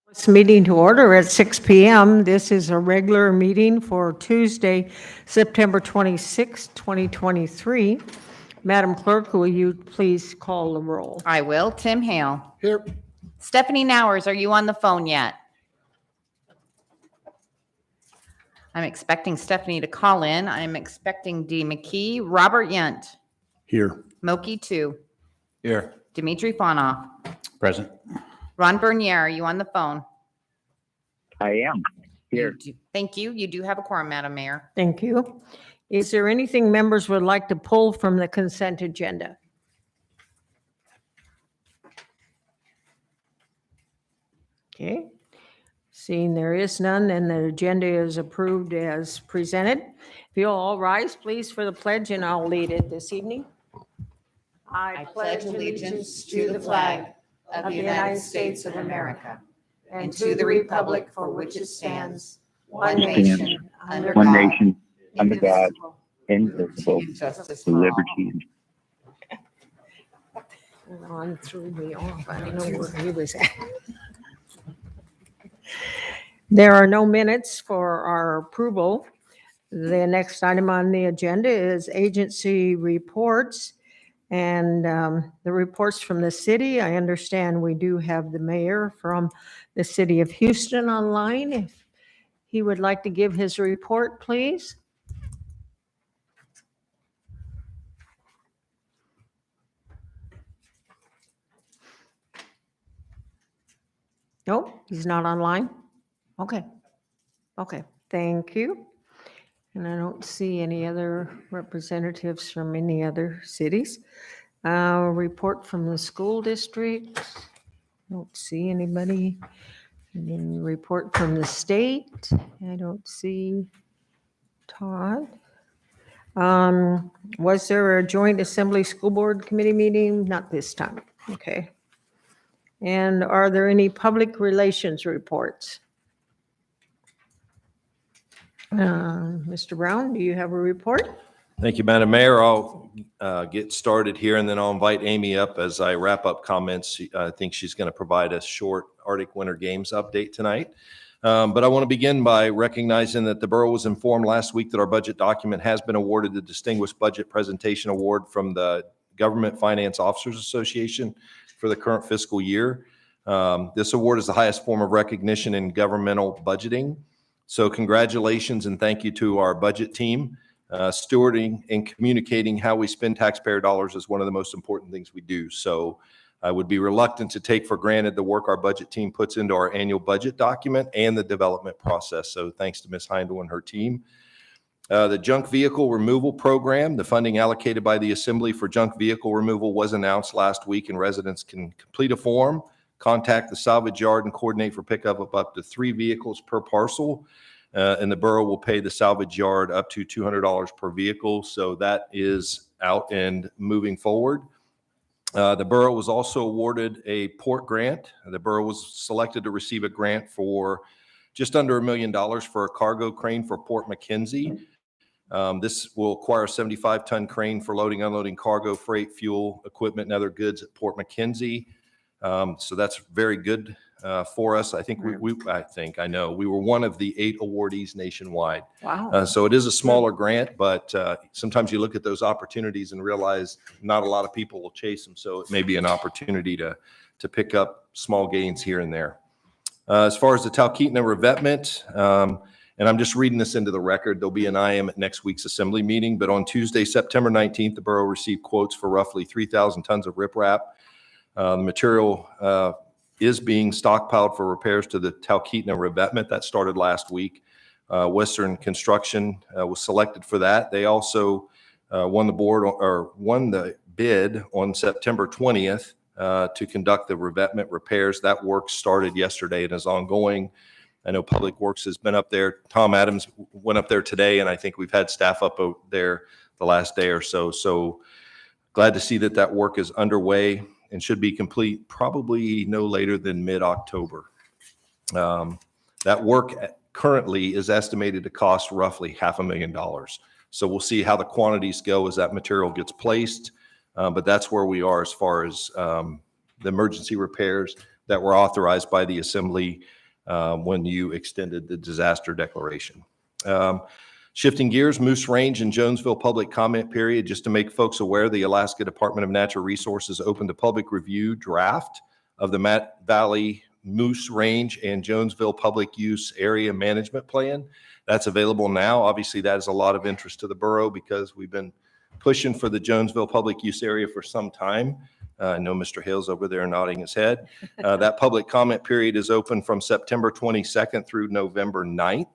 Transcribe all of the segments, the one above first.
This meeting to order at 6 p.m. This is a regular meeting for Tuesday, September 26, 2023. Madam Clerk, will you please call the roll? I will. Tim Hale. Here. Stephanie Nowers, are you on the phone yet? I'm expecting Stephanie to call in. I'm expecting Dee McKee. Robert Yunt. Here. Moki 2. Here. Dimitri Fonoff. Present. Ron Bernier, are you on the phone? I am here. Thank you. You do have a quorum, Madam Mayor. Thank you. Is there anything members would like to pull from the consent agenda? Okay. Seeing there is none, then the agenda is approved as presented. If you'll all rise, please, for the pledge, and I'll lead it this evening. I pledge allegiance to the flag of the United States of America and to the republic for which it stands, one nation, under God, indivisible, justice with for all. liberty and Ron threw me off. I don't know where he was at. There are no minutes for our approval. The next item on the agenda is agency reports. And the reports from the city, I understand we do have the mayor from the city of Houston online. If he would like to give his report, please. Nope, he's not online. Okay. Okay, thank you. And I don't see any other representatives from any other cities. Report from the school district. Don't see anybody. And then report from the state. I don't see Todd. Was there a joint assembly school board committee meeting? Not this time. Okay. And are there any public relations reports? Mr. Brown, do you have a report? Thank you, Madam Mayor. I'll get started here, and then I'll invite Amy up as I wrap up comments. I think she's going to provide a short Arctic Winter Games update tonight. But I want to begin by recognizing that the borough was informed last week that our budget document has been awarded the Distinguished Budget Presentation Award from the Government Finance Officers Association for the current fiscal year. This award is the highest form of recognition in governmental budgeting. So congratulations and thank you to our budget team. Stewarding and communicating how we spend taxpayer dollars is one of the most important things we do. So I would be reluctant to take for granted the work our budget team puts into our annual budget document and the development process. So thanks to Ms. Heindel and her team. The junk vehicle removal program, the funding allocated by the Assembly for junk vehicle removal was announced last week, and residents can complete a form, contact the salvage yard, and coordinate for pickup of up to 3 vehicles per parcel. And the borough will pay the salvage yard up to $200 per vehicle. So that is out and moving forward. The borough was also awarded a port grant. The borough was selected to receive a grant for just under $1 million for a cargo crane for Port McKenzie. This will require a 75-ton crane for loading, unloading cargo, freight, fuel, equipment, and other goods at Port McKenzie. So that's very good for us. I think I know we were one of the 8 awardees nationwide. Wow. So it is a smaller grant, but sometimes you look at those opportunities and realize not a lot of people will chase them. So it may be an opportunity to pick up small gains here and there. As far as the Talkeetna revetment, and I'm just reading this into the record, there'll be an IM at next week's assembly meeting, but on Tuesday, September 19th, the borough received quotes for roughly 3,000 tons of riprap. The material is being stockpiled for repairs to the Talkeetna revetment. That started last week. Western Construction was selected for that. They also won the bid on September 20th to conduct the revetment repairs. That work started yesterday and is ongoing. I know Public Works has been up there. Tom Adams went up there today, and I think we've had staff up there the last day or so. So glad to see that work is underway and should be complete probably no later than mid-October. That work currently is estimated to cost roughly $500,000. So we'll see how the quantities go as that material gets placed. But that's where we are as far as the emergency repairs that were authorized by the Assembly when you extended the disaster declaration. Shifting gears, Moose Range and Jonesville public comment period. Just to make folks aware, the Alaska Department of Natural Resources opened a public review draft of the Matt Valley, Moose Range, and Jonesville Public Use Area Management Plan. That's available now. Obviously, that is a lot of interest to the borough because we've been pushing for the Jonesville Public Use Area for some time. I know Mr. Hale's over there nodding his head. That public comment period is open from September 22nd through November 9th.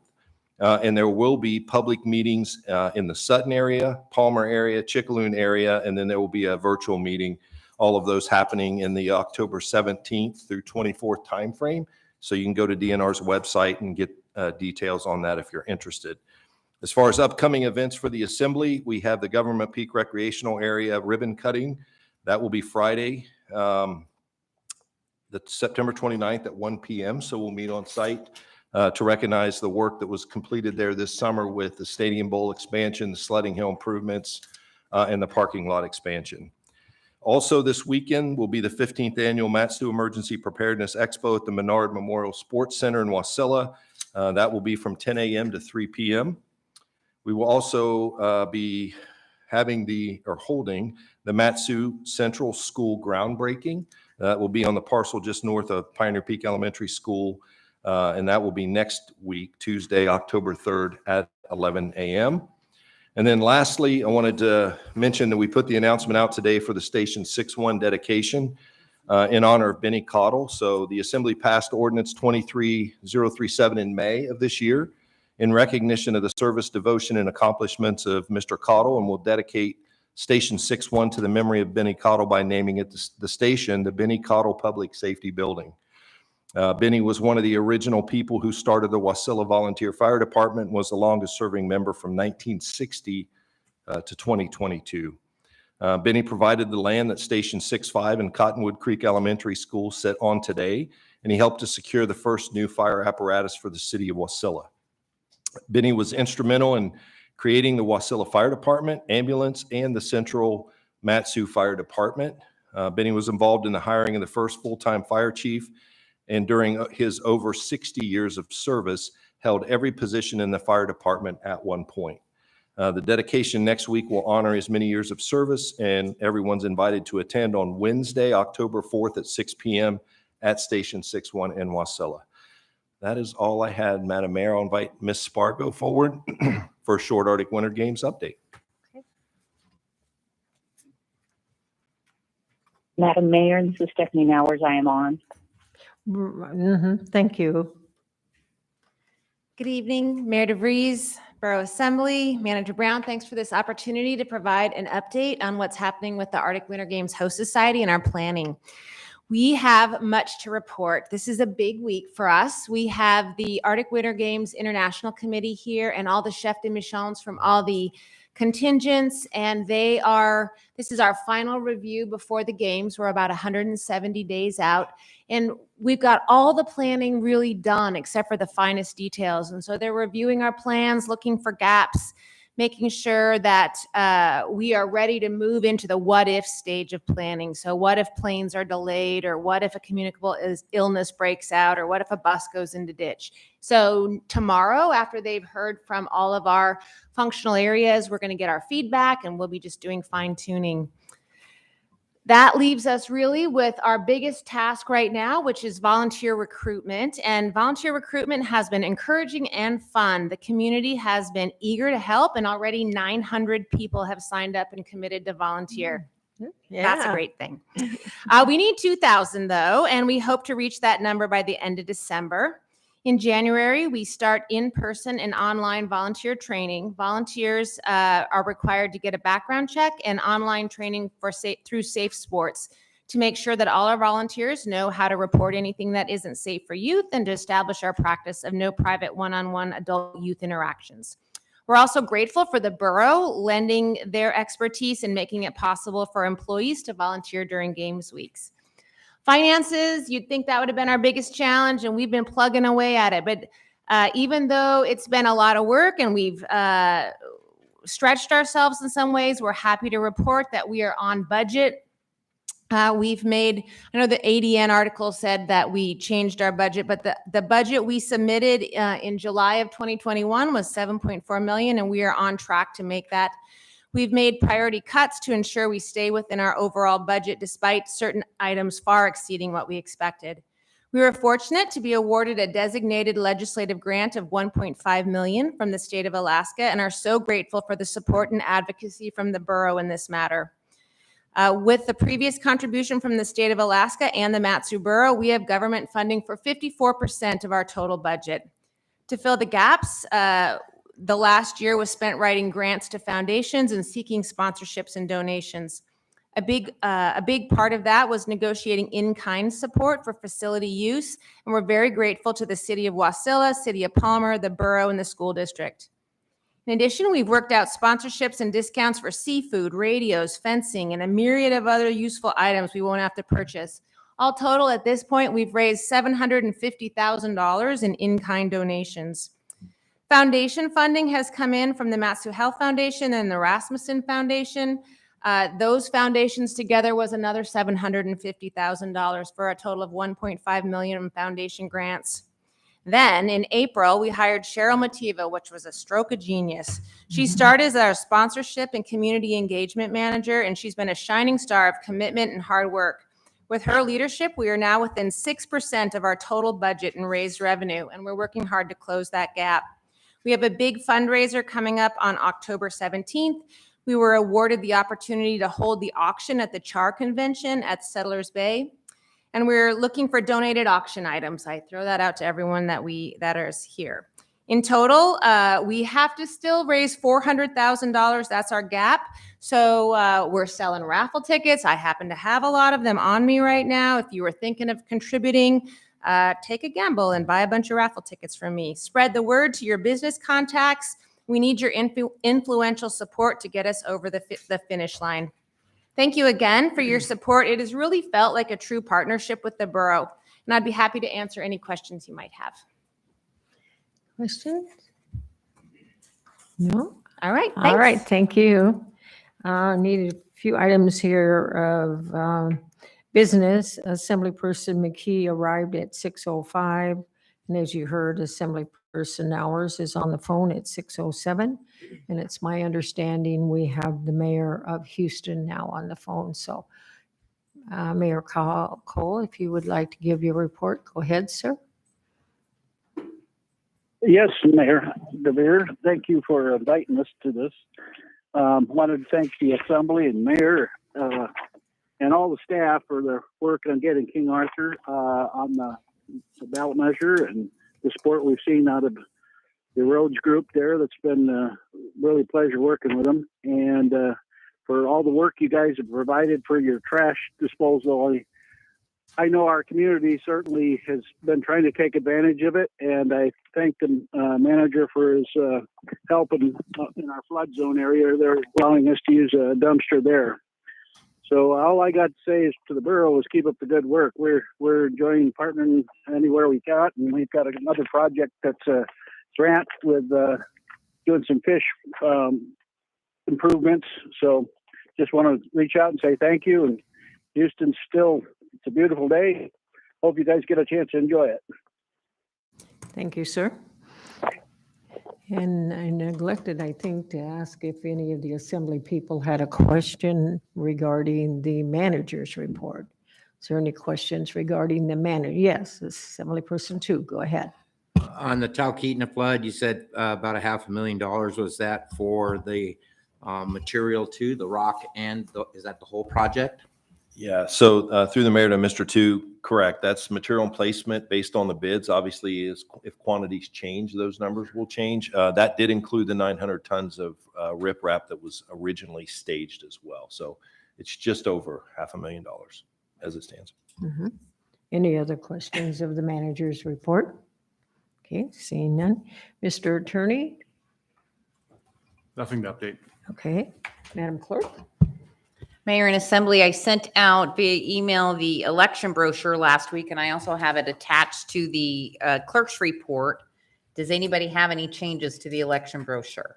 And there will be public meetings in the Sutton area, Palmer area, Chickaloon area, and then there will be a virtual meeting, all of those happening in the October 17th through 24th timeframe. So you can go to DNR's website and get details on that if you're interested. As far as upcoming events for the Assembly, we have the Government Peak Recreational Area ribbon cutting. That will be Friday, the September 29th at 1 p.m. So we'll meet on site to recognize the work that was completed there this summer with the Stadium Bowl expansion, the sledding hill improvements, and the parking lot expansion. Also this weekend will be the 15th annual Matsu Emergency Preparedness Expo at the Menard Memorial Sports Center in Wasilla. That will be from 10 a.m. to 3 p.m. We will also be holding the Matsu Central School groundbreaking. That will be on the parcel just north of Pioneer Peak Elementary School. And that will be next week, Tuesday, October 3rd at 11 a.m. And then lastly, I wanted to mention that we put the announcement out today for the Station 6-1 dedication in honor of Benny Cottle. So the Assembly passed Ordinance 23037 in May of this year in recognition of the service, devotion, and accomplishments of Mr. Cottle, and will dedicate Station 6-1 to the memory of Benny Cottle by naming it the station, the Benny Cottle Public Safety Building. Benny was one of the original people who started the Wasilla Volunteer Fire Department and was the longest serving member from 1960 to 2022. Benny provided the land that Station 6-5 and Cottonwood Creek Elementary School sit on today, and he helped to secure the first new fire apparatus for the city of Wasilla. Benny was instrumental in creating the Wasilla Fire Department, ambulance, and the Central Matsu Fire Department. Benny was involved in the hiring of the first full-time fire chief, and during his over 60 years of service, held every position in the fire department at one point. The dedication next week will honor his many years of service, and everyone's invited to attend on Wednesday, October 4th at 6 p.m. at Station 6-1 in Wasilla. That is all I had, Madam Mayor. I'll invite Ms. Spargo forward for a short Arctic Winter Games update. Madam Mayor, this is Stephanie Nowers. I am on. Thank you. Good evening, Mayor DeVries, Borough Assembly, Manager Brown. Thanks for this opportunity to provide an update on what's happening with the Arctic Winter Games Host Society and our planning. We have much to report. This is a big week for us. We have the Arctic Winter Games International Committee here and all the chef de missions from all the contingents, and this is our final review before the games. We're about 170 days out, and we've got all the planning really done except for the finest details. And so they're reviewing our plans, looking for gaps, making sure that we are ready to move into the what if stage of planning. So what if planes are delayed, or what if a communicable illness breaks out, or what if a bus goes into ditch? So tomorrow, after they've heard from all of our functional areas, we're going to get our feedback, and we'll be just doing fine tuning. That leaves us really with our biggest task right now, which is volunteer recruitment. And volunteer recruitment has been encouraging and fun. The community has been eager to help, and already 900 people have signed up and committed to volunteer. That's a great thing. We need 2,000 though, and we hope to reach that number by the end of December. In January, we start in-person and online volunteer training. Volunteers are required to get a background check and online training through Safe Sports to make sure that all our volunteers know how to report anything that isn't safe for youth, and to establish our practice of no private one-on-one adult youth interactions. We're also grateful for the borough lending their expertise and making it possible for employees to volunteer during games weeks. Finances, you'd think that would have been our biggest challenge, and we've been plugging away at it. But even though it's been a lot of work and we've stretched ourselves in some ways, we're happy to report that we are on budget. We've made, I know the ADN article said that we changed our budget, but the budget we submitted in July of 2021 was 7.4 million, and we are on track to make that. We've made priority cuts to ensure we stay within our overall budget despite certain items far exceeding what we expected. We were fortunate to be awarded a designated legislative grant of 1.5 million from the state of Alaska and are so grateful for the support and advocacy from the borough in this matter. With the previous contribution from the state of Alaska and the Mat-Su Borough, we have government funding for 54% of our total budget. To fill the gaps, the last year was spent writing grants to foundations and seeking sponsorships and donations. A big part of that was negotiating in-kind support for facility use, and we're very grateful to the city of Wasilla, city of Palmer, the borough, and the school district. In addition, we've worked out sponsorships and discounts for seafood, radios, fencing, and a myriad of other useful items we won't have to purchase. All total, at this point, we've raised $750,000 in in-kind donations. Foundation funding has come in from the Mat-Su Health Foundation and the Rasmussen Foundation. Those foundations together was another $750,000 for a total of $1.5 million in foundation grants. Then in April, we hired Cheryl Mativa, which was a stroke of genius. She started as our sponsorship and community engagement manager, and she's been a shining star of commitment and hard work. With her leadership, we are now within 6% of our total budget in raised revenue, and we're working hard to close that gap. We have a big fundraiser coming up on October 17th. We were awarded the opportunity to hold the auction at the CHAR convention at Settlers Bay. And we're looking for donated auction items. I throw that out to everyone that is here. In total, we have to still raise $400,000. That's our gap. So we're selling raffle tickets. I happen to have a lot of them on me right now. If you were thinking of contributing, take a gamble and buy a bunch of raffle tickets from me. Spread the word to your business contacts. We need your influential support to get us over the finish line. Thank you again for your support. It has really felt like a true partnership with the borough, and I'd be happy to answer any questions you might have. Questions? No? All right, All thanks. right, thank you. Needed a few items here of business. Assemblyperson McKee arrived at 6:05, and as you heard, Assemblyperson Hours is on the phone at 6:07. And it's my understanding we have the mayor of Houston now on the phone. So Mayor Cole, if you would like to give your report, go ahead, sir. Yes, Mayor DeVere, thank you for inviting us to this. Wanted to thank the Assembly and Mayor and all the staff for their work on getting King Arthur on the ballot measure and the support we've seen out of the roads group there. That's been really a pleasure working with them. And for all the work you guys have provided for your trash disposal. I know our community certainly has been trying to take advantage of it, and I thank the manager for his help in our flood zone area. They're allowing us to use a dumpster there. So all I got to say is to the borough is keep up the good work. We're enjoying partnering anywhere we got, and we've got another project that's a grant with doing some fish improvements. So just want to reach out and say thank you. And Houston's still, it's a beautiful day. Hope you guys get a chance to enjoy it. Thank you, sir. And I neglected, I think, to ask if any of the Assembly people had a question regarding the manager's report. Is there any questions regarding the manager? Yes, Assemblyperson 2, go ahead. On the Talkeetna flood, you said about $500,000. Was that for the material too, the rock and is that the whole project? Yeah, so through the mayor to Mr. Tu, correct. That's material and placement based on the bids. Obviously, if quantities change, those numbers will change. That did include the 900 tons of riprap that was originally staged as well. So it's just over $500,000 as it stands. Mm-hmm. Any other questions of the manager's report? Okay, seeing none. Mr. Attorney? Nothing to update. Okay, Madam Clerk? Mayor and Assembly, I sent out via email the election brochure last week, and I also have it attached to the clerk's report. Does anybody have any changes to the election brochure?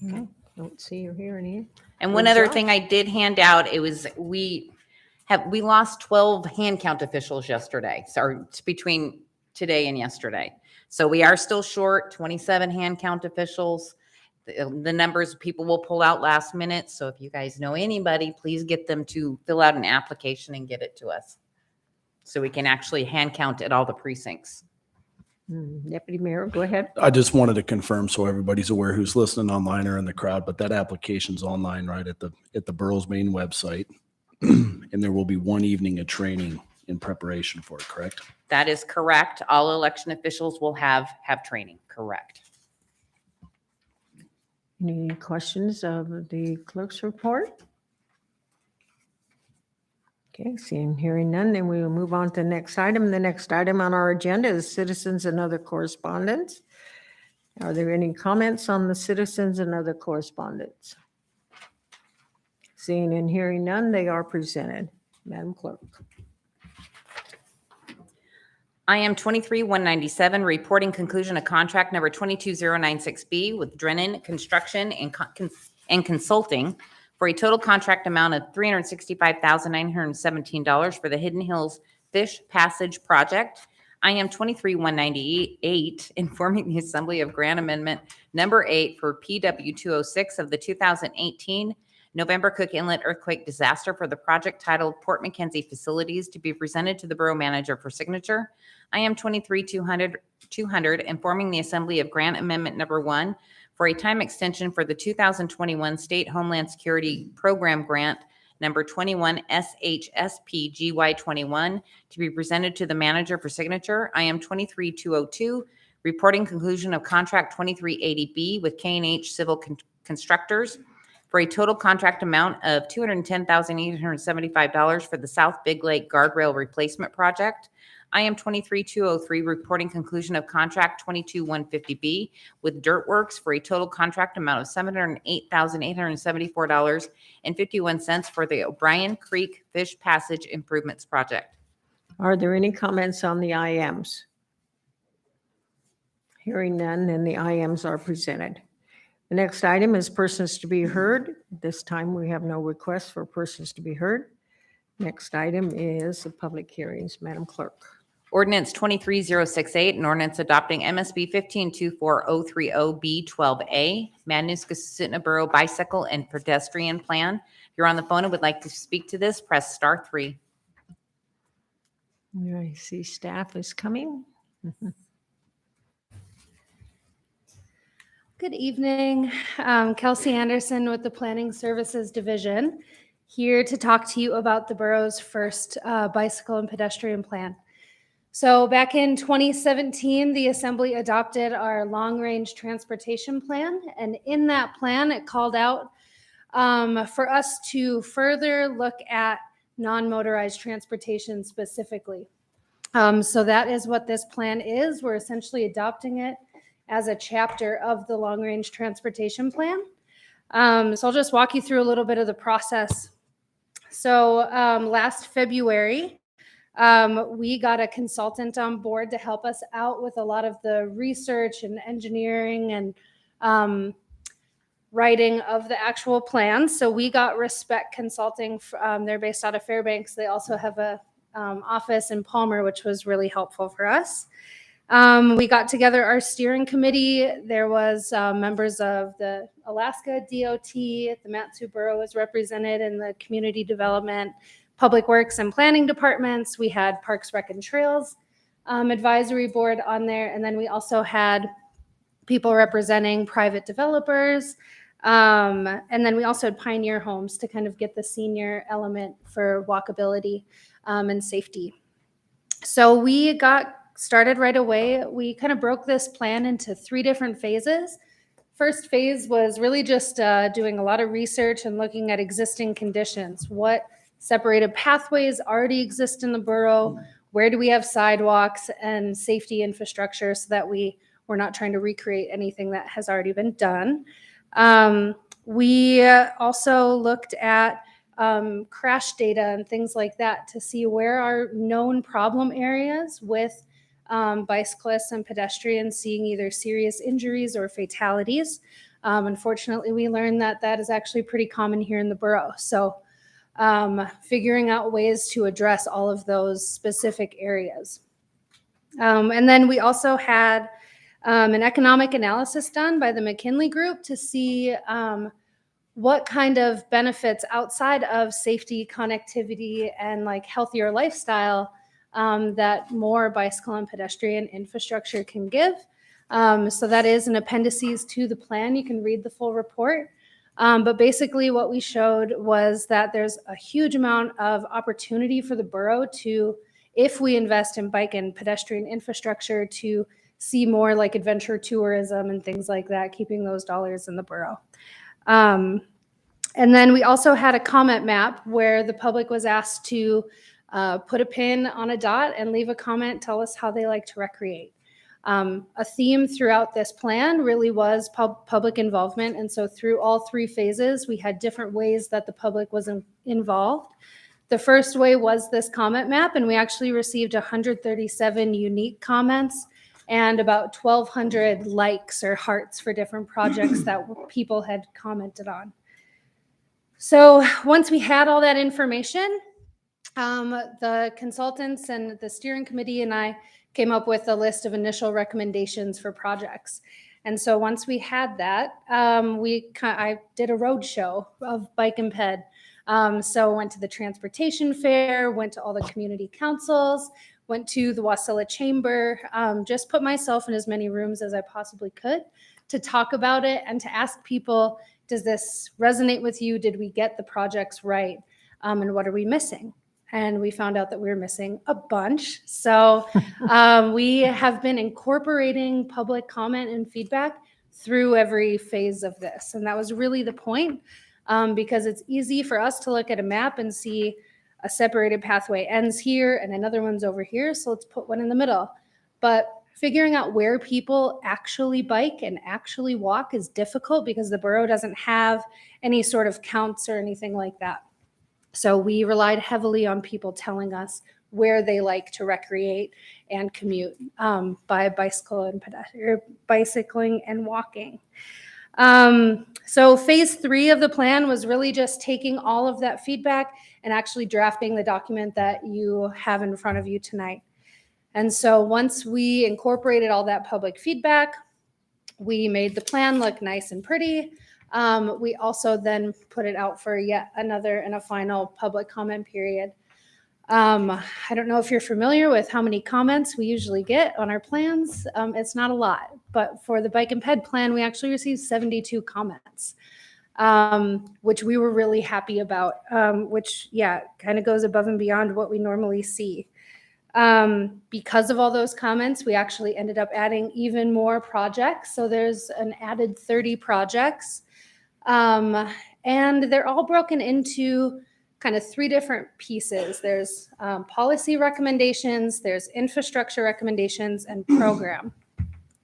No, don't see or hear any. And one Good other job. thing I did hand out, we lost 12 hand count officials yesterday. So it's between today and yesterday. So we are still short 27 hand count officials. The numbers people will pull out last minute. So if you guys know anybody, please get them to fill out an application and get it to us, so we can actually hand count at all the precincts. Deputy Mayor, go ahead. I just wanted to confirm so everybody's aware who's listening online or in the crowd, but that application's online right at the Borough's main website. And there will be one evening of training in preparation for it, correct? That is correct. All election officials will have training. Correct. Any questions of the clerk's report? Okay, seeing, hearing none, then we will move on to the next item. The next item on our agenda is citizens and other correspondence. Are there any comments on the citizens and other correspondence? Seeing and hearing none, they are presented. Madam Clerk. I am 23-197, reporting conclusion of contract number 22096B with Drennan Construction and Consulting for a total contract amount of $365,917 for the Hidden Hills Fish Passage Project. I am 23-198, informing the Assembly of Grant Amendment number 8 for PW 206 of the 2018 November Cook Inlet Earthquake Disaster for the project titled Port McKenzie Facilities to be presented to the Borough Manager for signature. I am 23-200, informing the Assembly of Grant Amendment number 1 for a time extension for the 2021 State Homeland Security Program Grant number 21 SHSP GY21 to be presented to the Manager for signature. I am 23-202, reporting conclusion of contract 2380B with K&H Civil Constructors for a total contract amount of $210,875 for the South Big Lake Guardrail Replacement Project. I am 23-203, reporting conclusion of contract 22150B with Dirtworks for a total contract amount of $708,874.51 for the O'Brien Creek Fish Passage Improvements Project. Are there any comments on the IMs? Hearing none, then the IMs are presented. The next item is persons to be heard. This time we have no requests for persons to be heard. Next item is the public hearings. Madam Clerk. Ordinance 23068, an ordinance adopting MSB 1524030B12A, Matanuska-Susitna Borough Bicycle and Pedestrian Plan. If you're on the phone and would like to speak to this, press *3. I see staff is coming. Good evening. Kelsey Anderson with the Planning Services Division, here to talk to you about the borough's first bicycle and pedestrian plan. So back in 2017, the Assembly adopted our long-range transportation plan, and in that plan, it called out for us to further look at non-motorized transportation specifically. So that is what this plan is. We're essentially adopting it as a chapter of the long-range transportation plan. So I'll just walk you through a little bit of the process. So last February, we got a consultant on board to help us out with a lot of the research and engineering and writing of the actual plan. So we got Respect Consulting. They're based out of Fairbanks. They also have a office in Palmer, which was really helpful for us. We got together our steering committee. There was members of the Alaska DOT, the Matsu Borough was represented in the community development, public works and planning departments. We had Parks, Rec and Trails advisory board on there. And then we also had people representing private developers. And then we also had Pioneer Homes to kind of get the senior element for walkability and safety. So we got started right away. We kind of broke this plan into 3 different phases. First phase was really just doing a lot of research and looking at existing conditions. What separated pathways already exist in the borough? Where do we have sidewalks and safety infrastructure so that we're not trying to recreate anything that has already been done? We also looked at crash data and things like that to see where are known problem areas with bicyclists and pedestrians seeing either serious injuries or fatalities. Unfortunately, we learned that that is actually pretty common here in the borough. So figuring out ways to address all of those specific areas. And then we also had an economic analysis done by the McKinley Group to see what kind of benefits outside of safety, connectivity, and like healthier lifestyle that more bicycle and pedestrian infrastructure can give. So that is an appendices to the plan. You can read the full report. But basically what we showed was that there's a huge amount of opportunity for the borough to, if we invest in bike and pedestrian infrastructure, to see more like adventure tourism and things like that, keeping those dollars in the borough. And then we also had a comment map where the public was asked to put a pin on a dot and leave a comment, tell us how they like to recreate. A theme throughout this plan really was public involvement. And so through all 3 phases, we had different ways that the public was involved. The first way was this comment map, and we actually received 137 unique comments and about 1,200 likes or hearts for different projects that people had commented on. So once we had all that information, the consultants and the steering committee and I came up with a list of initial recommendations for projects. And so once we had that, I did a road show of bike and ped. So went to the transportation fair, went to all the community councils, went to the Wasilla Chamber, just put myself in as many rooms as I possibly could to talk about it and to ask people, does this resonate with you? Did we get the projects right? And what are we missing? And we found out that we were missing a bunch. So we have been incorporating public comment and feedback through every phase of this. And that was really the point, because it's easy for us to look at a map and see a separated pathway ends here and another one's over here. So let's put one in the middle. But figuring out where people actually bike and actually walk is difficult because the borough doesn't have any sort of counts or anything like that. So we relied heavily on people telling us where they like to recreate and commute by bicycle and bicycling and walking. So phase 3 of the plan was really just taking all of that feedback and actually drafting the document that you have in front of you tonight. And so once we incorporated all that public feedback, we made the plan look nice and pretty. We also then put it out for yet another and a final public comment period. I don't know if you're familiar with how many comments we usually get on our plans. It's not a lot, but for the bike and ped plan, we actually received 72 comments, which we were really happy about, which, yeah, kind of goes above and beyond what we normally see. Because of all those comments, we actually ended up adding even more projects. So there's an added 30 projects. And they're all broken into kind of 3 different pieces. There's policy recommendations, there's infrastructure recommendations, and program.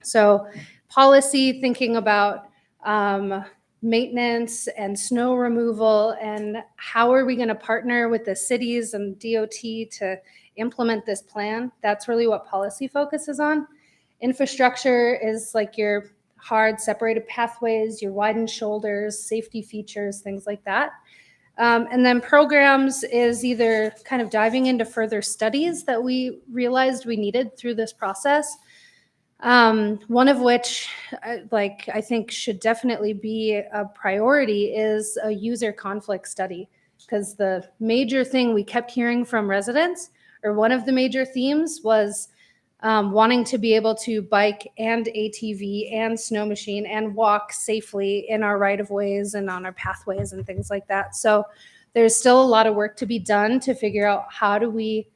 So policy, thinking about maintenance and snow removal and how are we going to partner with the cities and DOT to implement this plan. That's really what policy focuses on. Infrastructure is like your hard separated pathways, your widened shoulders, safety features, things like that. And then programs is either kind of diving into further studies that we realized we needed through this process. One of which, I think should definitely be a priority is a user conflict study, because the major thing we kept hearing from residents, or one of the major themes, was wanting to be able to bike and ATV and snow machine and walk safely in our right-of-ways and on our pathways and things like that. So there's still a lot of work to be done to figure out how do we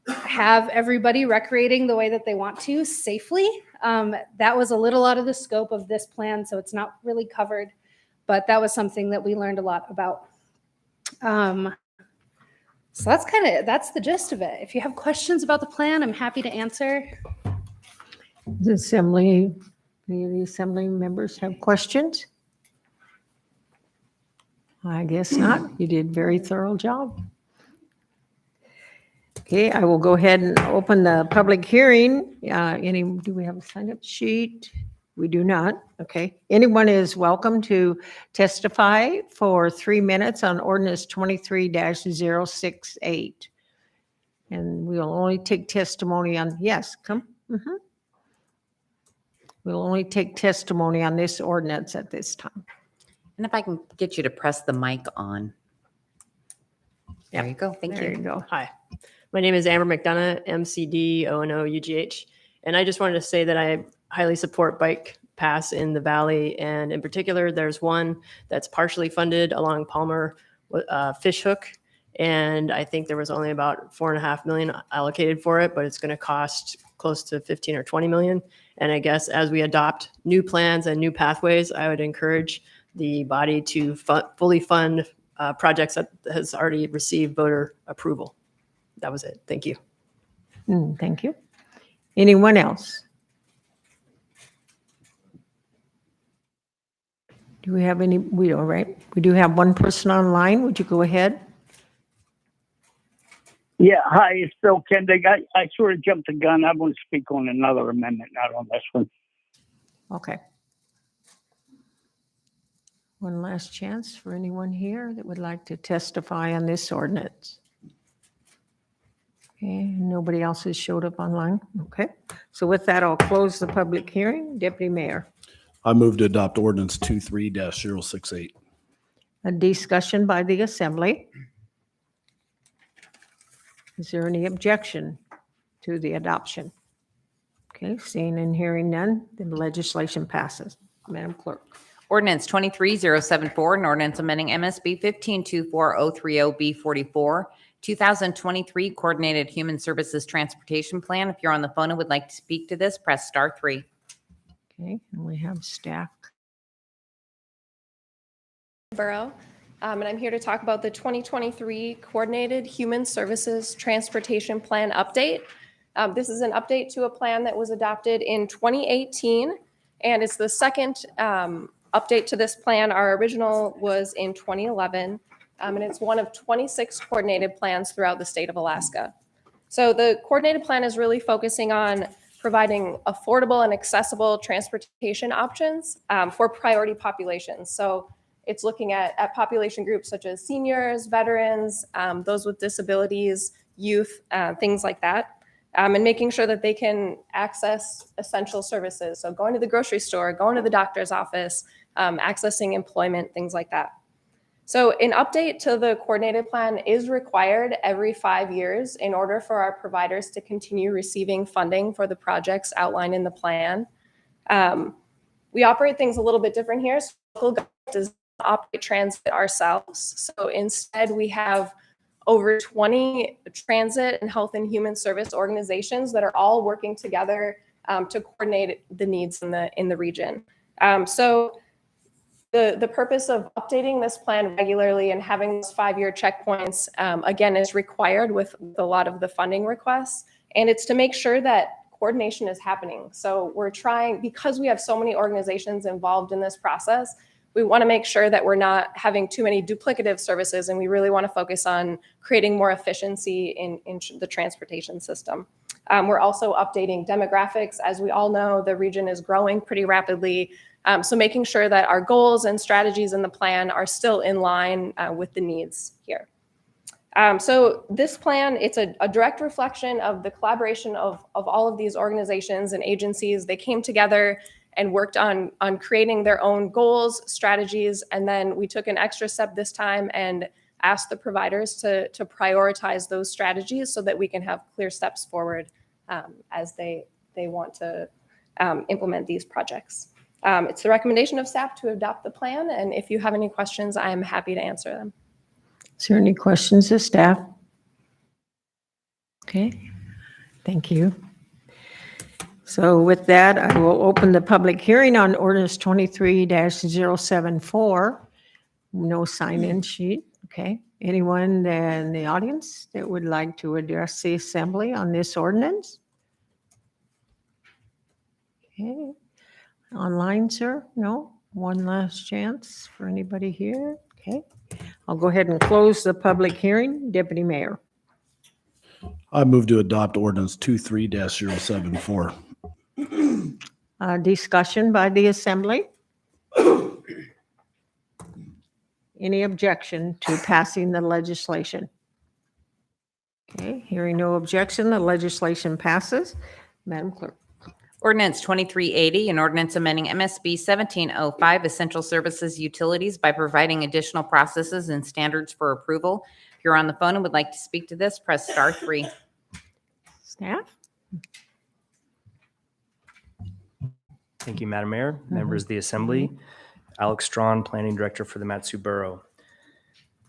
have everybody recreating the way that they want to safely. That was a little out of the scope of this plan, so it's not really covered, but that was something that we learned a lot about. So that's the gist of it. If you have questions about the plan, I'm happy to answer. The assembly, any of the assembly members have questions? I guess not. You did a very thorough job. Okay, I will go ahead and open the public hearing. Do we have a sign-up sheet? We do not. Okay. Anyone is welcome to testify for 3 minutes on ordinance 23-068. And we'll only take testimony on, yes, come. Mhm. We'll only take testimony on this ordinance at this time. And if I can get you to press the mic on. There Yep. you go. Thank There you. you go. Hi, my name is Amber McDonough, MCD ONO-UGH, and I just wanted to say that I highly support bike paths in the valley, and in particular, there's one that's partially funded along Palmer Fishhook, and I think there was only about $4.5 million allocated for it, but it's going to cost close to 15 or 20 million. And I guess as we adopt new plans and new pathways, I would encourage the body to fully fund projects that has already received voter approval. That was it. Thank you. Thank you. Anyone else? Do we have any? We don't, right? We do have one person online. Would you go ahead? Yeah, hi, it's Bill Kendig. I sort of jumped the gun. I want to speak on another amendment, not on this one. Okay. One last chance for anyone here that would like to testify on this ordinance. Okay, nobody else has showed up online. Okay, so with that, I'll close the public hearing. Deputy Mayor. I move to adopt ordinance 23-068. A discussion by the Assembly. Is there any objection to the adoption? Okay, seeing and hearing none, the legislation passes. Madam Clerk. Ordinance 23-074, an ordinance amending MSB 1524030B44, 2023 Coordinated Human Services Transportation Plan. If you're on the phone and would like to speak to this, press star 3. Okay, and we have staff. Borough, and I'm here to talk about the 2023 Coordinated Human Services Transportation Plan update. This is an update to a plan that was adopted in 2018, and it's the second update to this plan. Our original was in 2011, and it's one of 26 coordinated plans throughout the state of Alaska. So the coordinated plan is really focusing on providing affordable and accessible transportation options for priority populations. So it's looking at population groups such as seniors, veterans, those with disabilities, youth, things like that, and making sure that they can access essential services. So going to the grocery store, going to the doctor's office, accessing employment, things like that. So an update to the coordinated plan is required every 5 years in order for our providers to continue receiving funding for the projects outlined in the plan. We operate things a little bit different here. So local government does not operate transit ourselves. So instead we have over 20 transit and health and human service organizations that are all working together to coordinate the needs in the region. So the purpose of updating this plan regularly and having those 5-year checkpoints, again, is required with a lot of the funding requests. And it's to make sure that coordination is happening. So we're trying, because we have so many organizations involved in this process, we want to make sure that we're not having too many duplicative services, and we really want to focus on creating more efficiency in the transportation system. We're also updating demographics. As we all know, the region is growing pretty rapidly. So making sure that our goals and strategies in the plan are still in line with the needs here. So this plan, it's a direct reflection of the collaboration of all of these organizations and agencies. They came together and worked on creating their own goals, strategies, and then we took an extra step this time and asked the providers to prioritize those strategies so that we can have clear steps forward as they want to implement these projects. It's the recommendation of staff to adopt the plan, and if you have any questions, I'm happy to answer them. Is there any questions of staff? Okay, thank you. So with that, I will open the public hearing on ordinance 23-074. No sign-in sheet, okay. Anyone in the audience that would like to address the assembly on this ordinance? Okay. Online, sir? No? One last chance for anybody here? Okay. I'll go ahead and close the public hearing. Deputy Mayor. I move to adopt ordinance 23-074. Discussion by the assembly? Any objection to passing the legislation? Okay, hearing no objection, the legislation passes. Madam Clerk. Ordinance 2380, an ordinance amending MSB 1705, Essential Services Utilities by providing additional processes and standards for approval. If you're on the phone and would like to speak to this, press *3. Staff? Thank you, Madam Mayor, members of the Assembly. Alex Strawn, Planning Director for the Matsu Borough.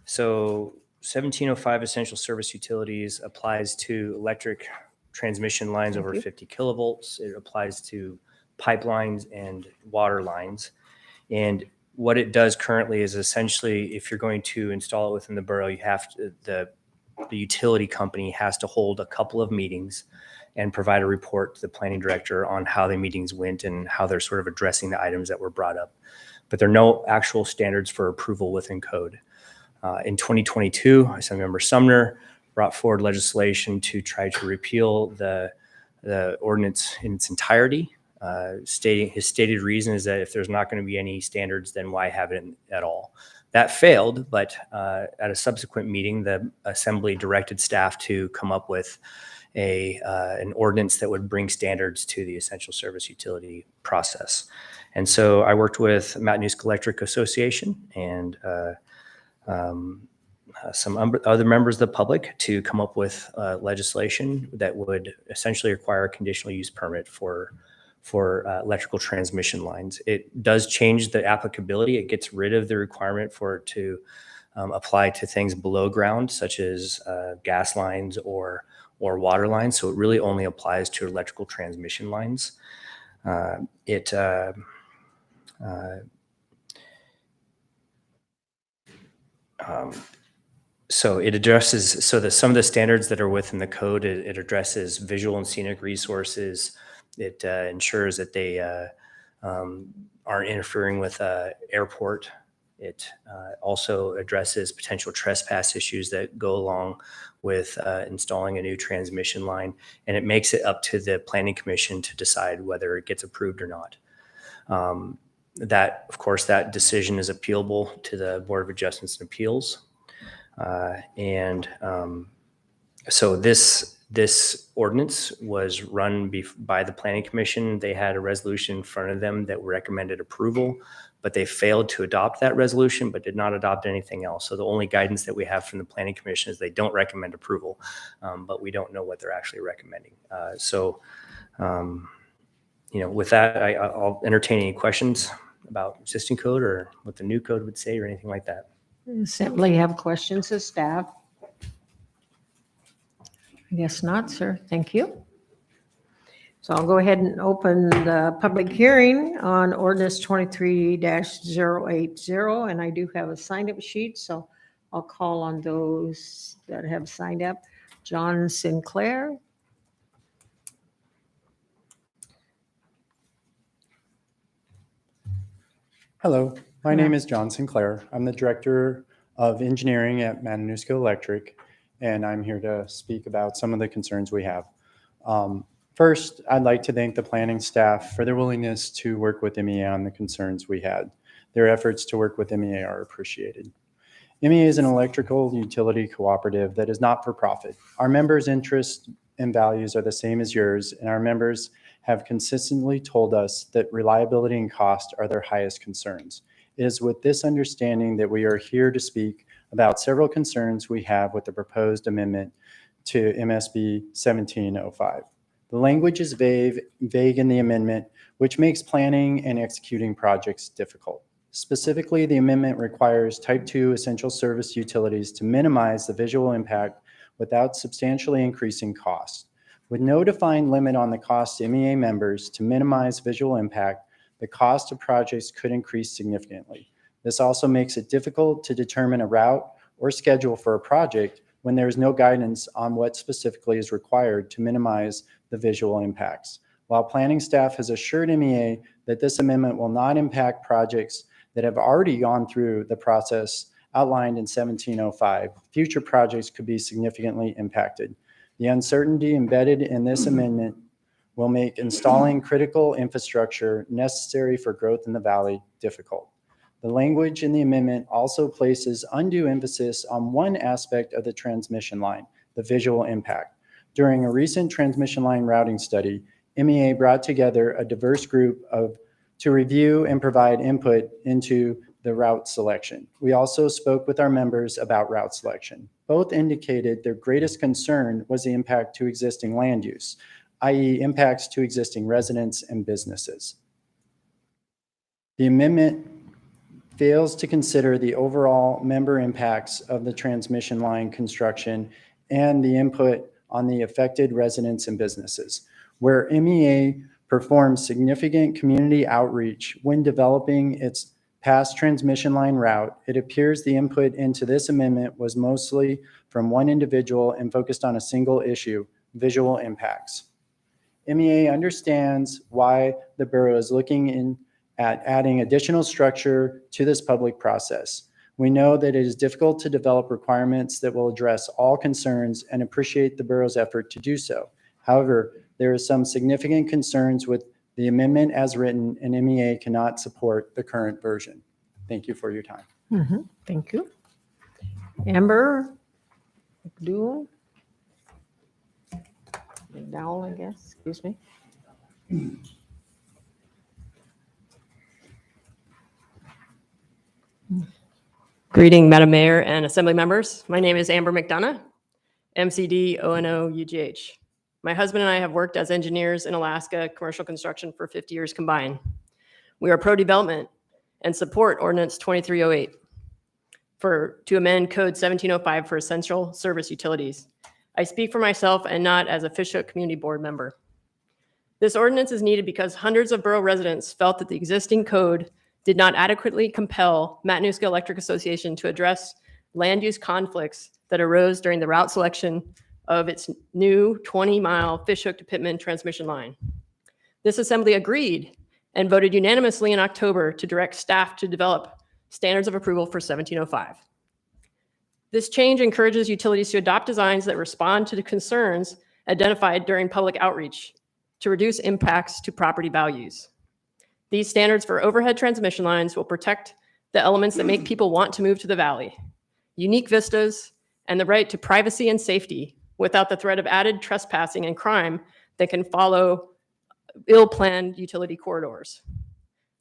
So 1705 Essential Service Utilities applies to electric transmission lines over 50 kilovolts. It applies to pipelines and water lines. And what it does currently is essentially, if you're going to install it within the borough, you have to, the utility company has to hold a couple of meetings and provide a report to the planning director on how the meetings went and how they're sort of addressing the items that were brought up. But there are no actual standards for approval within code. In 2022, Assemblymember Sumner brought forward legislation to try to repeal the ordinance in its entirety. His stated reason is that if there's not going to be any standards, then why have it at all? That failed, but at a subsequent meeting, the Assembly directed staff to come up with an ordinance that would bring standards to the essential service utility process. And so I worked with Matanuska Electric Association and some other members of the public to come up with legislation that would essentially require a conditional use permit for electrical transmission lines. It does change the applicability. It gets rid of the requirement for it to apply to things below ground, such as gas lines or water lines. So it really only applies to electrical transmission lines. So it addresses, some of the standards that are within the code, it addresses visual and scenic resources. It ensures that they aren't interfering with airport. It also addresses potential trespass issues that go along with installing a new transmission line. And it makes it up to the Planning Commission to decide whether it gets approved or not. Of course, that decision is appealable to the Board of Adjustments and Appeals. So this ordinance was run by the Planning Commission. They had a resolution in front of them that recommended approval, but they failed to adopt that resolution, but did not adopt anything else. So the only guidance that we have from the Planning Commission is they don't recommend approval, but we don't know what they're actually recommending. With that, I'll entertain any questions about existing code or what the new code would say or anything like that. Assembly have questions of staff? I guess not, sir. Thank you. So I'll go ahead and open the public hearing on ordinance 23-080, and I do have a sign-up sheet, so I'll call on those that have signed up. John Sinclair. Hello, my name is John Sinclair. I'm the Director of Engineering at Matanuska Electric, and I'm here to speak about some of the concerns we have. First, I'd like to thank the planning staff for their willingness to work with MEA on the concerns we had. Their efforts to work with MEA are appreciated. MEA is an electrical utility cooperative that is not for profit. Our members' interests and values are the same as yours, and our members have consistently told us that reliability and cost are their highest concerns. It is with this understanding that we are here to speak about several concerns we have with the proposed amendment to MSB 1705. The language is vague in the amendment, which makes planning and executing projects difficult. Specifically, the amendment requires Type 2 essential service utilities to minimize the visual impact without substantially increasing costs. With no defined limit on the cost to MEA members to minimize visual impact, the cost of projects could increase significantly. This also makes it difficult to determine a route or schedule for a project when there is no guidance on what specifically is required to minimize the visual impacts. While planning staff has assured MEA that this amendment will not impact projects that have already gone through the process outlined in 1705, future projects could be significantly impacted. The uncertainty embedded in this amendment will make installing critical infrastructure necessary for growth in the valley difficult. The language in the amendment also places undue emphasis on one aspect of the transmission line, the visual impact. During a recent transmission line routing study, MEA brought together a diverse group to review and provide input into the route selection. We also spoke with our members about route selection. Both indicated their greatest concern was the impact to existing land use, i.e. impacts to existing residents and businesses. The amendment fails to consider the overall member impacts of the transmission line construction and the input on the affected residents and businesses. Where MEA performs significant community outreach when developing its past transmission line route, it appears the input into this amendment was mostly from one individual and focused on a single issue, visual impacts. MEA understands why the borough is looking at adding additional structure to this public process. We know that it is difficult to develop requirements that will address all concerns and appreciate the borough's effort to do so. However, there are some significant concerns with the amendment as written, and MEA cannot support the current version. Thank you for your time. Thank you. Amber, McDowell, I guess, excuse me. Greeting, Madam Mayor and Assembly members. My name is Amber McDonough, MCD ONO UGH. My husband and I have worked as engineers in Alaska commercial construction for 50 years combined. We are pro-development and support Ordinance 2308 to amend Code 1705 for essential service utilities. I speak for myself and not as a Fishhook Community Board member. This ordinance is needed because hundreds of borough residents felt that the existing code did not adequately compel Matanuska Electric Association to address land use conflicts that arose during the route selection of its new 20-mile Fishhook to Pittman transmission line. This assembly agreed and voted unanimously in October to direct staff to develop standards of approval for 1705. This change encourages utilities to adopt designs that respond to the concerns identified during public outreach to reduce impacts to property values. These standards for overhead transmission lines will protect the elements that make people want to move to the valley, unique vistas, and the right to privacy and safety without the threat of added trespassing and crime that can follow ill-planned utility corridors.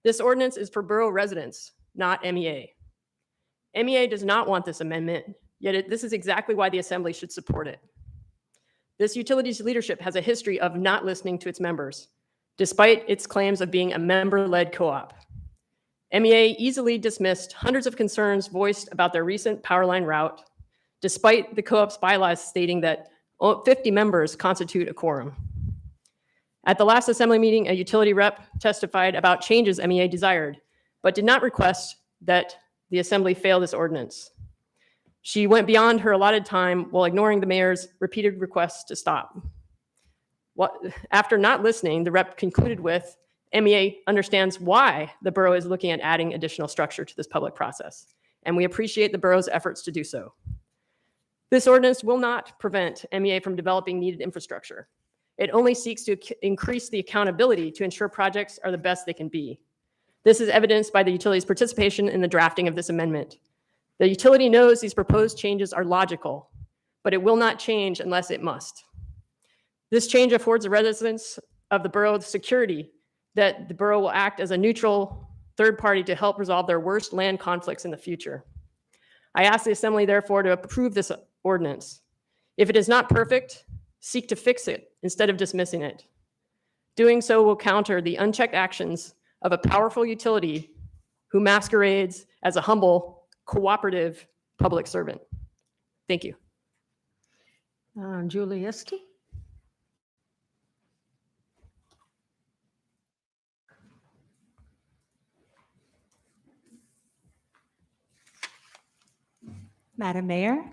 This ordinance is for borough residents, not MEA. MEA does not want this amendment, yet this is exactly why the Assembly should support it. This utilities leadership has a history of not listening to its members, despite its claims of being a member-led co-op. MEA easily dismissed hundreds of concerns voiced about their recent power line route, despite the co-op's bylaws stating that 50 members constitute a quorum. At the last Assembly meeting, a utility rep testified about changes MEA desired, but did not request that the Assembly fail this ordinance. She went beyond her allotted time while ignoring the mayor's repeated requests to stop. After not listening, the rep concluded with, MEA understands why the borough is looking at adding additional structure to this public process, and we appreciate the borough's efforts to do so. This ordinance will not prevent MEA from developing needed infrastructure. It only seeks to increase the accountability to ensure projects are the best they can be. This is evidenced by the utility's participation in the drafting of this amendment. The utility knows these proposed changes are logical, but it will not change unless it must. This change affords the residents of the borough the security that the borough will act as a neutral third party to help resolve their worst land conflicts in the future. I ask the Assembly, therefore, to approve this ordinance. If it is not perfect, seek to fix it instead of dismissing it. Doing so will counter the unchecked actions of a powerful utility who masquerades as a humble, cooperative public servant. Thank you. Julie Estey? Madam Mayor,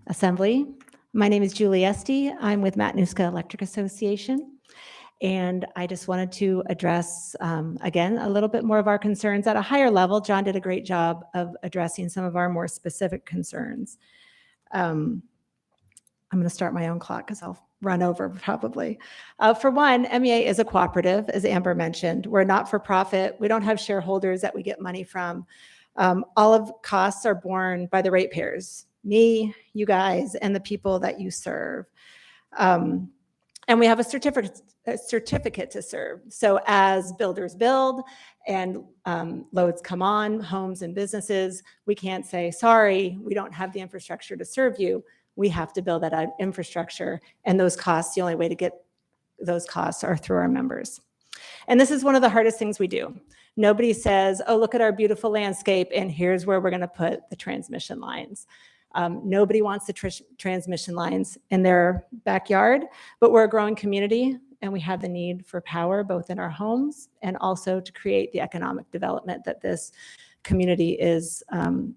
Assembly, my name is Julie Estey. I'm with Matanuska Electric Association. And I just wanted to address, again, a little bit more of our concerns at a higher level. John did a great job of addressing some of our more specific concerns. I'm going to start my own clock because I'll run over probably. For one, MEA is a cooperative, as Amber mentioned. We're not for profit. We don't have shareholders that we get money from. All of costs are borne by the ratepayers, me, you guys, and the people that you serve. And we have a certificate to serve. So as builders build and loads come on, homes and businesses, we can't say, sorry, we don't have the infrastructure to serve you. We have to build that infrastructure. And those costs, the only way to get those costs are through our members. And this is one of the hardest things we do. Nobody says, oh, look at our beautiful landscape, and here's where we're going to put the transmission lines. Nobody wants the transmission lines in their backyard, but we're a growing community and we have the need for power both in our homes and also to create the economic development that this community is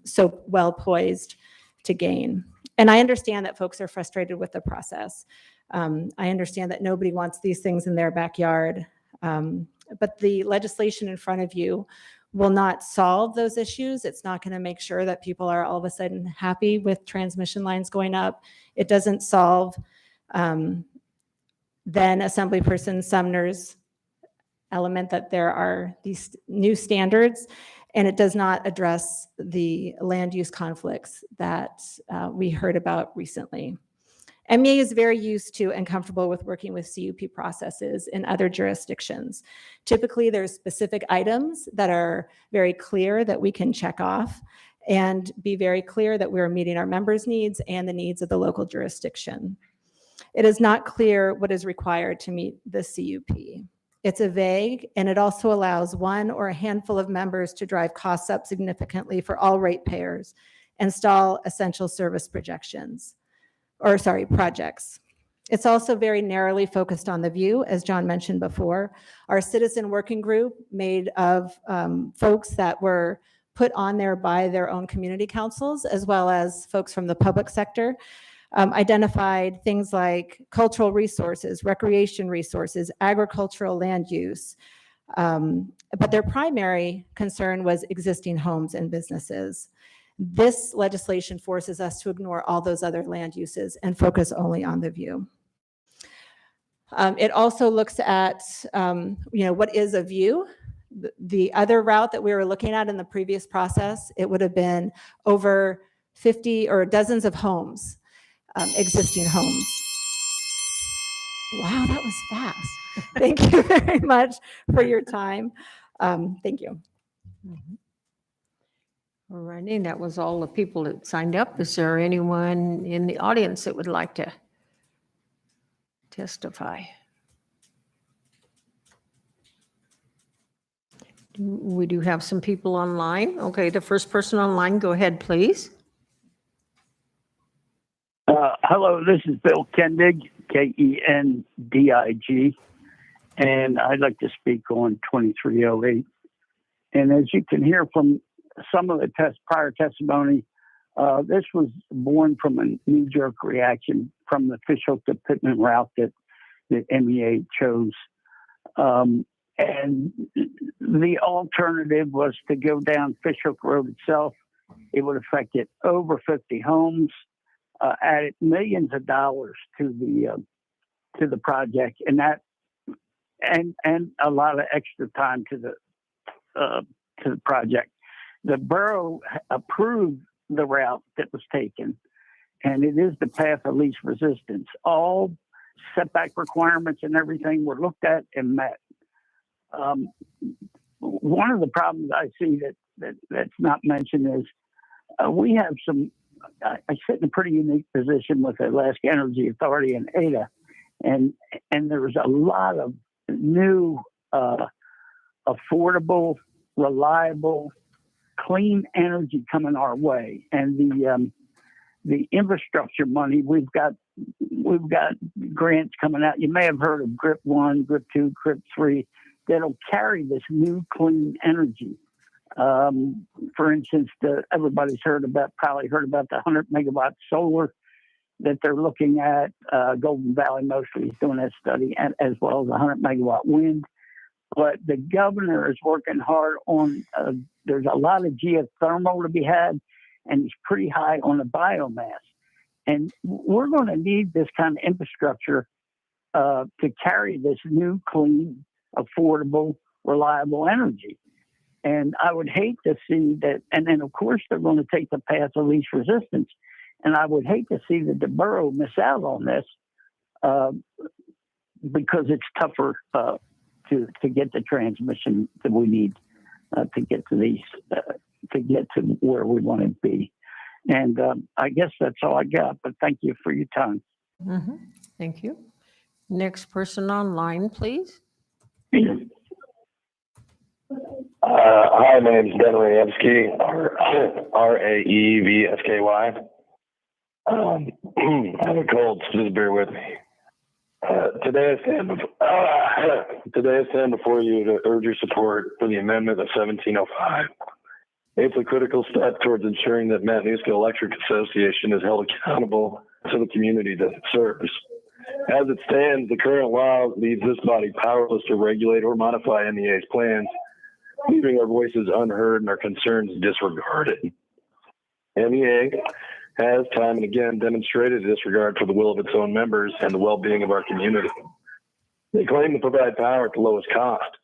so well poised to gain. And I understand that folks are frustrated with the process. I understand that nobody wants these things in their backyard, but the legislation in front of you will not solve those issues. It's not going to make sure that people are all of a sudden happy with transmission lines going up. It doesn't solve then Assemblyperson Sumner's element that there are these new standards, and it does not address the land use conflicts that we heard about recently. MEA is very used to and comfortable with working with CUP processes in other jurisdictions. Typically, there's specific items that are very clear that we can check off and be very clear that we're meeting our members' needs and the needs of the local jurisdiction. It is not clear what is required to meet the CUP. It's a vague, and it also allows one or a handful of members to drive costs up significantly for all ratepayers and stall essential service projections. Projects. It's also very narrowly focused on the view, as John mentioned before. Our citizen working group, made of folks that were put on there by their own community councils, as well as folks from the public sector, identified things like cultural resources, recreation resources, agricultural land use. But their primary concern was existing homes and businesses. This legislation forces us to ignore all those other land uses and focus only on the view. It also looks at, what is a view? The other route that we were looking at in the previous process, it would have been over 50 or dozens of homes, existing homes. Wow, that was fast. Thank you very much for your time. Thank you. All righty, that was all the people that signed up. Is there anyone in the audience that would like to testify? We do have some people online. Okay, the first person online, go ahead, please. Hello, this is Bill Kendig, Kendig, and I'd like to speak on 2308. And as you can hear from some of the prior testimony, this was born from a knee-jerk reaction from the Fishhook to Pittman route that MEA chose. And the alternative was to go down Fishhook Road itself. It would have affected over 50 homes, added millions of dollars to the project, and a lot of extra time to the project. The borough approved the route that was taken, and it is the path of least resistance. All setback requirements and everything were looked at and met. One of the problems I see that's not mentioned is we have some. I sit in a pretty unique position with the Alaska Energy Authority and ADA, and there's a lot of new, affordable, reliable, clean energy coming our way, and the infrastructure money we've got grants coming out. You may have heard of GRIP 1, GRIP 2, GRIP 3 that'll carry this new clean energy. For instance, everybody's probably heard about the 100 megawatt solar that they're looking at. Golden Valley mostly is doing that study, as well as 100 megawatt wind. But the governor is working hard on, there's a lot of geothermal to be had, and he's pretty high on the biomass. And we're going to need this kind of infrastructure to carry this new, clean, affordable, reliable energy. And I would hate to see that. And then, of course, they're going to take the path of least resistance. And I would hate to see that the borough miss out on this because it's tougher to get the transmission that we need to get to these, to get to where we want to be. And I guess that's all I got. But thank you for your time. Mm-hmm. Thank you. Next person online, please. Hi, my name is Ben Raevsky, R-A-E-V-S-K-Y. I have a cold, so just bear with me. Today I stand before you to urge your support for the amendment of 1705. It's a critical step towards ensuring that Matanuska Electric Association is held accountable to the community that it serves. As it stands, the current law leaves this body powerless to regulate or modify MEA's plans, leaving our voices unheard and our concerns disregarded. MEA has time and again demonstrated a disregard for the will of its own members and the well-being of our community. They claim to provide power at the lowest cost,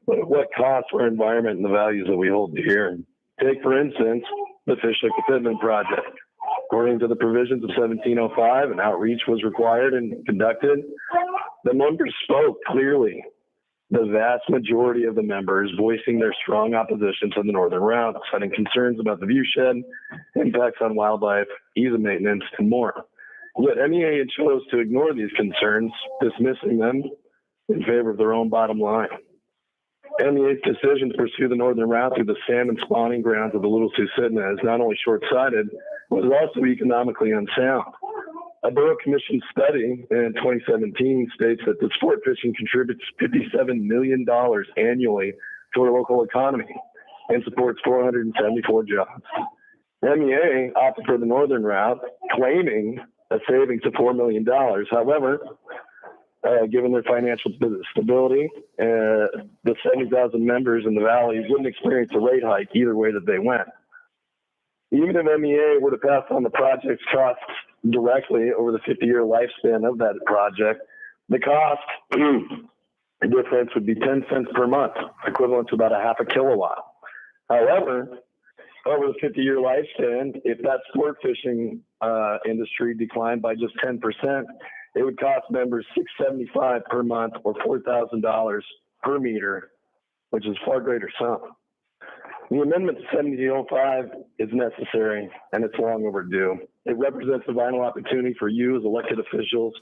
but at what cost for our environment and the values that we hold dear? Take, for instance, the Fishhook-Pittman project. According to the provisions of 1705, an outreach was required and conducted. The members spoke clearly. The vast majority of the members voicing their strong opposition to the northern route, citing concerns about the viewshed, impacts on wildlife, ease of maintenance, and more. Yet MEA chose to ignore these concerns, dismissing them in favor of their own bottom line. MEA's decision to pursue the northern route through the salmon spawning grounds of the Little Susitna is not only short-sighted, but is also economically unsound. A Borough Commission study in 2017 states that the sport fishing contributes $57 million annually to our local economy and supports 474 jobs. MEA opted for the northern route, claiming a savings of $4 million. However, given their financial stability, the 70,000 members in the valley wouldn't experience a rate hike either way that they went. Even if MEA were to pass on the project's costs directly over the 50-year lifespan of that project, the cost difference would be 10 cents per month, equivalent to about a half a kilowatt. However, over the 50-year lifespan, if that sport fishing industry declined by just 10%, it would cost members $675 per month or $4,000 per meter, which is a far greater sum. The amendment to 1705 is necessary, and it's long overdue. It represents a vital opportunity for you as elected officials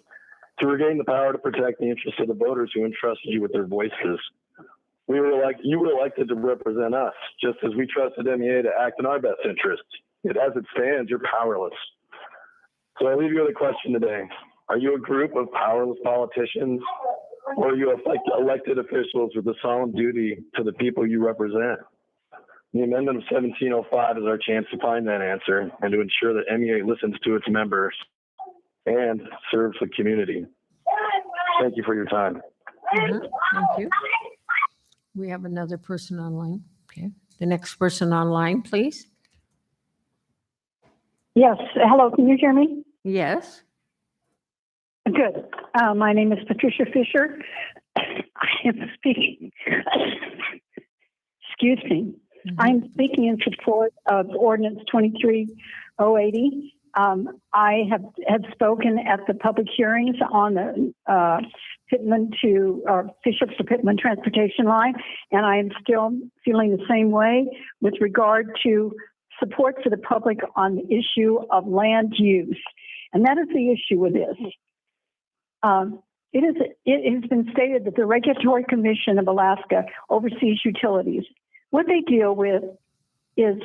to regain the power to protect the interests of the voters who entrusted you with their voices. You were elected to represent us, just as we trusted MEA to act in our best interests. Yet as it stands, you're powerless. So I leave you with a question today. Are you a group of powerless politicians, or are you elected officials with a solemn duty to the people you represent? The amendment of 1705 is our chance to find that answer and to ensure that MEA listens to its members and serves the community. Thank you for your time. Mm-hmm. Thank you. We have another person online. Okay. The next person online, please. Yes. Hello. Can you hear me? Yes. Good. My name is Patricia Fisher. I am speaking. Excuse me. I'm speaking in support of Ordinance 23080. I have spoken at the public hearings on the Pittman to Bishop to Pittman transportation line, and I am still feeling the same way with regard to support for the public on the issue of land use. And that is the issue with this. It has been stated that the Regulatory Commission of Alaska oversees utilities. What they deal with is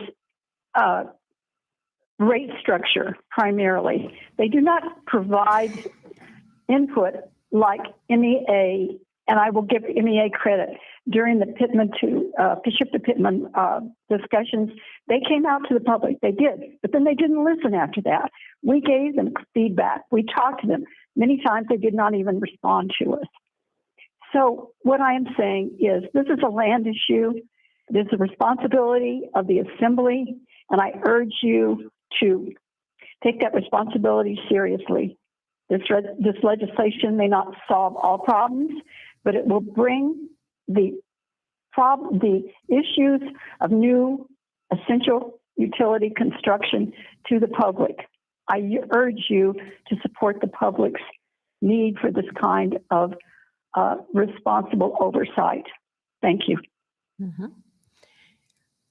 rate structure primarily. They do not provide input like MEA, and I will give MEA credit. During the Pittman to Bishop to Pittman discussions, they came out to the public. They did, but then they didn't listen after that. We gave them feedback. We talked to them. Many times they did not even respond to us. So what I am saying is this is a land issue. It is the responsibility of the Assembly, and I urge you to take that responsibility seriously. This legislation may not solve all problems, but it will bring the issues of new essential utility construction to the public. I urge you to support the public's need for this kind of responsible oversight. Thank you.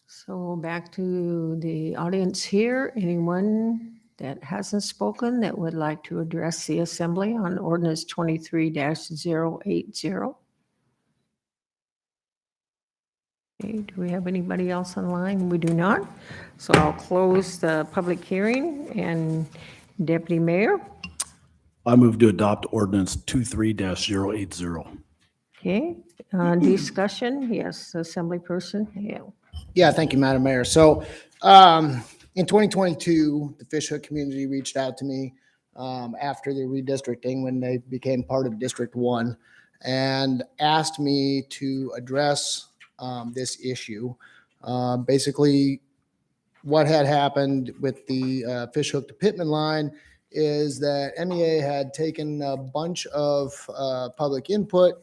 So back to the audience here. Anyone that hasn't spoken that would like to address the assembly on ordinance 23-080? Okay, do we have anybody else online? We do not. So I'll close the public hearing. And Deputy Mayor? I move to adopt ordinance 23-080. Okay, discussion? Yes, Assembly Person Hale. Yeah, thank you, Madam Mayor. So in 2022, the Fishhook community reached out to me after the redistricting when they became part of District 1 and asked me to address this issue. Basically, what had happened with the Fishhook to Pittman line is that MEA had taken a bunch of public input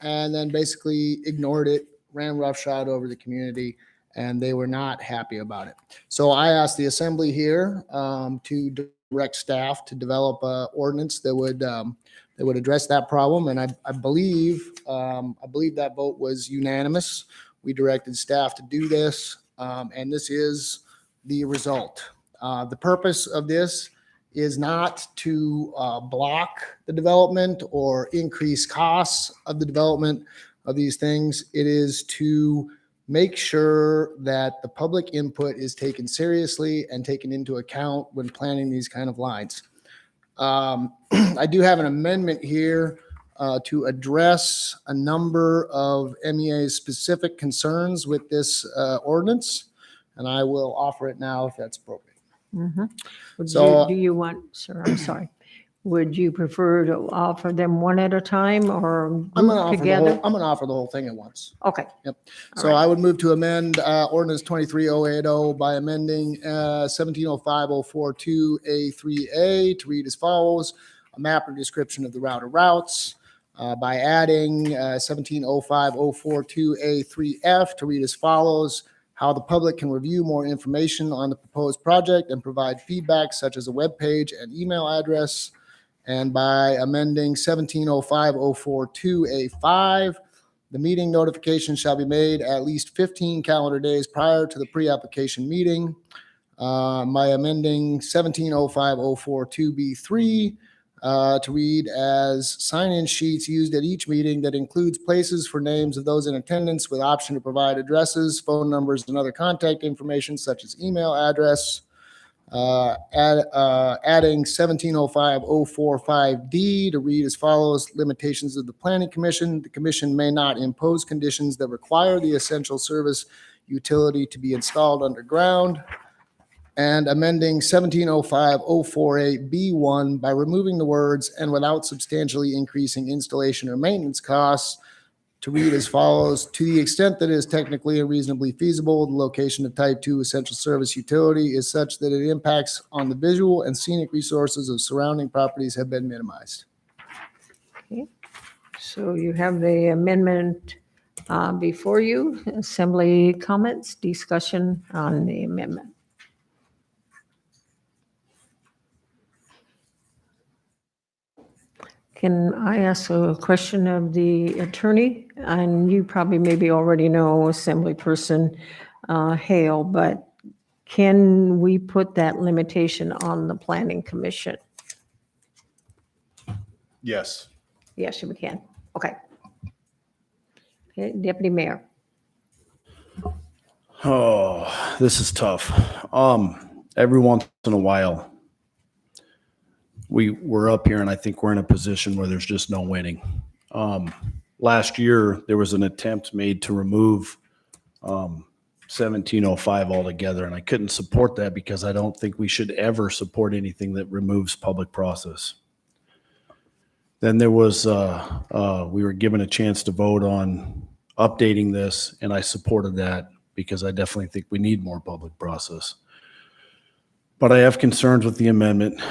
and then basically ignored it, ran roughshod over the community, and they were not happy about it. So I asked the assembly here to direct staff to develop an ordinance that would address that problem, and I believe that vote was unanimous. We directed staff to do this, and this is the result. The purpose of this is not to block the development or increase costs of the development of these things. It is to make sure that the public input is taken seriously and taken into account when planning these kind of lines. I do have an amendment here to address a number of MEA's specific concerns with this ordinance, and I will offer it now if that's appropriate. Do you want, sir, I'm sorry. Would you prefer to offer them one at a time or I'm going group together? to offer the whole thing at once. Okay. Yep. All So right. I would move to amend ordinance 23080 by amending 1705042A3A to read as follows: a map or description of the route of routes. By adding 1705042A3F to read as follows: how the public can review more information on the proposed project and provide feedback such as a web page and email address. And by amending 1705042A5, the meeting notification shall be made at least 15 calendar days prior to the pre-application meeting. By amending 1705042B3 to read as sign-in sheets used at each meeting that includes places for names of those in attendance with option to provide addresses, phone numbers, and other contact information such as email address. Adding 1705045D to read as follows: limitations of the Planning Commission. The commission may not impose conditions that require the essential service utility to be installed underground. And amending 1705048B1 by removing the words "and without substantially increasing installation or maintenance costs" to read as follows: to the extent that it is technically and reasonably feasible, the location of type 2 essential service utility is such that it impacts on the visual and scenic resources of surrounding properties have been minimized. Okay. So you have the amendment before you. Assembly comments, discussion on the amendment. Can I ask a question of the attorney? And you probably maybe already know Assembly Person Hale, but can we put that limitation on the Planning Commission? Yes. Yes, we can. Okay. Okay, Deputy Mayor. Oh, this is tough. Every once in a while, we're up here and I think we're in a position where there's just no winning. Last year, there was an attempt made to remove 1705 altogether, and I couldn't support that because I don't think we should ever support anything that removes public process. Then there was, we were given a chance to vote on updating this, and I supported that because I definitely think we need more public process. But I have concerns with the amendment.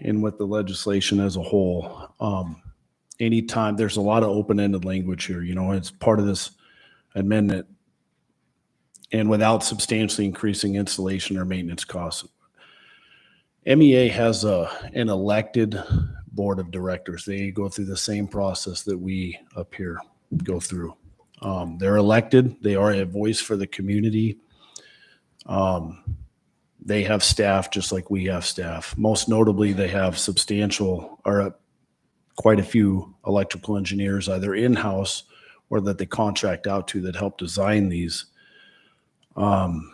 and with the legislation as a whole, anytime there's a lot of open-ended language here, it's part of this amendment, and without substantially increasing installation or maintenance costs. MEA has an elected board of directors. They go through the same process that we up here go through. They're elected. They are a voice for the community. They have staff just like we have staff. Most notably, they have quite a few electrical engineers, either in-house or that they contract out to, that help design these. And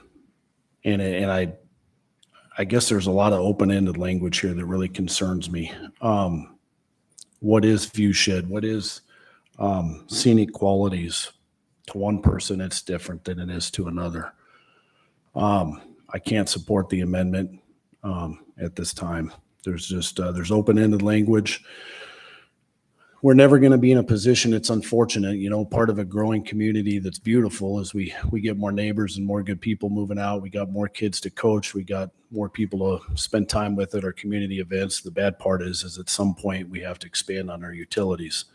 I guess there's a lot of open-ended language here that really concerns me. What is view shed? What is scenic qualities? To one person, it's different than it is to another. I can't support the amendment at this time. There's open-ended language. We're never going to be in a position, it's unfortunate, part of a growing community that's beautiful is we get more neighbors and more good people moving out. We got more kids to coach. We got more people to spend time with at our community events. The bad part is at some point we have to expand on our utilities.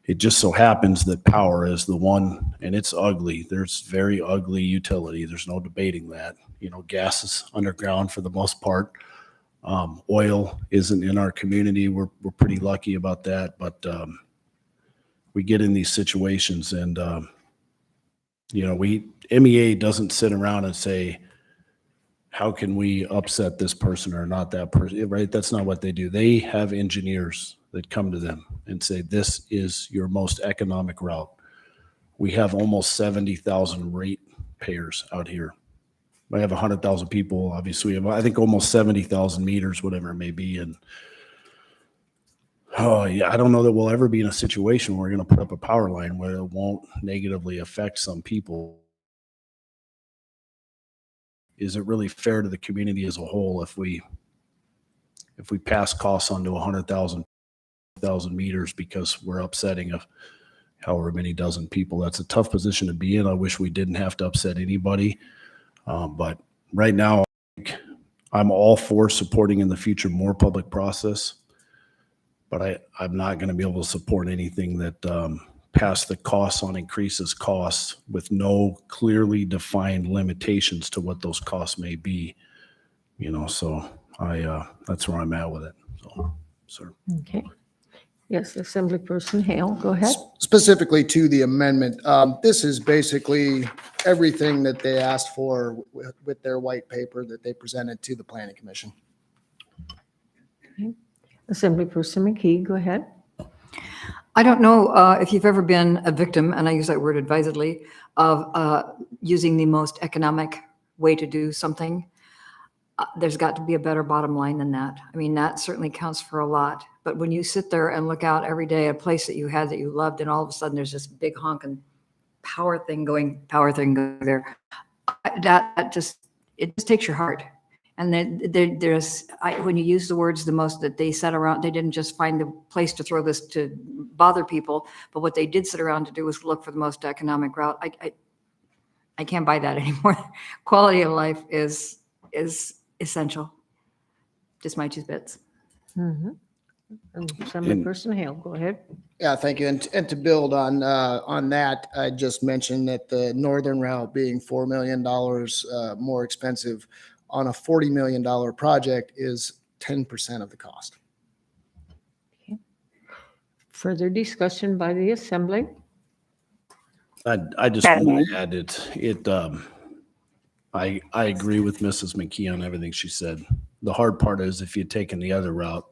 It just so happens that power is the one, and it's ugly. There's very ugly utility. There's no debating that. Gas is underground for the most part. Oil isn't in our community. We're pretty lucky about that, but we get in these situations, and MEA doesn't sit around and say, how can we upset this person or not that person, right? That's not what they do. They have engineers that come to them and say, this is your most economic route. We have almost 70,000 rate payers out here. I have 100,000 people. Obviously, we have, I think, almost 70,000 meters, whatever it may be. And I don't know that we'll ever be in a situation where we're going to put up a power line where it won't negatively affect some people. Is it really fair to the community as a whole if we pass costs onto 100,000 meters because we're upsetting however many dozen people? That's a tough position to be in. I wish we didn't have to upset anybody. But right now, I'm all for supporting in the future more public process, but I'm not going to be able to support anything that pass the costs on increases costs with no clearly defined limitations to what those costs may be. So that's where I'm at with it. So, sir. Okay. Yes, Assemblyperson Hale, go ahead. Specifically to the amendment, this is basically everything that they asked for with their white paper that they presented to the Planning Commission. Okay. Assemblyperson McKee, go ahead. I don't know if you've ever been a victim, and I use that word advisedly, of using the most economic way to do something. There's got to be a better bottom line than that. I mean, that certainly counts for a lot. But when you sit there and look out every day at a place that you had that you loved, and all of a sudden there's this big honking power thing going there, it just takes your heart. And then when you use the words the most that they sat around, they didn't just find the place to throw this to bother people, but what they did sit around to do was look for the most economic route. I can't buy that anymore. Quality of life is essential. Just my 2 bits. Mm-hmm. Assemblyperson Hale, go ahead. Yeah, thank you. And to build on that, I just mentioned that the northern route being $4 million more expensive on a $40 million project is 10% of the cost. Okay. Further discussion by the Assembly? I just want to add I agree with Mrs. McKee on everything she said. The hard part is if you'd taken the other route,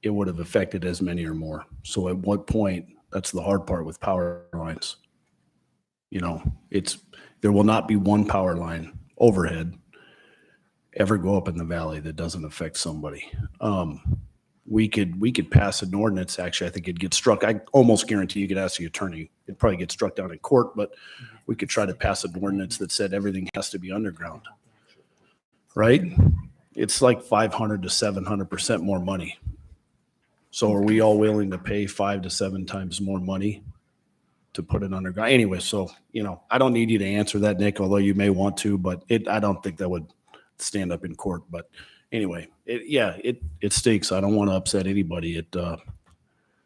it would have affected as many or more. So at what point, that's the hard part with power lines. There will not be one power line overhead ever go up in the valley that doesn't affect somebody. We could pass an ordinance. Actually, I think it'd get struck. I almost guarantee you could ask the attorney. It'd probably get struck down in court, but we could try to pass an ordinance that said everything has to be underground. Right? It's like 500 to 700% more money. So are we all willing to pay 5 to 7 times more money to put it underground? Anyway, so, I don't need you to answer that, Nick, although you may want to, but I don't think that would stand up in court. But anyway, it stinks. I don't want to upset anybody.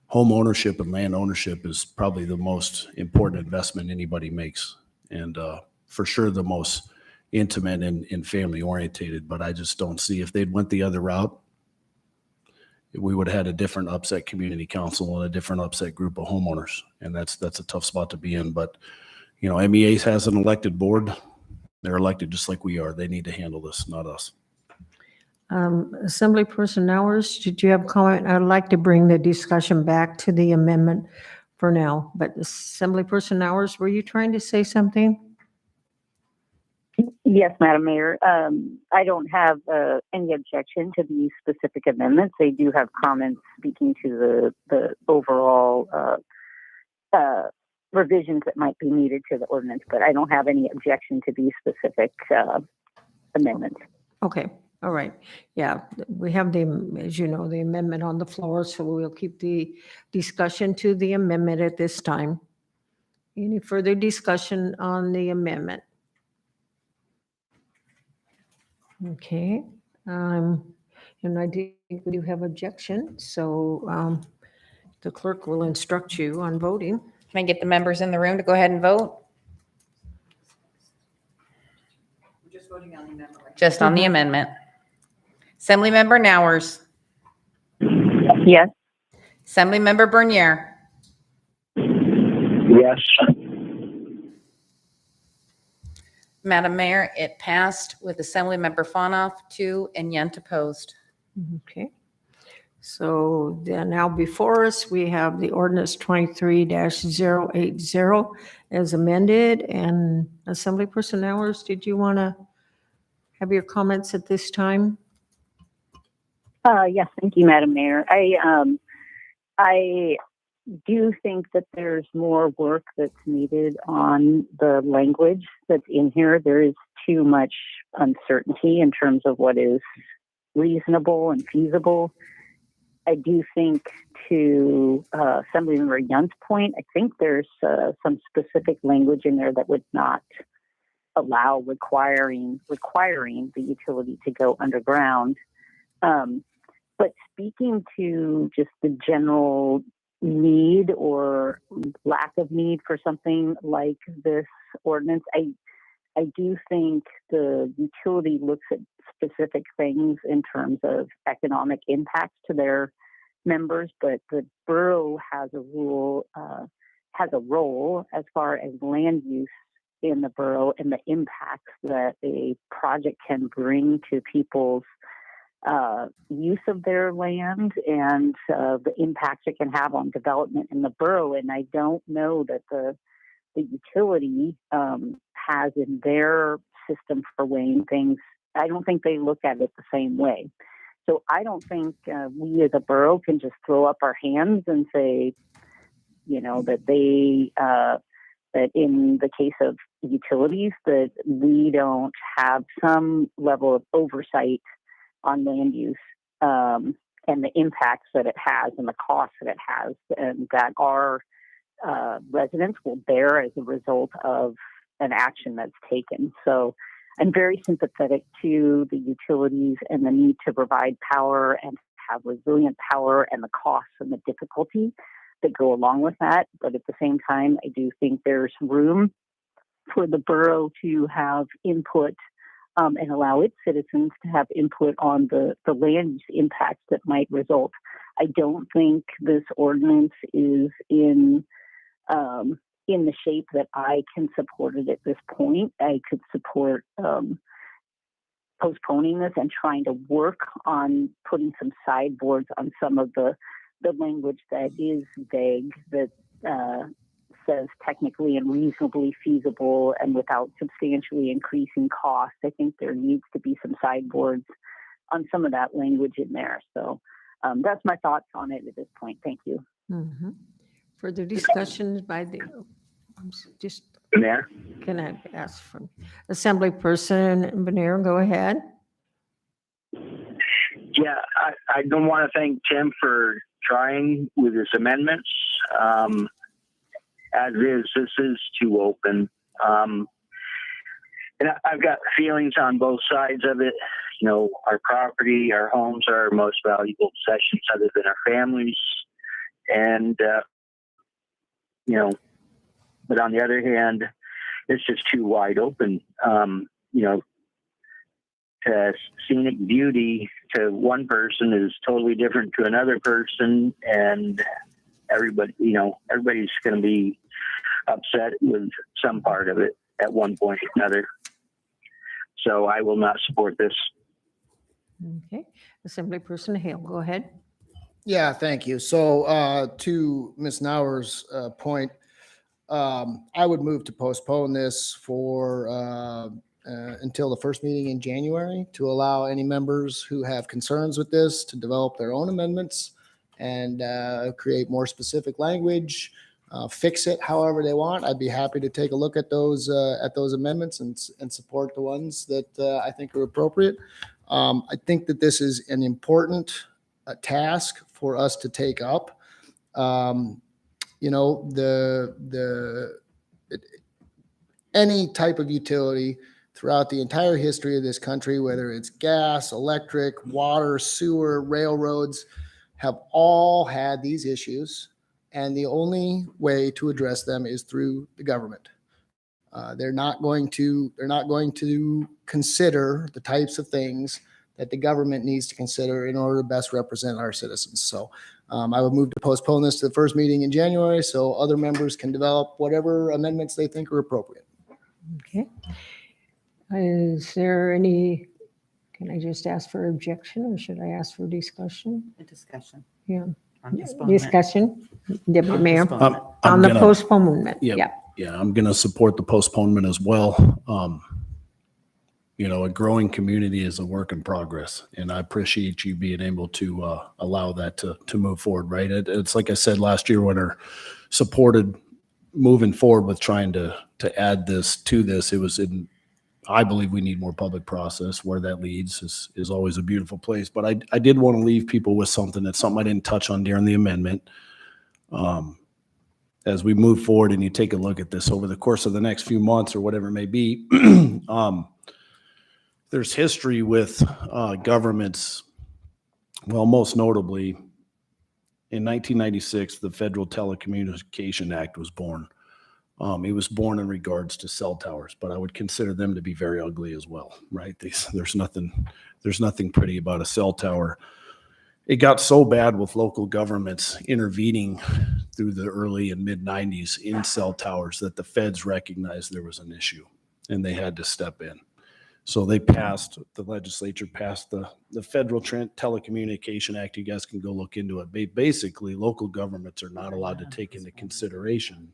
Home ownership and land ownership is probably the most important investment anybody makes, and for sure the most intimate and family orientated. But I just don't see, if they'd went the other route, we would have had a different upset community council and a different upset group of homeowners, and that's a tough spot to be in. But MEA has an elected board. They're elected just like we are. They need to handle this, not us. Assemblyperson Nowers, did you have a comment? I'd like to bring the discussion back to the amendment for now, but Assemblyperson Nowers, were you trying to say something? Yes, Madam Mayor. I don't have any objection to these specific amendments. They do have comments speaking to the overall revisions that might be needed to the ordinance, but I don't have any objection to these specific amendments. Okay. All right. Yeah, we have as you know, the amendment on the floor, so we'll keep the discussion to the amendment at this time. Any further discussion on the amendment? Okay. And I think we do have objection, so the clerk will instruct you on voting. Can I get the members in the room to go ahead and vote? We're just voting on the amendment. Just on the amendment. Assemblymember Nowers. Yes. Assemblymember Bernier. Yes. Madam Mayor, it passed with Assemblymember Fonoff 2 and Yent opposed. Okay. So then now before us, we have the ordinance 23-080 as amended. And Assemblyperson Nowers, did you want to have your comments at this time? Yes, thank you, Madam Mayor. I do think that there's more work that's needed on the language that's in here. There is too much uncertainty in terms of what is reasonable and feasible. I do think, to Assemblymember Young's point, I think there's some specific language in there that would not allow requiring the utility to go underground. But speaking to just the general need or lack of need for something like this ordinance, I do think the utility looks at specific things in terms of economic impacts to their members, but the borough has a role as far as land use in the borough and the impacts that a project can bring to people's use of their land and the impacts it can have on development in the borough. And I don't know that the utility has in their system for weighing things. I don't think they look at it the same way. So I don't think we as a borough can just throw up our hands and say, that that in the case of utilities, that we don't have some level of oversight on land use and the impacts that it has and the costs that it has, and that our residents will bear as a result of an action that's taken. So I'm very sympathetic to the utilities and the need to provide power and have resilient power and the costs and the difficulty that go along with that. But at the same time, I do think there's room for the borough to have input and allow its citizens to have input on the land use impacts that might result. I don't think this ordinance is in the shape that I can support it at this point. I could support postponing this and trying to work on putting some sideboards on some of the language that is vague, that says technically and reasonably feasible and without substantially increasing costs. I think there needs to be some sideboards on some of that language in there. So that's my thoughts on it at this point. Thank you. Mm-hmm. Further discussions by the, just, Mayor? can I ask from Assemblyperson Bernier, go ahead. Yeah, I don't want to thank Tim for trying with his amendments. As is, this is too open. And I've got feelings on both sides of it. our property, our homes are our most valuable possessions other than our families. And, but on the other hand, it's just too wide open. To scenic beauty to one person is totally different to another person. And everybody's going to be upset with some part of it at one point or another. So I will not support this. Okay. Assemblyperson Hale, go ahead. Yeah, thank you. So to Ms. Nauer's point, I would move to postpone this for until the first meeting in January to allow any members who have concerns with this to develop their own amendments and create more specific language, fix it however they want. I'd be happy to take a look at those amendments and support the ones that I think are appropriate. I think that this is an important task for us to take up. Any type of utility throughout the entire history of this country, whether it's gas, electric, water, sewer, railroads, have all had these issues. And the only way to address them is through the government. They're not going to consider the types of things that the government needs to consider in order to best represent our citizens. So I would move to postpone this to the first meeting in January so other members can develop whatever amendments they think are appropriate. Okay. Is there any, can I just ask for objection or should I ask for discussion? A discussion. Yeah. On postponement. Discussion, Deputy Mayor, postponement. on the postponement. Yeah, I'm going to support the postponement as well. A growing community is a work in progress, and I appreciate you being able to allow that to move forward, right? It's like I said last year when I supported moving forward with trying to add this to this. It was I believe we need more public process. Where that leads is always a beautiful place. But I did want to leave people with something I didn't touch on during the amendment. As we move forward and you take a look at this over the course of the next few months or whatever it may be, there's history with governments. Well, most notably, in 1996, the Federal Telecommunication Act was born. It was born in regards to cell towers, but I would consider them to be very ugly as well, right? There's nothing pretty about a cell tower. It got so bad with local governments intervening through the early and mid 90s in cell towers that the feds recognized there was an issue and they had to step in. So the legislature passed the Federal Telecommunication Act. You guys can go look into it. Basically, local governments are not allowed to take into consideration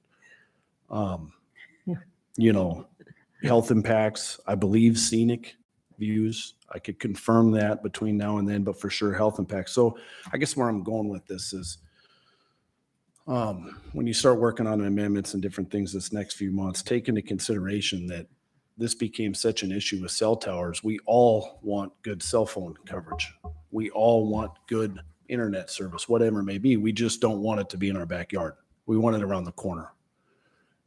health impacts, I believe scenic views. I could confirm that between now and then, but for sure health impacts. So I guess where I'm going with this is when you start working on amendments and different things this next few months, take into consideration that this became such an issue with cell towers. We all want good cell phone coverage. We all want good internet service, whatever it may be. We just don't want it to be in our backyard. We want it around the corner.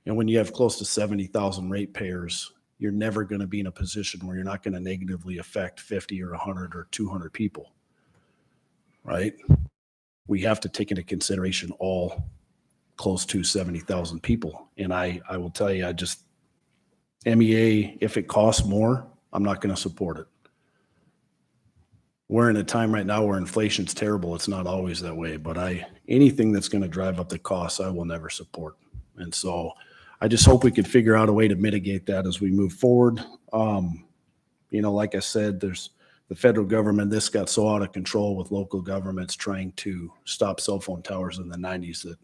And when you have close to 70,000 ratepayers, you're never going to be in a position where you're not going to negatively affect 50 or 100 or 200 people, right? We have to take into consideration all close to 70,000 people. And I will tell you, MEA, if it costs more, I'm not going to support it. We're in a time right now where inflation's terrible. It's not always that way, but anything that's going to drive up the costs, I will never support. And so I just hope we could figure out a way to mitigate that as we move forward. Like I said, there's the federal government. This got so out of control with local governments trying to stop cell phone towers in the 90s that,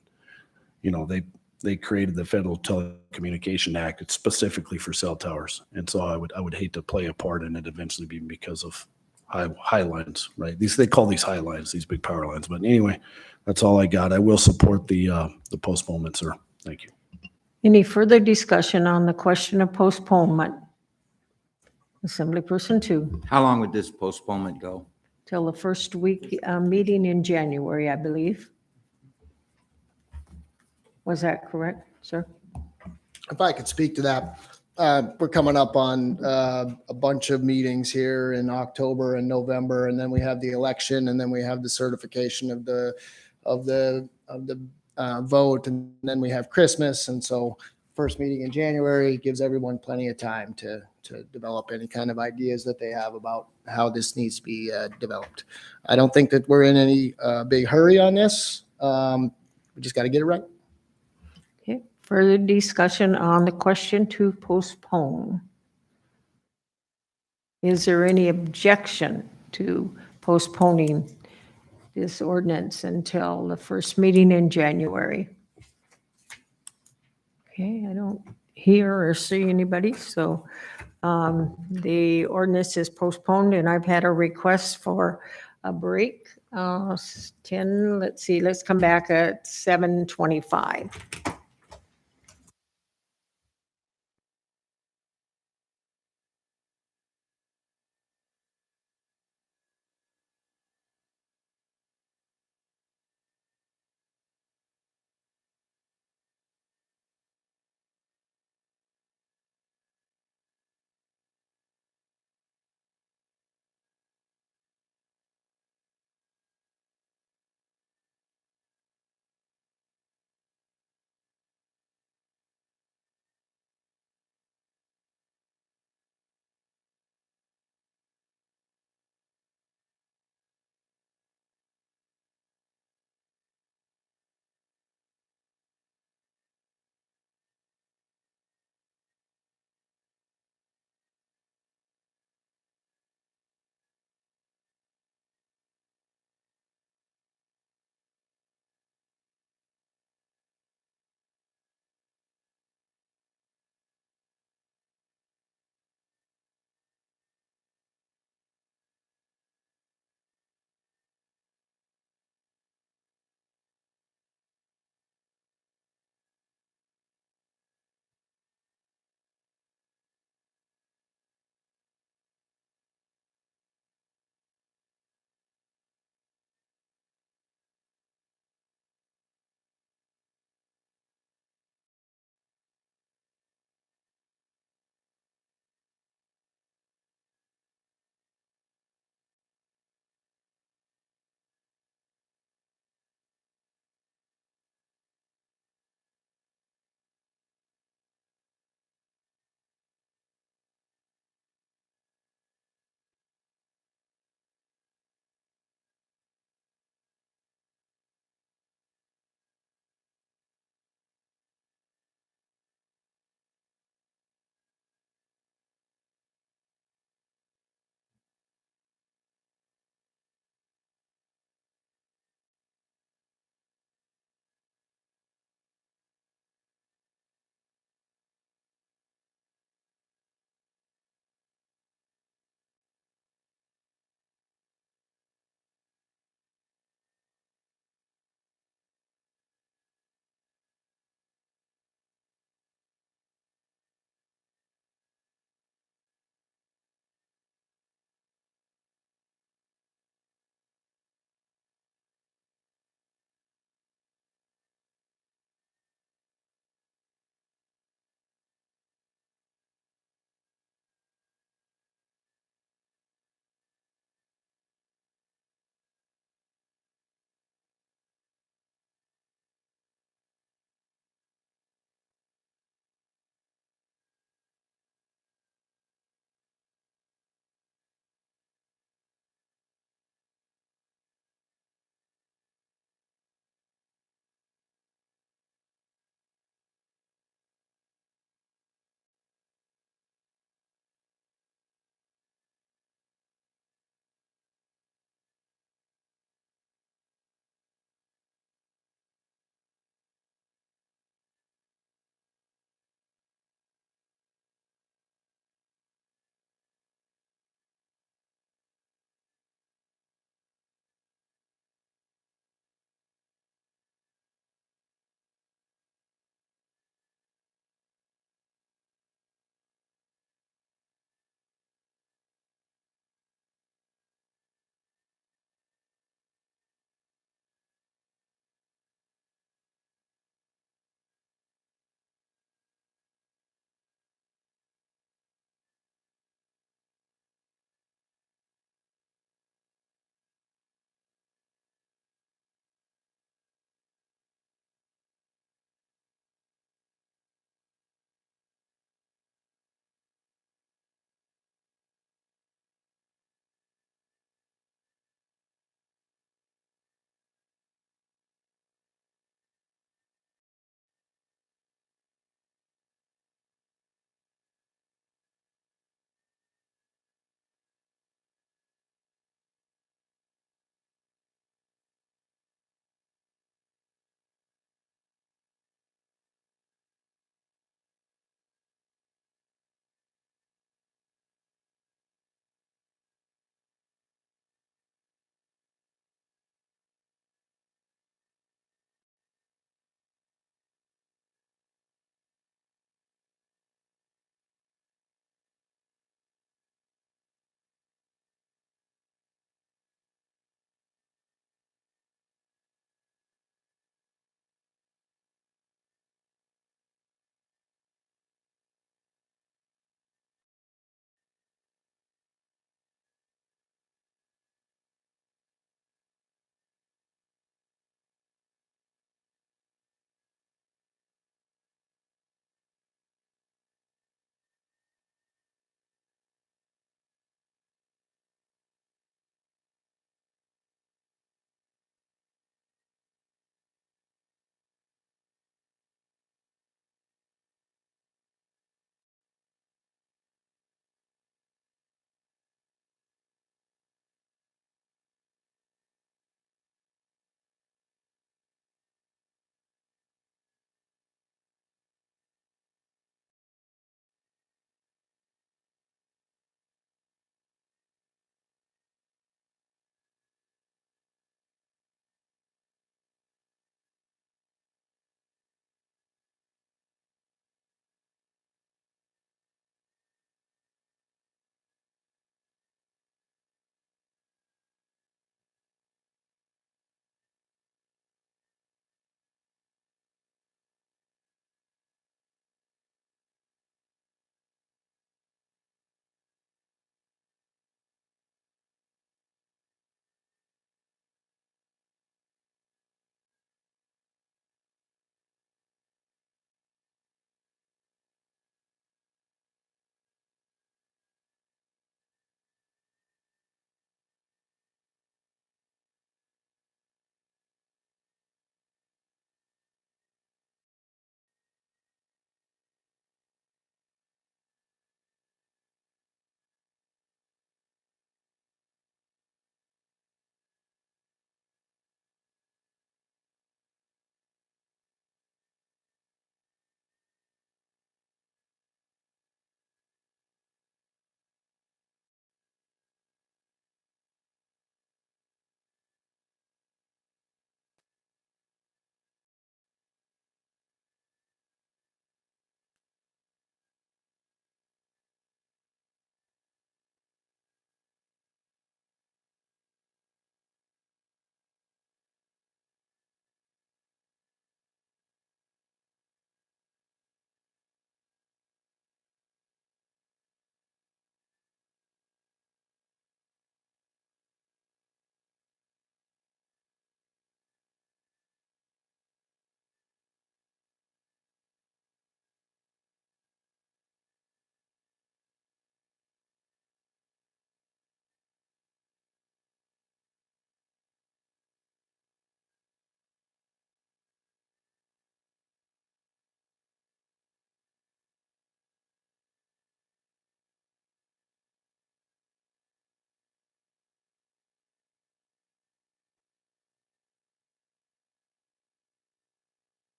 they created the Federal Telecommunication Act. It's specifically for cell towers. And so I would hate to play a part in it eventually being because of high lines, right? They call these high lines, these big power lines. But anyway, that's all I got. I will support the postponement, sir. Thank you. Any further discussion on the question of postponement? Assemblyperson 2. How long would this postponement go? Till the first week meeting in January, I believe. Was that correct, sir? If I could speak to that, we're coming up on a bunch of meetings here in October and November, and then we have the election, and then we have the certification of the vote, and then we have Christmas, and so first meeting in January gives everyone plenty of time to develop any kind of ideas that they have about how this needs to be developed. I don't think that we're in any big hurry on this. We just got to get it right. Okay, further discussion on the question to postpone. Is there any objection to postponing this ordinance until the first meeting in January? Okay, I don't hear or see anybody, so the ordinance is postponed, and I've had a request for a break. 10, let's see, let's come back at 7:25.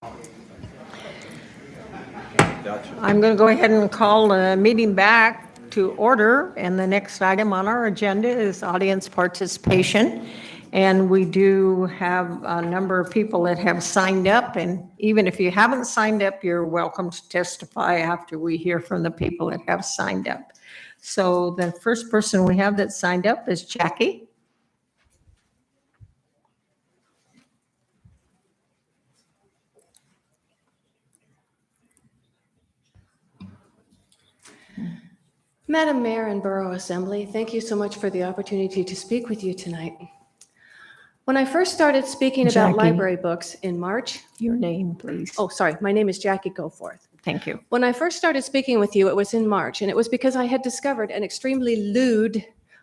I'm going to go ahead and call the meeting back to order, and the next item on our agenda is audience participation. And we do have a number of people that have signed up, and even if you haven't signed up, you're welcome to testify after we hear from the people that have signed up. So the first person we have that signed up is Jackie. Madam Mayor and Borough Assembly, thank you so much for the opportunity to speak with you tonight. When I first started speaking about Jackie. library books in March. Your name, please. Oh, sorry. My name is Jackie Goforth. Thank you. When I first started speaking with you, it was in March, and it was because I had discovered an extremely lewd,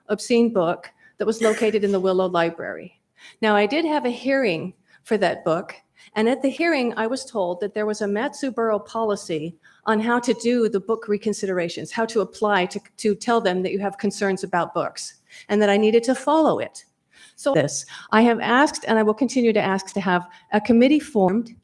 obscene book that was located in the Willow Library. Now, I did have a hearing for that book, and at the hearing, I was told that there was a Matsu Borough policy on how to do the book reconsiderations, how to apply to tell them that you have concerns about books, and that I needed to follow it. So this, I have asked, and I will continue to ask, to have a committee formed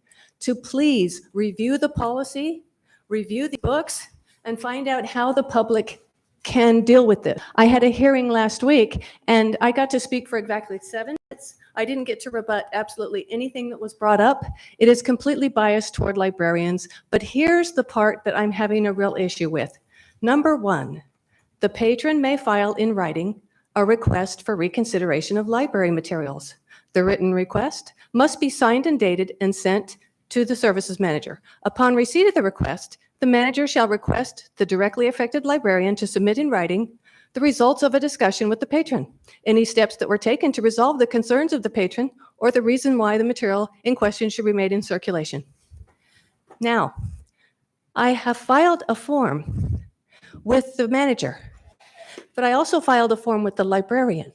to please review the policy, review the books, and find out how the public can deal with this. I had a hearing last week, and I got to speak for exactly 7 minutes. I didn't get to rebut absolutely anything that was brought up. It is completely biased toward librarians, but here's the part that I'm having a real issue with. Number 1, the patron may file in writing a request for reconsideration of library materials. The written request must be signed and dated and sent to the services manager. Upon receipt of the request, the manager shall request the directly affected librarian to submit in writing the results of a discussion with the patron, any steps that were taken to resolve the concerns of the patron, or the reason why the material in question should be made in circulation. Now, I have filed a form with the manager, but I also filed a form with the librarian.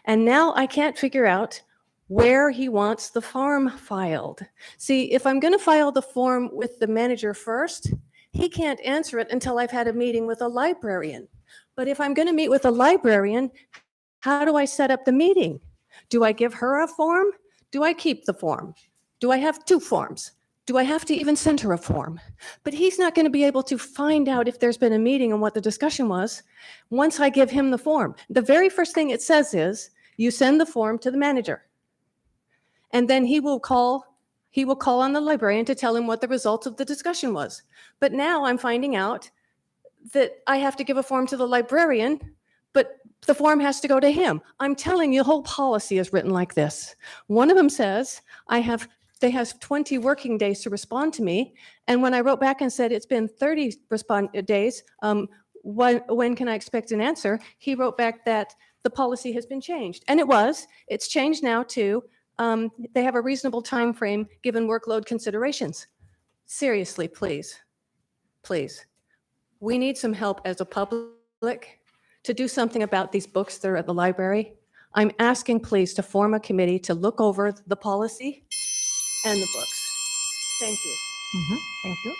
And now I can't figure out where he wants the form filed. See, if I'm going to file the form with the manager first, he can't answer it until I've had a meeting with a librarian. But if I'm going to meet with a librarian, how do I set up the meeting? Do I give her a form? Do I keep the form? Do I have 2 forms? Do I have to even send her a form? But he's not going to be able to find out if there's been a meeting and what the discussion was once I give him the form. The very first thing it says is, you send the form to the manager. And then he will call on the librarian to tell him what the results of the discussion was. But now I'm finding out that I have to give a form to the librarian, but the form has to go to him. I'm telling you, the whole policy is written like this. One of them says, they have 20 working days to respond to me. And when I wrote back and said, it's been 30 days, when can I expect an answer? He wrote back that the policy has been changed. And it's changed now to, they have a reasonable time frame given workload considerations. Seriously, please. We need some help as a public to do something about these books that are at the library. I'm asking, please, to form a committee to look over the policy and the books. Thank you. Thank you.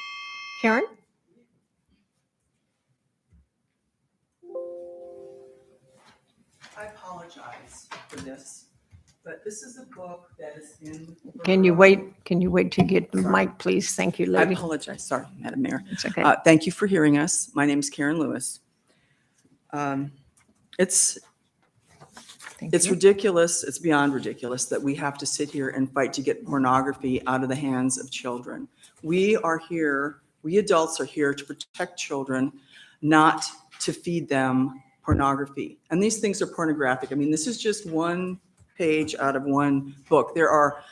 Karen? I apologize for this, but this is a book that is in. Can you wait till you get the mic, please? Thank you, I lady. apologize. Sorry, Madam Mayor. It's okay. Thank you for hearing us. My name is Karen Lewis. It's ridiculous. It's beyond ridiculous that we have to sit here and fight to get pornography out of the hands of children. We adults are here to protect children, not to feed them pornography. And these things are pornographic. I mean, this is just one page out of one book. There are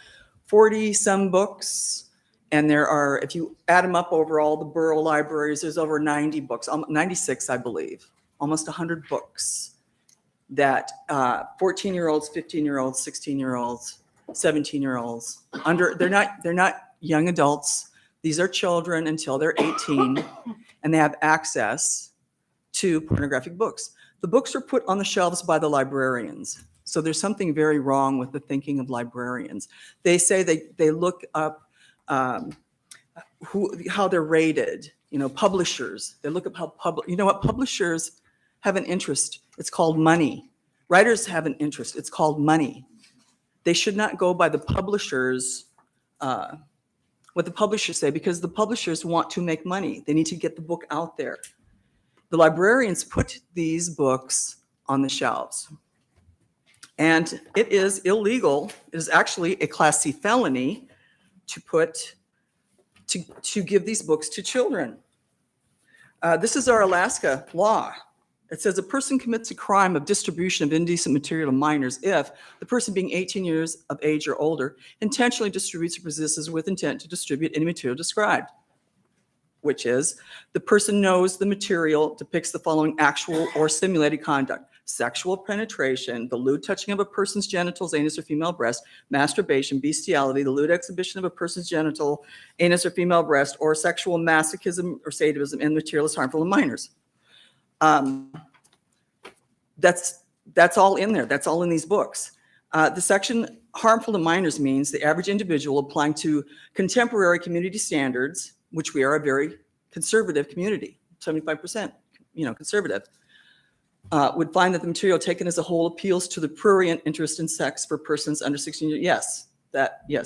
40 some books, and there are, if you add them up over all the borough libraries, there's over 90 books, 96, I believe, almost 100 books that 14-year-olds, 15-year-olds, 16-year-olds, 17-year-olds, they're not young adults. These are children until they're 18, and they have access to pornographic books. The books are put on the shelves by the librarians. So there's something very wrong with the thinking of librarians. They say they look up how they're rated, publishers. They look up how publishers have an interest. It's called money. Writers have an interest. It's called money. They should not go by the publisher's what the publishers say, because the publishers want to make money. They need to get the book out there. The librarians put these books on the shelves. And it is illegal. It is actually a Class C felony to give these books to children. This is our Alaska law. It says a person commits a crime of distribution of indecent material to minors if the person being 18 years of age or older intentionally distributes or possesses with intent to distribute any material described, which is the person knows the material depicts the following actual or simulated conduct: sexual penetration, the lewd touching of a person's genitals, anus, or female breast, masturbation, bestiality, the lewd exhibition of a person's genital, anus, or female breast, or sexual masochism or sadism, and material is harmful to minors. That's all in there. That's all in these books. The section harmful to minors means the average individual applying to contemporary community standards, which we are a very conservative community, 75%, conservative, would find that the material taken as a whole appeals to the prurient interest in sex for persons under 16 years. Yes,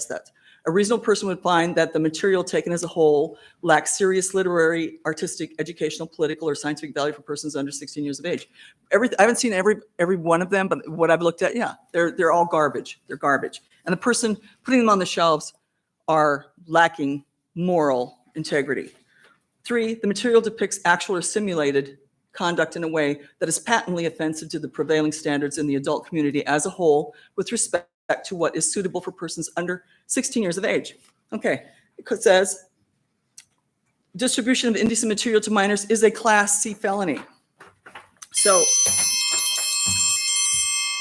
that's. A reasonable person would find that the material taken as a whole lacks serious literary, artistic, educational, political, or scientific value for persons under 16 years of age. I haven't seen every one of them, but what I've looked at, yeah, they're all garbage. They're garbage. And the person putting them on the shelves are lacking moral integrity. 3, the material depicts actual or simulated conduct in a way that is patently offensive to the prevailing standards in the adult community as a whole with respect to what is suitable for persons under 16 years of age. Okay, it says distribution of indecent material to minors is a Class C felony. So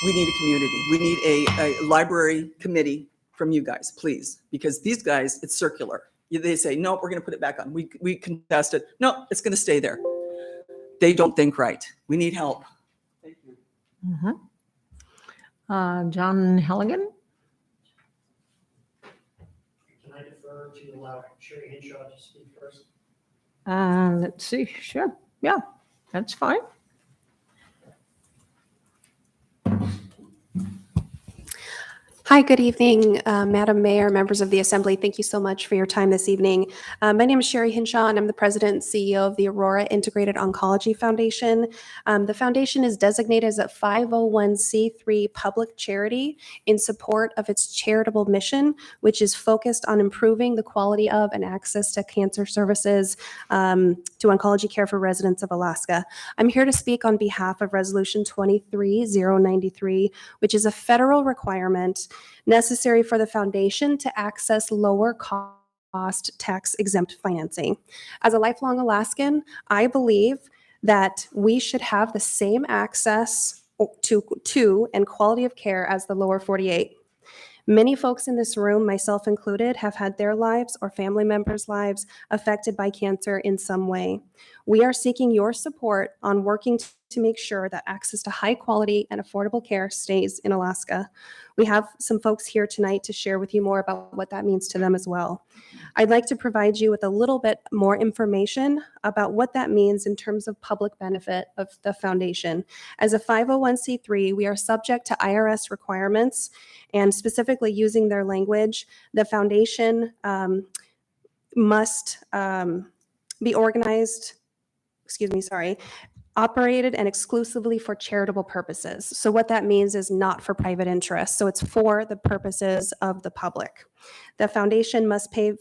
we need a community. We need a library committee from you guys, please, because these guys, it's circular. They say, no, we're going to put it back on. We contest it. No, it's going to stay there. They don't think right. We need help. Thank you. Mm-hmm. John Halligan? Can I defer to allow Sherry Hinshaw to speak first? Let's see. Sure. Yeah, that's fine. Hi, good evening, Madam Mayor, members of the Assembly. Thank you so much for your time this evening. My name is Sherry Hinshaw, and I'm the President and CEO of the Aurora Integrated Oncology Foundation. The foundation is designated as a 501c3 public charity in support of its charitable mission, which is focused on improving the quality of and access to cancer services to oncology care for residents of Alaska. I'm here to speak on behalf of Resolution 23093, which is a federal requirement necessary for the foundation to access lower cost tax-exempt financing. As a lifelong Alaskan, I believe that we should have the same access to and quality of care as the lower 48. Many folks in this room, myself included, have had their lives or family members' lives affected by cancer in some way. We are seeking your support on working to make sure that access to high quality and affordable care stays in Alaska. We have some folks here tonight to share with you more about what that means to them as well. I'd like to provide you with a little bit more information about what that means in terms of public benefit of the foundation. As a 501c3, we are subject to IRS requirements, and specifically using their language, the foundation must be operated and exclusively for charitable purposes. So what that means is not for private interest. So it's for the purposes of the public. The foundation must pay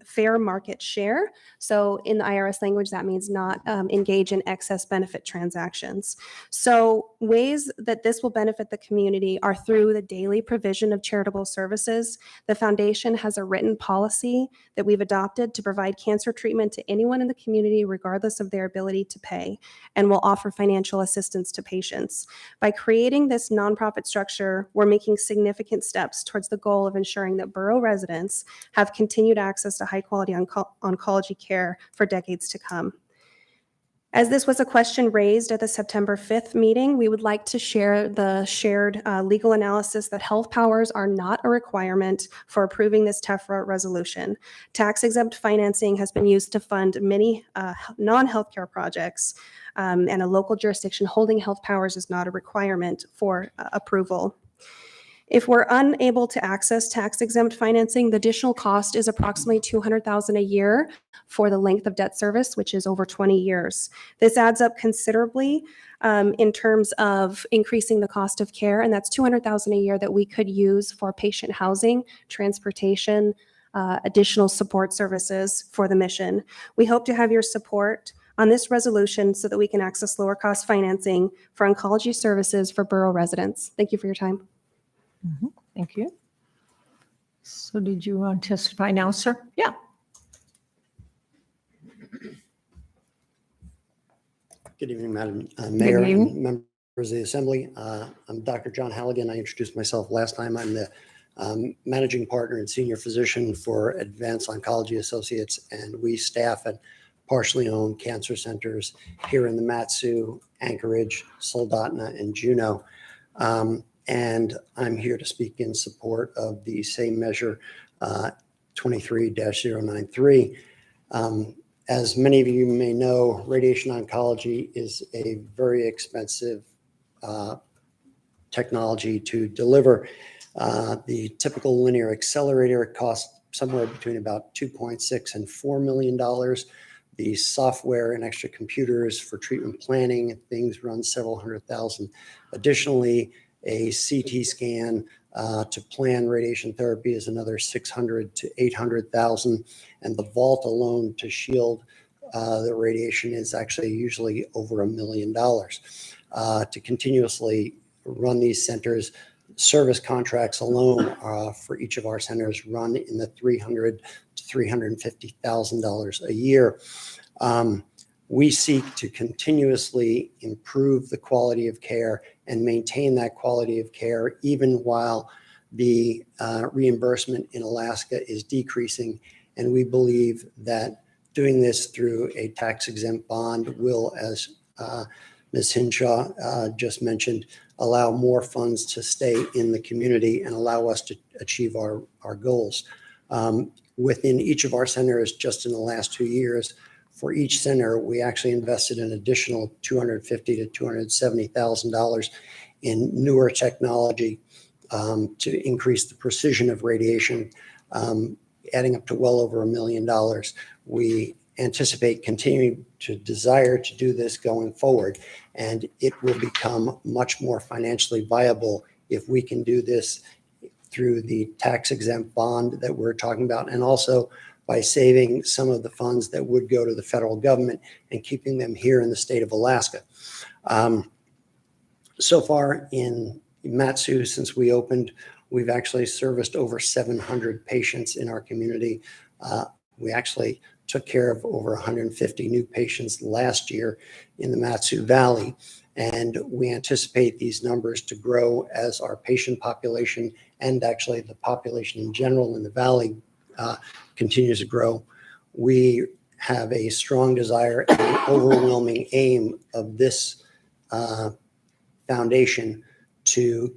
fair market share. So in the IRS language, that means not engage in excess benefit transactions. So ways that this will benefit the community are through the daily provision of charitable services. The foundation has a written policy that we've adopted to provide cancer treatment to anyone in the community, regardless of their ability to pay, and will offer financial assistance to patients. By creating this nonprofit structure, we're making significant steps towards the goal of ensuring that Borough residents have continued access to high-quality oncology care for decades to come. As this was a question raised at the September 5th meeting, we would like to share the shared legal analysis that health powers are not a requirement for approving this TEFRA resolution. Tax-exempt financing has been used to fund many non-healthcare projects, and a local jurisdiction holding health powers is not a requirement for approval. If we're unable to access tax exempt financing, the additional cost is approximately $200,000 a year for the length of debt service, which is over 20 years. This adds up considerably in terms of increasing the cost of care, and that's $200,000 a year that we could use for patient housing, transportation, additional support services for the mission. We hope to have your support on this resolution so that we can access lower cost financing for oncology services for borough residents. Thank you for your time. Thank you. So did you want to testify now, sir? Yeah. Good evening, Madam Good Mayor evening. and members of the Assembly. I'm Dr. John Halligan. I introduced myself last time. I'm the managing partner and senior physician for Advanced Oncology Associates, and we staff at partially owned cancer centers here in the Mat-Su, Anchorage, Soldotna, and Juneau. And I'm here to speak in support of the same measure 23-093. As many of you may know, radiation oncology is a very expensive technology to deliver. The typical linear accelerator costs somewhere between about $2.6 and $4 million. The software and extra computers for treatment planning and things run several $100,000. Additionally, a CT scan to plan radiation therapy is another $600,000 to $800,000, and the vault alone to shield the radiation is actually usually over $1 million. To continuously run these centers, service contracts alone for each of our centers run in the $300,000 to $350,000 a year. We seek to continuously improve the quality of care and maintain that quality of care even while the reimbursement in Alaska is decreasing. And we believe that doing this through a tax-exempt bond will, as Ms. Hinshaw just mentioned, allow more funds to stay in the community and allow us to achieve our goals. Within each of our centers, just in the last 2 years, for each center, we actually invested an additional $250,000 to $270,000 in newer technology to increase the precision of radiation, adding up to well over $1 million. We anticipate continuing to desire to do this going forward, and it will become much more financially viable if we can do this through the tax-exempt bond that we're talking about, and also by saving some of the funds that would go to the federal government and keeping them here in the state of Alaska. So far in Mat-Su, since we opened, we've actually serviced over 700 patients in our community. We actually took care of over 150 new patients last year in the Mat-Su Valley, and we anticipate these numbers to grow as our patient population and actually the population in general in the valley continues to grow. We have a strong desire and an overwhelming aim of this foundation to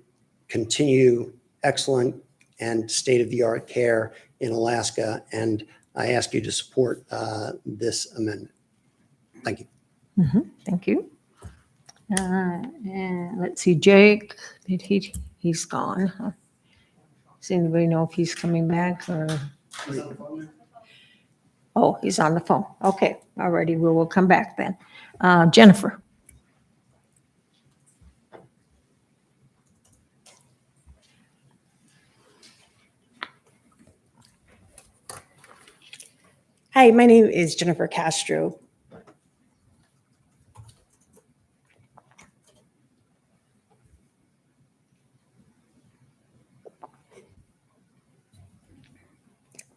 continue excellent and state-of-the-art care in Alaska, and I ask you to support this amendment. Thank you. Thank you. And let's see, Jake, he's gone. Huh? Does anybody know if he's coming back or? Oh, he's on the phone. Okay, alrighty, we will come back then. Jennifer. Hi, my name is Jennifer Castro.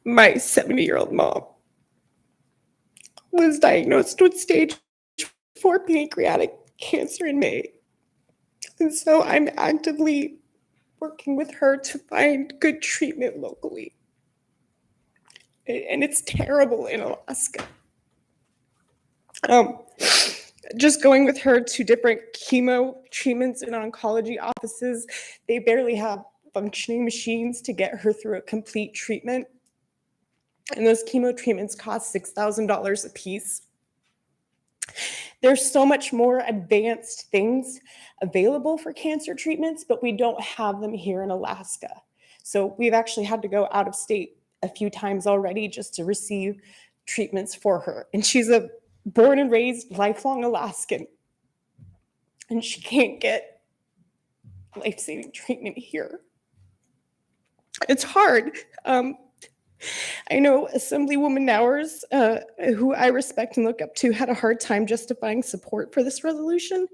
My 70-year-old mom was diagnosed with stage 4 pancreatic cancer in May. And so I'm actively working with her to find good treatment locally. And it's terrible in Alaska. Just going with her to different chemo treatments in oncology offices, they barely have functioning machines to get her through a complete treatment. And those chemo treatments cost $6,000 a piece. There's so much more advanced things available for cancer treatments, but we don't have them here in Alaska. So we've actually had to go out of state a few times already just to receive treatments for her. And she's a born and raised lifelong Alaskan. And she can't get life-saving treatment here. It's hard. I know Assemblywoman Nowers, who I respect and look up to, had a hard time justifying support for this resolution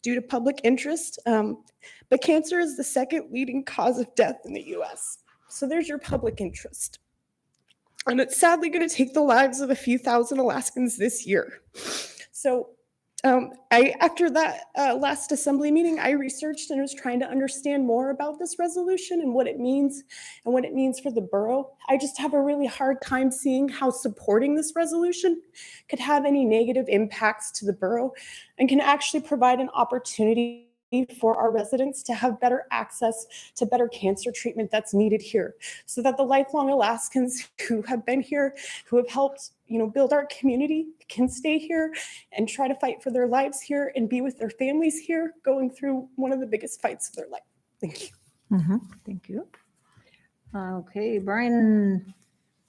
due to public interest. But cancer is the second leading cause of death in the US. So there's your public interest. And it's sadly going to take the lives of a few thousand Alaskans this year. So after that last assembly meeting, I researched and was trying to understand more about this resolution and what it means for the borough. I just have a really hard time seeing how supporting this resolution could have any negative impacts to the borough and can actually provide an opportunity for our residents to have better access to better cancer treatment that's needed here, so that the lifelong Alaskans who have been here, who have helped build our community, can stay here and try to fight for their lives here and be with their families here, going through one of the biggest fights of their life. Thank you. Thank you. Okay, Brian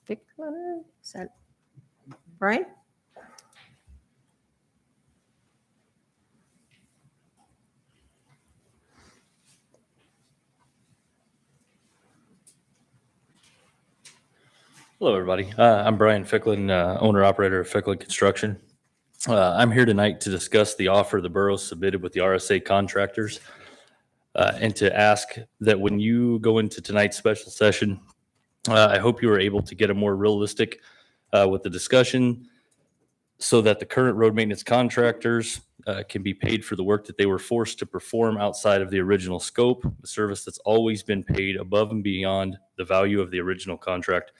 Ficklin, is that Brian? Hello, everybody. I'm Brian Ficklin, owner-operator of Ficklin Construction. I'm here tonight to discuss the offer the borough submitted with the RSA contractors and to ask that when you go into tonight's special session, I hope you are able to get a more realistic with the discussion so that the current road maintenance contractors can be paid for the work that they were forced to perform outside of the original scope, a service that's always been paid above and beyond the value of the original contract.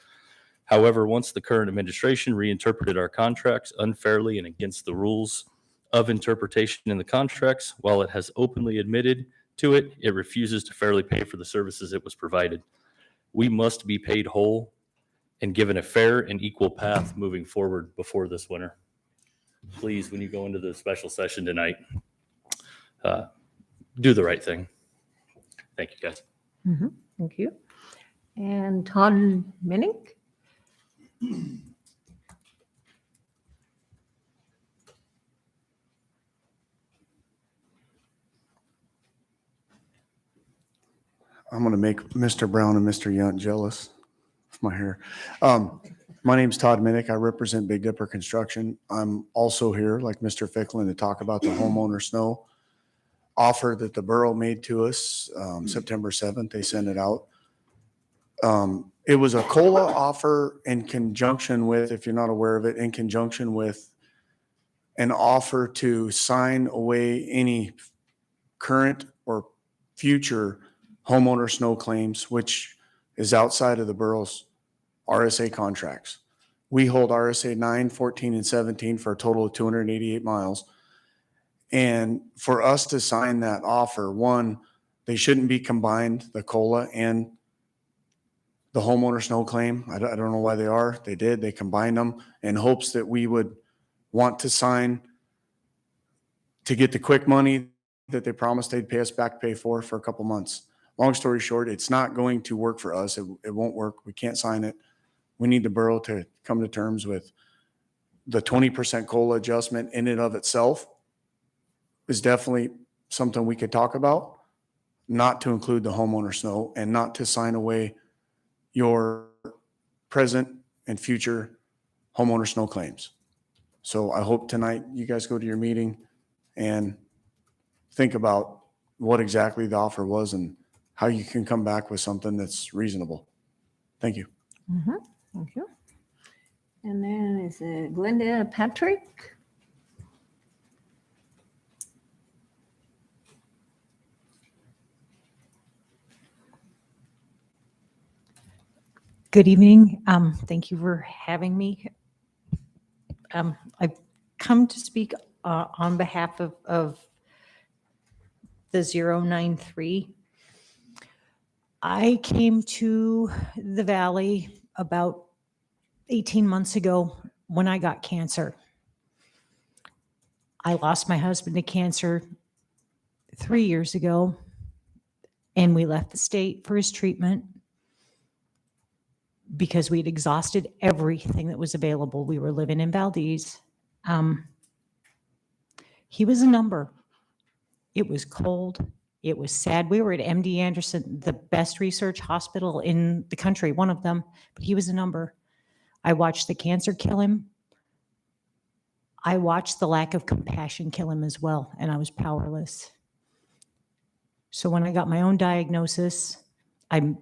However, once the current administration reinterpreted our contracts unfairly and against the rules of interpretation in the contracts, while it has openly admitted to it, it refuses to fairly pay for the services it was provided. We must be paid whole and given a fair and equal path moving forward before this winter. Please, when you go into the special session tonight, do the right thing. Thank you, guys. Thank you. And Todd Minnick? I'm going to make Mr. Brown and Mr. Yunt jealous of my hair. My name's Todd Minnick. I represent Big Dipper Construction. I'm also here, like Mr. Ficklin, to talk about the homeowner snow offer that the borough made to us September 7th. They sent it out. It was a COLA offer in conjunction with, if you're not aware of it, in conjunction with an offer to sign away any current or future homeowner snow claims, which is outside of the borough's RSA contracts. We hold RSA 9, 14, and 17 for a total of 288 miles. And for us to sign that offer, one, they shouldn't be combined, the COLA and the homeowner snow claim. I don't know why they are. They did. They combined them in hopes that we would want to sign to get the quick money that they promised they'd pay us back pay for a couple months. Long story short, it's not going to work for us. It won't work. We can't sign it. We need the borough to come to terms with the 20% COLA adjustment in and of itself is definitely something we could talk about, not to include the homeowner snow and not to sign away your present and future homeowner snow claims. So I hope tonight you guys go to your meeting and think about what exactly the offer was and how you can come back with something that's reasonable. Thank you. Thank you. And then is it Glenda Patrick? Good evening. Thank you for having me. I've come to speak on behalf of the 093. I came to the Valley about 18 months ago when I got cancer. I lost my husband to cancer 3 years ago, and we left the state for his treatment because we'd exhausted everything that was available. We were living in Valdez. He was a number. It was cold. It was sad. We were at MD Anderson, the best research hospital in the country, one of them, but he was a number. I watched the cancer kill him. I watched the lack of compassion kill him as well, and I was powerless. So when I got my own diagnosis, I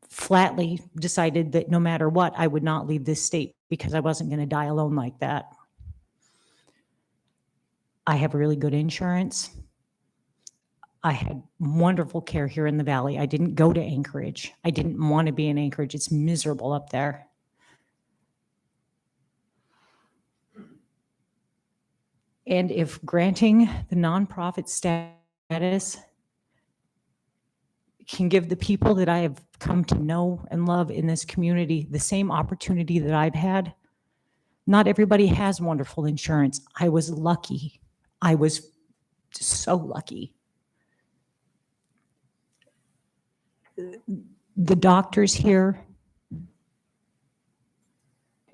flatly decided that no matter what, I would not leave this state because I wasn't going to die alone like that. I have really good insurance. I had wonderful care here in the Valley. I didn't go to Anchorage. I didn't want to be in Anchorage. It's miserable up there. And if granting the nonprofit status can give the people that I have come to know and love in this community the same opportunity that I've had, not everybody has wonderful insurance. I was lucky. I was so lucky. The doctors here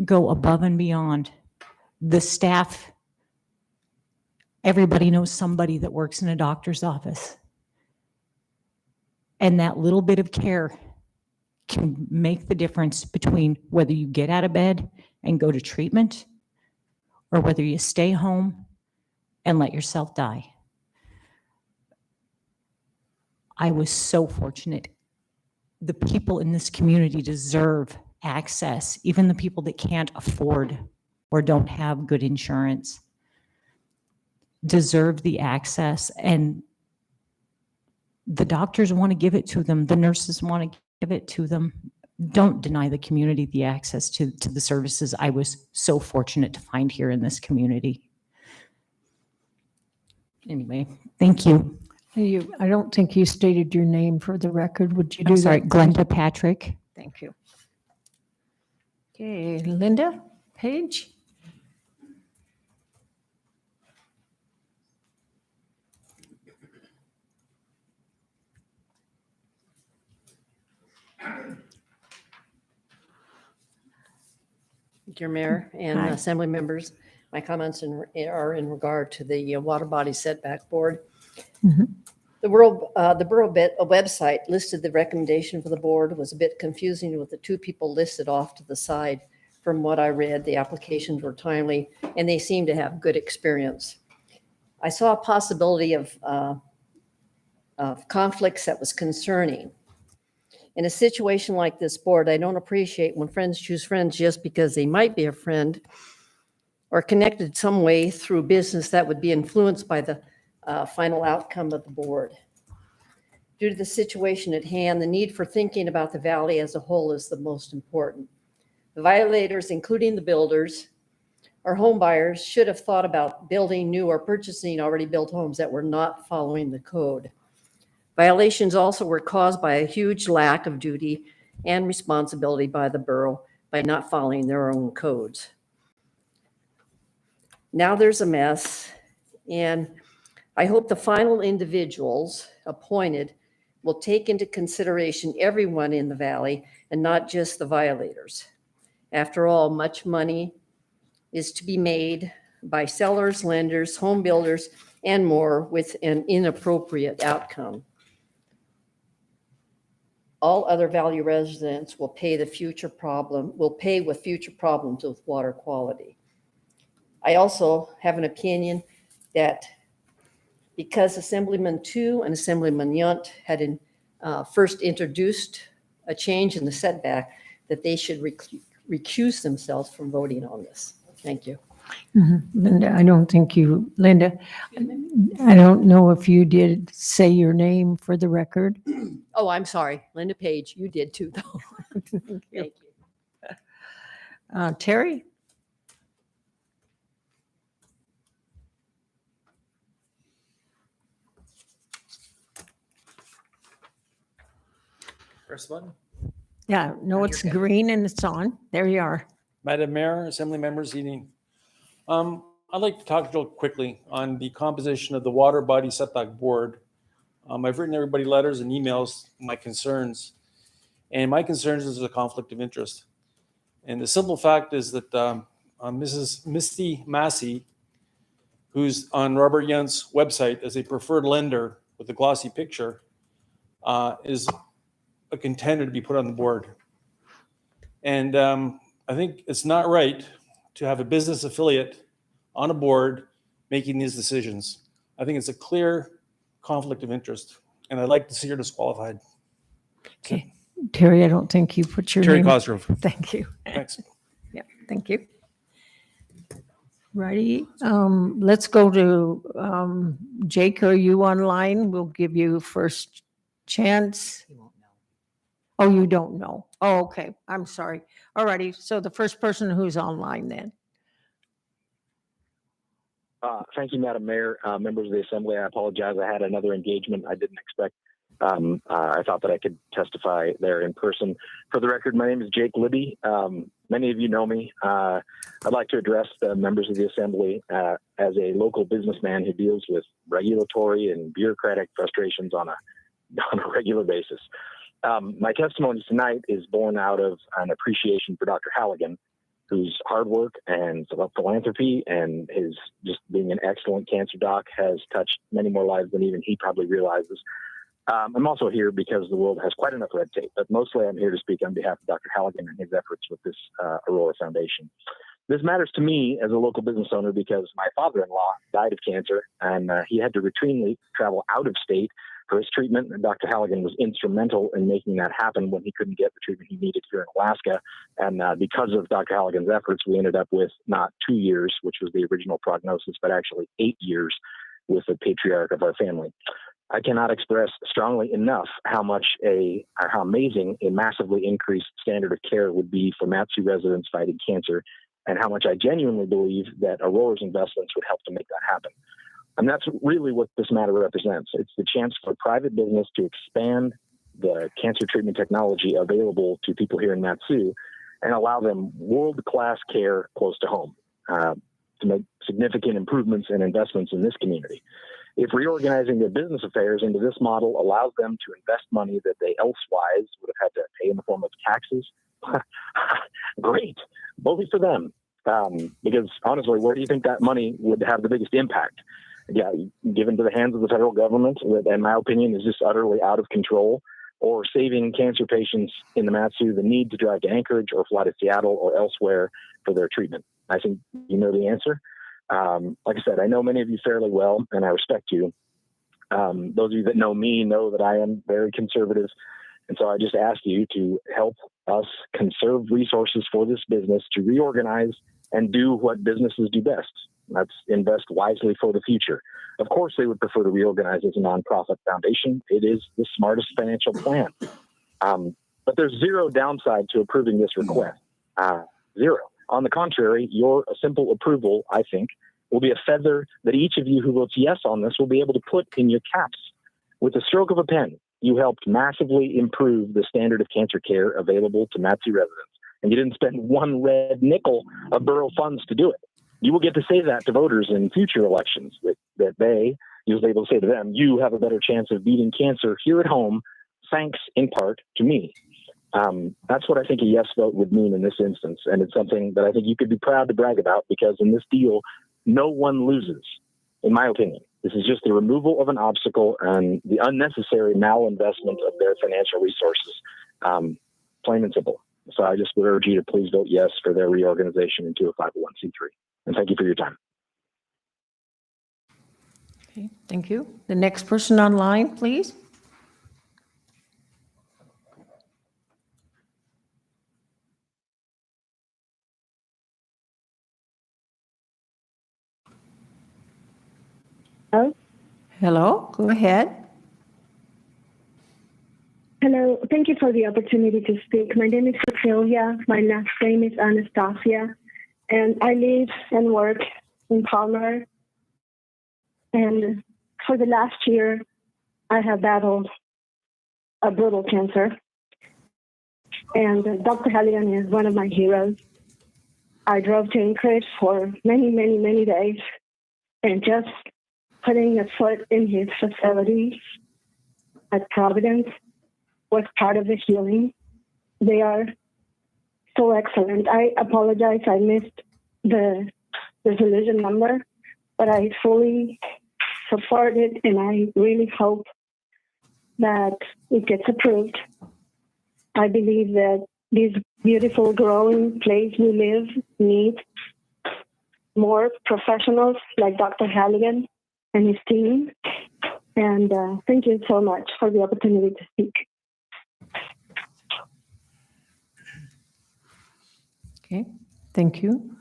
go above and beyond. The staff, everybody knows somebody that works in a doctor's office. And that little bit of care can make the difference between whether you get out of bed and go to treatment or whether you stay home and let yourself die. I was so fortunate. The people in this community deserve access, even the people that can't afford or don't have good insurance deserve the access, and the doctors want to give it to them. The nurses want to give it to them. Don't deny the community the access to the services I was so fortunate to find here in this community. Anyway, thank you. I don't think you stated your name for the record. Would you do I'm that? sorry, Glenda Patrick. Thank you. Okay, Linda Page. Dear Mayor and Hi. Assembly members, my comments are in regard to the Water Body Setback Board. Mhm. The Borough website listed the recommendation for the board was a bit confusing with the two people listed off to the side. From what I read, the applications were timely and they seem to have good experience. I saw a possibility of conflicts that was concerning. In a situation like this board, I don't appreciate when friends choose friends just because they might be a friend or connected some way through business that would be influenced by the final outcome of the board. Due to the situation at hand, the need for thinking about the valley as a whole is the most important. The violators, including the builders or home buyers, should have thought about building new or purchasing already built homes that were not following the code. Violations also were caused by a huge lack of duty and responsibility by the borough by not following their own codes. Now there's a mess, and I hope the final individuals appointed will take into consideration everyone in the valley and not just the violators. After all, much money is to be made by sellers, lenders, home builders, and more with an inappropriate outcome. All other Valley residents will pay with future problems with water quality. I also have an opinion that because Assemblyman 2 and Assemblyman Yunt had first introduced a change in the setback, that they should recuse themselves from voting on this. Thank you. Linda, I don't think you, Linda, I don't know if you did say your name for the record. Oh, I'm sorry. Linda Page, you did too, though. Thank you. Thank you. Terry? Press the button. Yeah, no, it's green and it's on. There you are. Madam Mayor, Assembly members, evening. I'd like to talk real quickly on the composition of the water body setback board. I've written everybody letters and emails, my concerns. And my concerns is a conflict of interest. And the simple fact is that Mrs. Misty Massey, who's on Robert Yunt's website as a preferred lender with a glossy picture, is a contender to be put on the board. And I think it's not right to have a business affiliate on a board making these decisions. I think it's a clear conflict of interest, and I'd like to see her disqualified. Okay. Terry, I don't think you put your Terry name. Cosgrove. Thank you. Thanks. Yeah, thank you. Righty. Let's go to Jake. Are you online? We'll give you first chance. Oh, you don't know. Oh, okay. I'm sorry. All righty. So the first person who's online then. Thank you, Madam Mayor, members of the Assembly. I apologize. I had another engagement I didn't expect. I thought that I could testify there in person. For the record, my name is Jake Libby. Many of you know me. I'd like to address the members of the Assembly as a local businessman who deals with regulatory and bureaucratic frustrations on a regular basis. My testimony tonight is born out of an appreciation for Dr. Halligan, whose hard work and philanthropy and his just being an excellent cancer doc has touched many more lives than even he probably realizes. I'm also here because the world has quite enough red tape, but mostly I'm here to speak on behalf of Dr. Halligan and his efforts with this Aurora Foundation. This matters to me as a local business owner because my father-in-law died of cancer and he had to routinely travel out of state for his treatment, and Dr. Halligan was instrumental in making that happen when he couldn't get the treatment he needed here in Alaska. And because of Dr. Halligan's efforts, we ended up with not 2 years, which was the original prognosis, but actually 8 years with the patriarch of our family. I cannot express strongly enough how amazing a massively increased standard of care would be for Mat-Su residents fighting cancer, and how much I genuinely believe that Aurora's investments would help to make that happen. And that's really what this matter represents. It's the chance for private business to expand the cancer treatment technology available to people here in Mat-Su and allow them world-class care close to home to make significant improvements and investments in this community. If reorganizing their business affairs into this model allows them to invest money that they elsewise would have had to pay in the form of taxes, great, bully for them. Because honestly, where do you think that money would have the biggest impact? Yeah, given to the hands of the federal government, that, in my opinion, is just utterly out of control, or saving cancer patients in the Mat-Su the need to drive to Anchorage or fly to Seattle or elsewhere for their treatment? I think you know the answer. Like I said, I know many of you fairly well, and I respect you. Those of you that know me know that I am very conservative. And so I just ask you to help us conserve resources for this business to reorganize and do what businesses do best. That's invest wisely for the future. Of course, they would prefer to reorganize as a nonprofit foundation. It is the smartest financial plan. But there's zero downside to approving this request. Zero. On the contrary, your simple approval, I think, will be a feather that each of you who votes yes on this will be able to put in your caps. With the stroke of a pen, you helped massively improve the standard of cancer care available to Mat-Su residents. And you didn't spend one red nickel of borough funds to do it. You will get to say that to voters in future elections, that you'll be able to say to them, you have a better chance of beating cancer here at home, thanks in part to me. That's what I think a yes vote would mean in this instance. And it's something that I think you could be proud to brag about, because in this deal, no one loses, in my opinion. This is just the removal of an obstacle and the unnecessary malinvestment of their financial resources, plain and simple. So I just would urge you to please vote yes for their reorganization into a 501c3. And thank you for your time. Okay, thank you. The next person online, please. Hello? Hello, go ahead. Hello, thank you for the opportunity to speak. My name is Cecilia. My last name is Anastasia, and I live and work in Palmer. And for the last year, I have battled a brutal cancer. And Dr. Halligan is one of my heroes. I drove to Anchorage for many, many, many days, and just putting a foot in his facility at Providence was part of the healing. They are so excellent. I apologize, I missed the resolution number, but I fully support it, and I really hope that it gets approved. I believe that this beautiful growing place we live needs more professionals like Dr. Halligan and his team. And thank you so much for the opportunity to speak. Okay, thank you.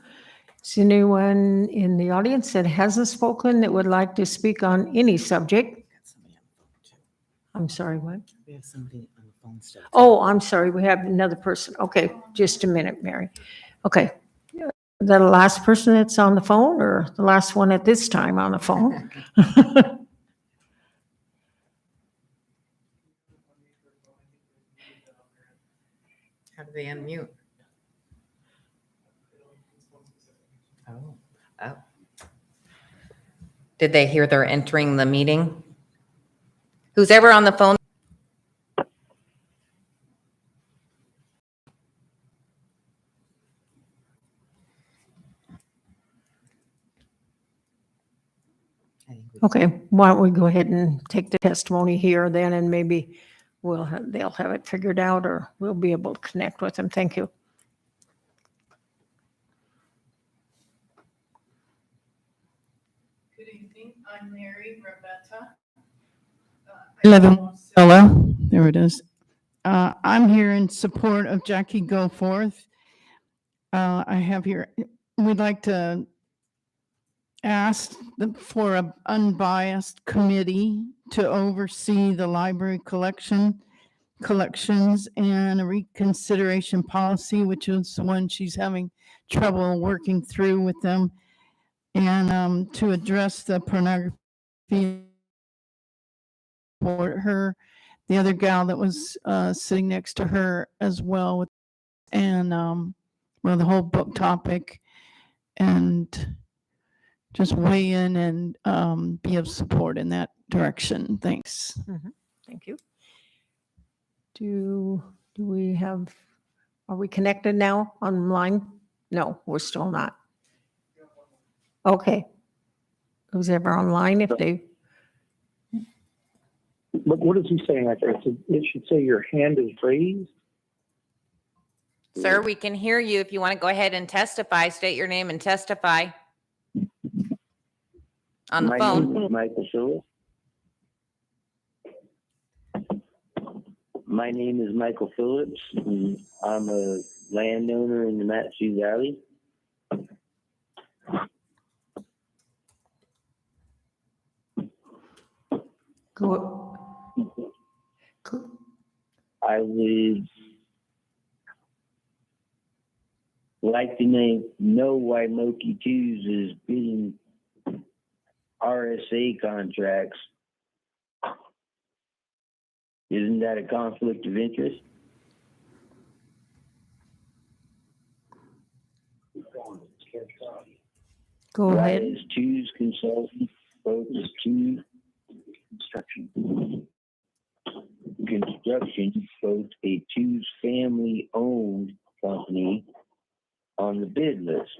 Is anyone in the audience that hasn't spoken that would like to speak on any subject? I'm sorry, what? We have somebody on the phone still. Oh, I'm sorry, we have another person. Okay, just a minute, Mary. Okay. Is that the last person that's on the phone or the last one at this time on the phone? How do they unmute? Oh, oh. Did they hear they're entering the meeting? Who's ever on the phone? Okay, why don't we go ahead and take the testimony here then, and maybe they'll have it figured out, or we'll be able to connect with them. Thank you. Good evening, I'm Mary Rebetta. I live in Wasilla. There it is. I'm here in support of Jackie Goforth. I have here, we'd like to ask for an unbiased committee to oversee the library collections and a reconsideration policy, which is the one she's having trouble working through with them, and to address the pornography for her, the other gal that was sitting next to her as well, and well, the whole book topic, and just weigh in and be of support in that direction. Thanks. Thank you. Do we have, are we connected now online? No, we're still not. Okay. Who's ever online, if they, What is he saying right there? It should say your hand is raised. Sir, we can hear you. If you want to go ahead and testify, state your name and testify on the My phone. name is Michael Phillips. My name is Michael Phillips. And I'm a landowner in the Matsu Valley. I would like to know why Moki Twos is bidding RSA contracts. Isn't that a conflict of interest? go Why ahead. is Twos Consulting focused to construction, both a Twos family-owned company on the bid list?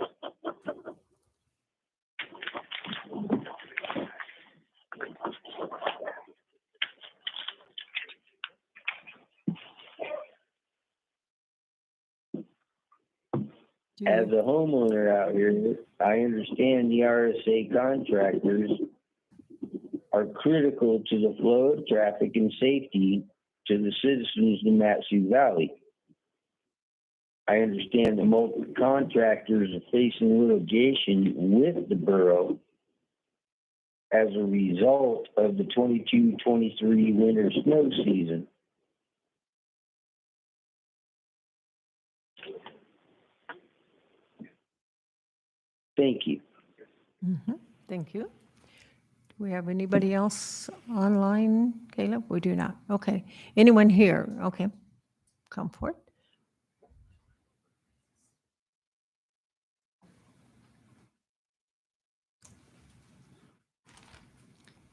As a homeowner out here, I understand the RSA contractors are critical to the flow of traffic and safety to the citizens in Matsu Valley. I understand that multiple contractors are facing litigation with the borough as a result of the 22-23 winter snow season. Thank you. Thank you. Do we have anybody else online, Caleb? We do not. Okay. Anyone here? Okay. Come forward.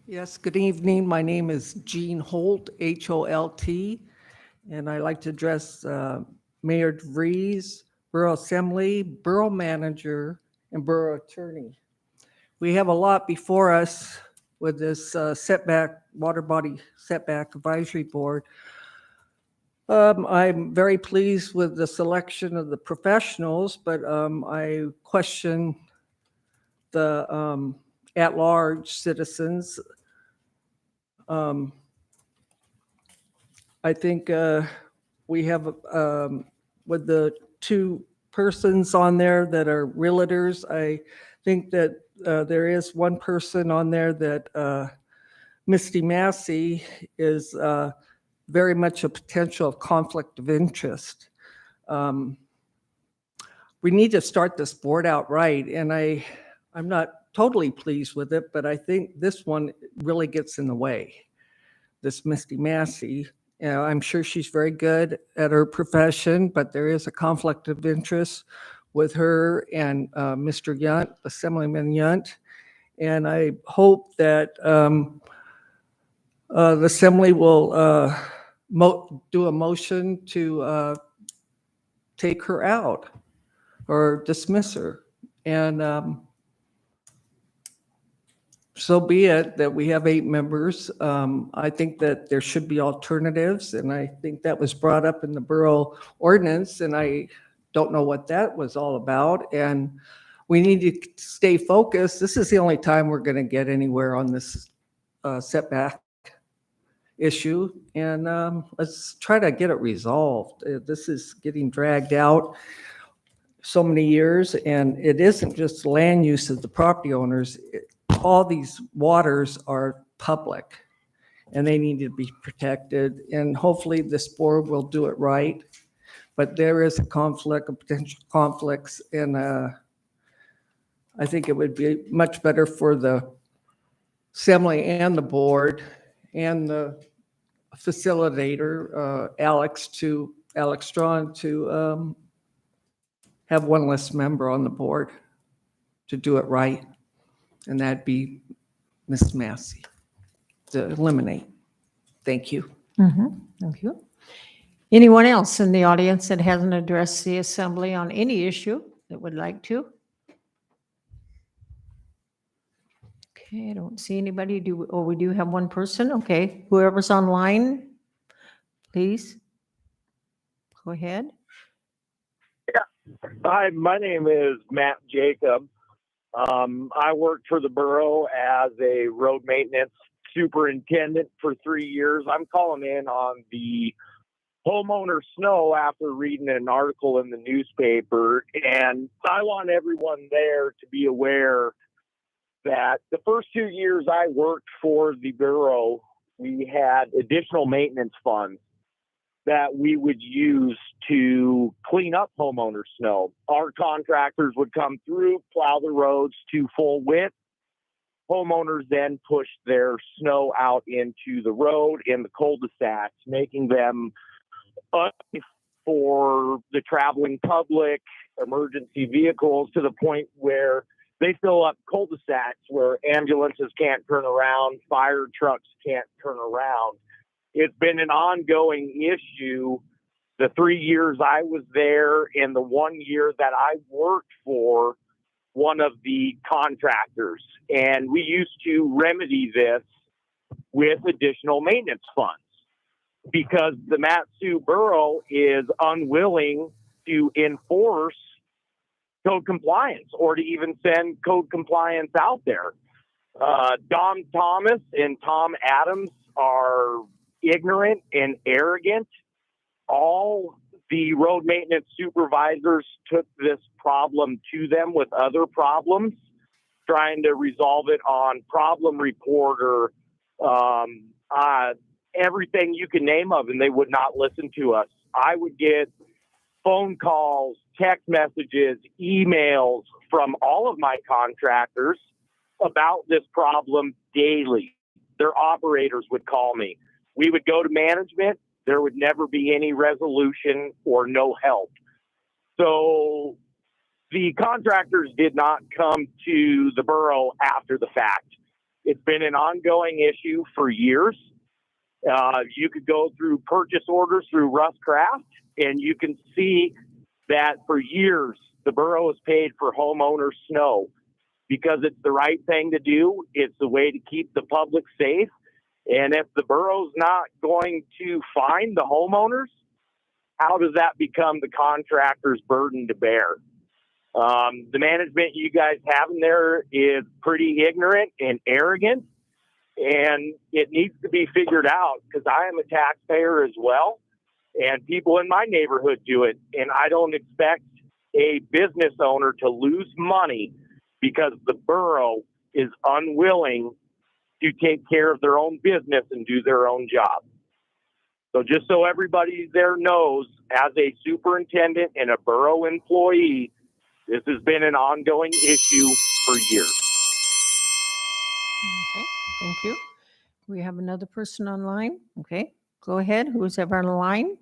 Yes, good evening. My name is Gene Holt, Holt, and I'd like to address Mayor DeVries, Borough Assembly, Borough Manager, and Borough Attorney. We have a lot before us with this Water Body Setback Advisory Board. I'm very pleased with the selection of the professionals, but I question the at-large citizens. I think we have, with the two persons on there that are realtors, I think that there is one person on there that Misty Massey is very much a potential conflict of interest. We need to start this board out right, and I'm not totally pleased with it, but I think this one really gets in the way. This Misty Massey, I'm sure she's very good at her profession, but there is a conflict of interest with her and Mr. Yunt, Assemblyman Yunt. And I hope that the Assembly will do a motion to take her out or dismiss her. And so be it that we have 8 members. I think that there should be alternatives, and I think that was brought up in the borough ordinance, and I don't know what that was all about. And we need to stay focused. This is the only time we're going to get anywhere on this setback issue, and let's try to get it resolved. This is getting dragged out so many years, and it isn't just land use of the property owners. All these waters are public, and they need to be protected, and hopefully this board will do it right. But there is a conflict, a potential conflicts, and I think it would be much better for the Assembly and the board and the facilitator, Alex Strawn, to have one less member on the board to do it right. And that'd be Ms. Massey to eliminate. Thank you. Thank you. Anyone else in the audience that hasn't addressed the Assembly on any issue that would like to? Okay, I don't see anybody. We do have one person. Okay, whoever's online, please go ahead. Hi, my name is Matt Jacob. I worked for the borough as a road maintenance superintendent for 3 years. I'm calling in on the homeowner snow after reading an article in the newspaper. And I want everyone there to be aware that the first 2 years I worked for the borough, we had additional maintenance funds that we would use to clean up homeowner snow. Our contractors would come through, plow the roads to full width. Homeowners then pushed their snow out into the road in the cul-de-sacs, making them unsafe for the traveling public, emergency vehicles, to the point where they fill up cul-de-sacs where ambulances can't turn around, fire trucks can't turn around. It's been an ongoing issue the 3 years I was there and the 1 year that I worked for one of the contractors. And we used to remedy this with additional maintenance funds because the Matsu Borough is unwilling to enforce code compliance or to even send code compliance out there. Dom Thomas and Tom Adams are ignorant and arrogant. All the road maintenance supervisors took this problem to them with other problems, trying to resolve it on problem reporter, everything you can name of, and they would not listen to us. I would get phone calls, text messages, emails from all of my contractors about this problem daily. Their operators would call me. We would go to management. There would never be any resolution or no help. So the contractors did not come to the borough after the fact. It's been an ongoing issue for years. You could go through purchase orders through Russ Craft, and you can see that for years the borough has paid for homeowners' snow because it's the right thing to do. It's the way to keep the public safe. And if the borough's not going to find the homeowners, how does that become the contractor's burden to bear? The management you guys have in there is pretty ignorant and arrogant, and it needs to be figured out because I am a taxpayer as well, and people in my neighborhood do it, and I don't expect a business owner to lose money because the borough is unwilling to take care of their own business and do their own job. So just so everybody there knows, as a superintendent and a borough employee, this has been an ongoing issue for years. Okay, thank you. We have another person online. Okay, go ahead. Who's ever on the line?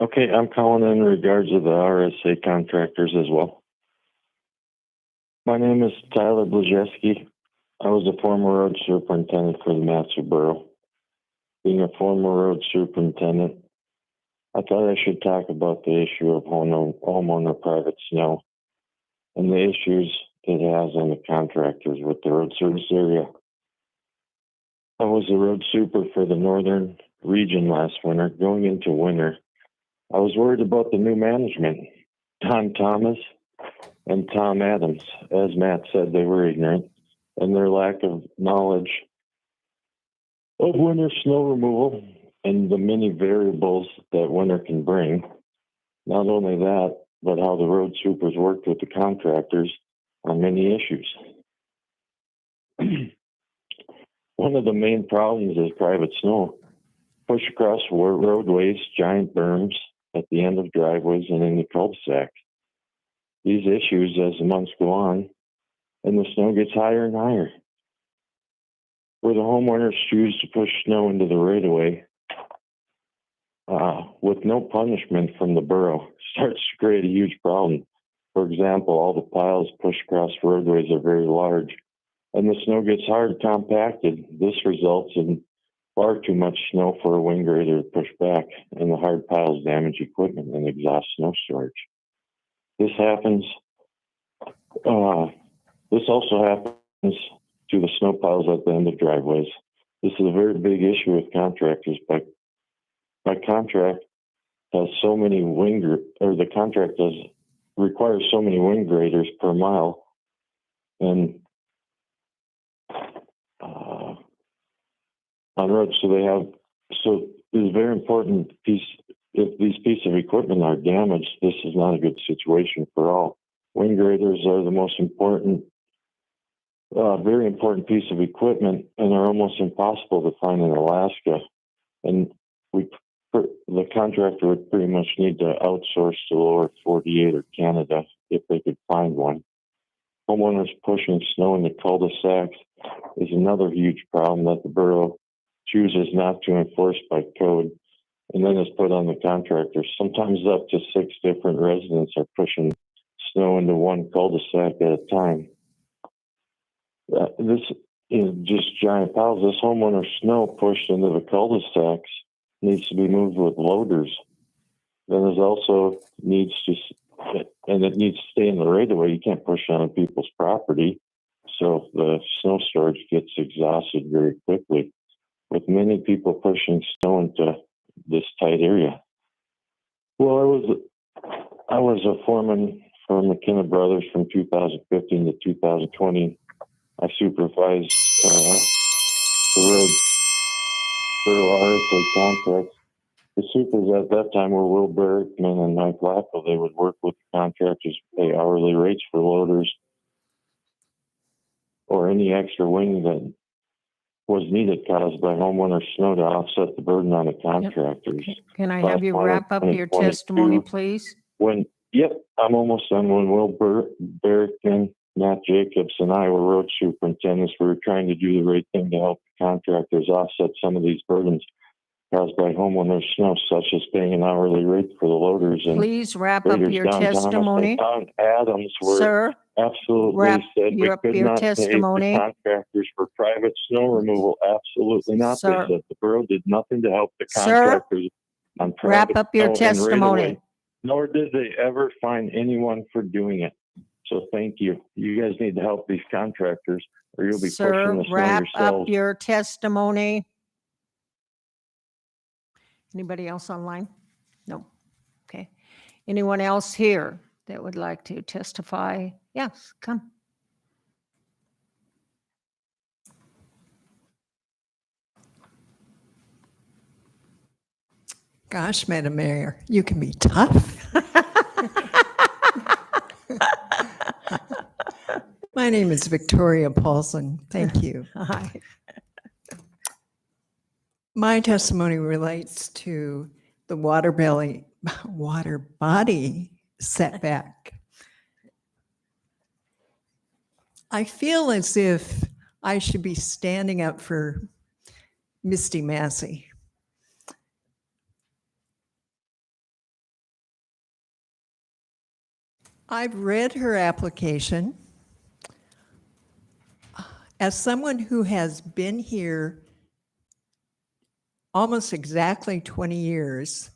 Okay, I'm calling in regards to the RSA contractors as well. My name is Tyler Blajeski. I was a former road superintendent for the Matsu Borough. Being a former road superintendent, I thought I should talk about the issue of homeowner private snow and the issues it has on the contractors with the road service area. I was a road super for the northern region last winter. Going into winter, I was worried about the new management, Don Thomas and Tom Adams. As Matt said, they were ignorant, and their lack of knowledge of winter snow removal and the many variables that winter can bring. Not only that, but how the road supers worked with the contractors on many issues. One of the main problems is private snow. Push across roadways, giant berms at the end of driveways and in the cul-de-sacs. These issues, as the months go on, and the snow gets higher and higher. Where the homeowners choose to push snow into the right-of-way, with no punishment from the borough, starts to create a huge problem. For example, all the piles pushed across roadways are very large, and the snow gets hard compacted. This results in far too much snow for a wing grader to push back, and the hard piles damage equipment and exhaust snow storage. This also happens to the snow piles at the end of driveways. This is a very big issue with contractors. By contract has so many the contract requires so many wing graders per mile, and on roads, so it's a very important piece. If these pieces of equipment are damaged, this is not a good situation for all. Wing graders are the most important, very important piece of equipment, and are almost impossible to find in Alaska. And the contractor would pretty much need to outsource to lower 48 or Canada if they could find one. Homeowners pushing snow in the cul-de-sacs is another huge problem that the borough chooses not to enforce by code, and then is put on the contractors. Sometimes up to 6 different residents are pushing snow into one cul-de-sac at a time. This is just giant piles. This homeowner snow pushed into the cul-de-sacs needs to be moved with loaders. Then there's also it needs to stay in the right of way. You can't push on people's property, so the snow storage gets exhausted very quickly, with many people pushing snow into this tight area. Well, I was a foreman for McKenna Brothers from 2015 to 2020. I supervised the road for RSA contracts. The supers at that time were Will Berrickman and Mike Lappel. They would work with the contractors to pay hourly rates for loaders or any extra wing that was needed caused by homeowner snow to offset the burden on the contractors. Can I have you wrap up your testimony, please? I'm almost done. When Will Berrickman, Matt Jacobs, and I were road superintendents, we were trying to do the right thing to help the contractors offset some of these burdens. caused by homeowners' snow, such as paying an hourly rate for the loaders and Please wrap up graders your downtown. testimony. Town Adams were Sir, absolutely wrap said we up could your not pay the testimony. contractors for private snow removal. Absolutely not. Sir. They said the borough did nothing to help the Sir, contractors on wrap private up your snow and testimony. right-of-way, nor did they ever find anyone for doing it. So thank you. You guys need to help these contractors or you'll be Sir, pushing the snow wrap up yourselves. your testimony. Anybody else online? No. Okay. Anyone else here that would like to testify? Yes, come. Gosh, Madam Mayor, you can be tough. My name is Victoria Paulson. Thank you. Hi. My testimony relates to the water body setback. I feel as if I should be standing up for Misty Massey. I've read her application. As someone who has been here almost exactly 20 years,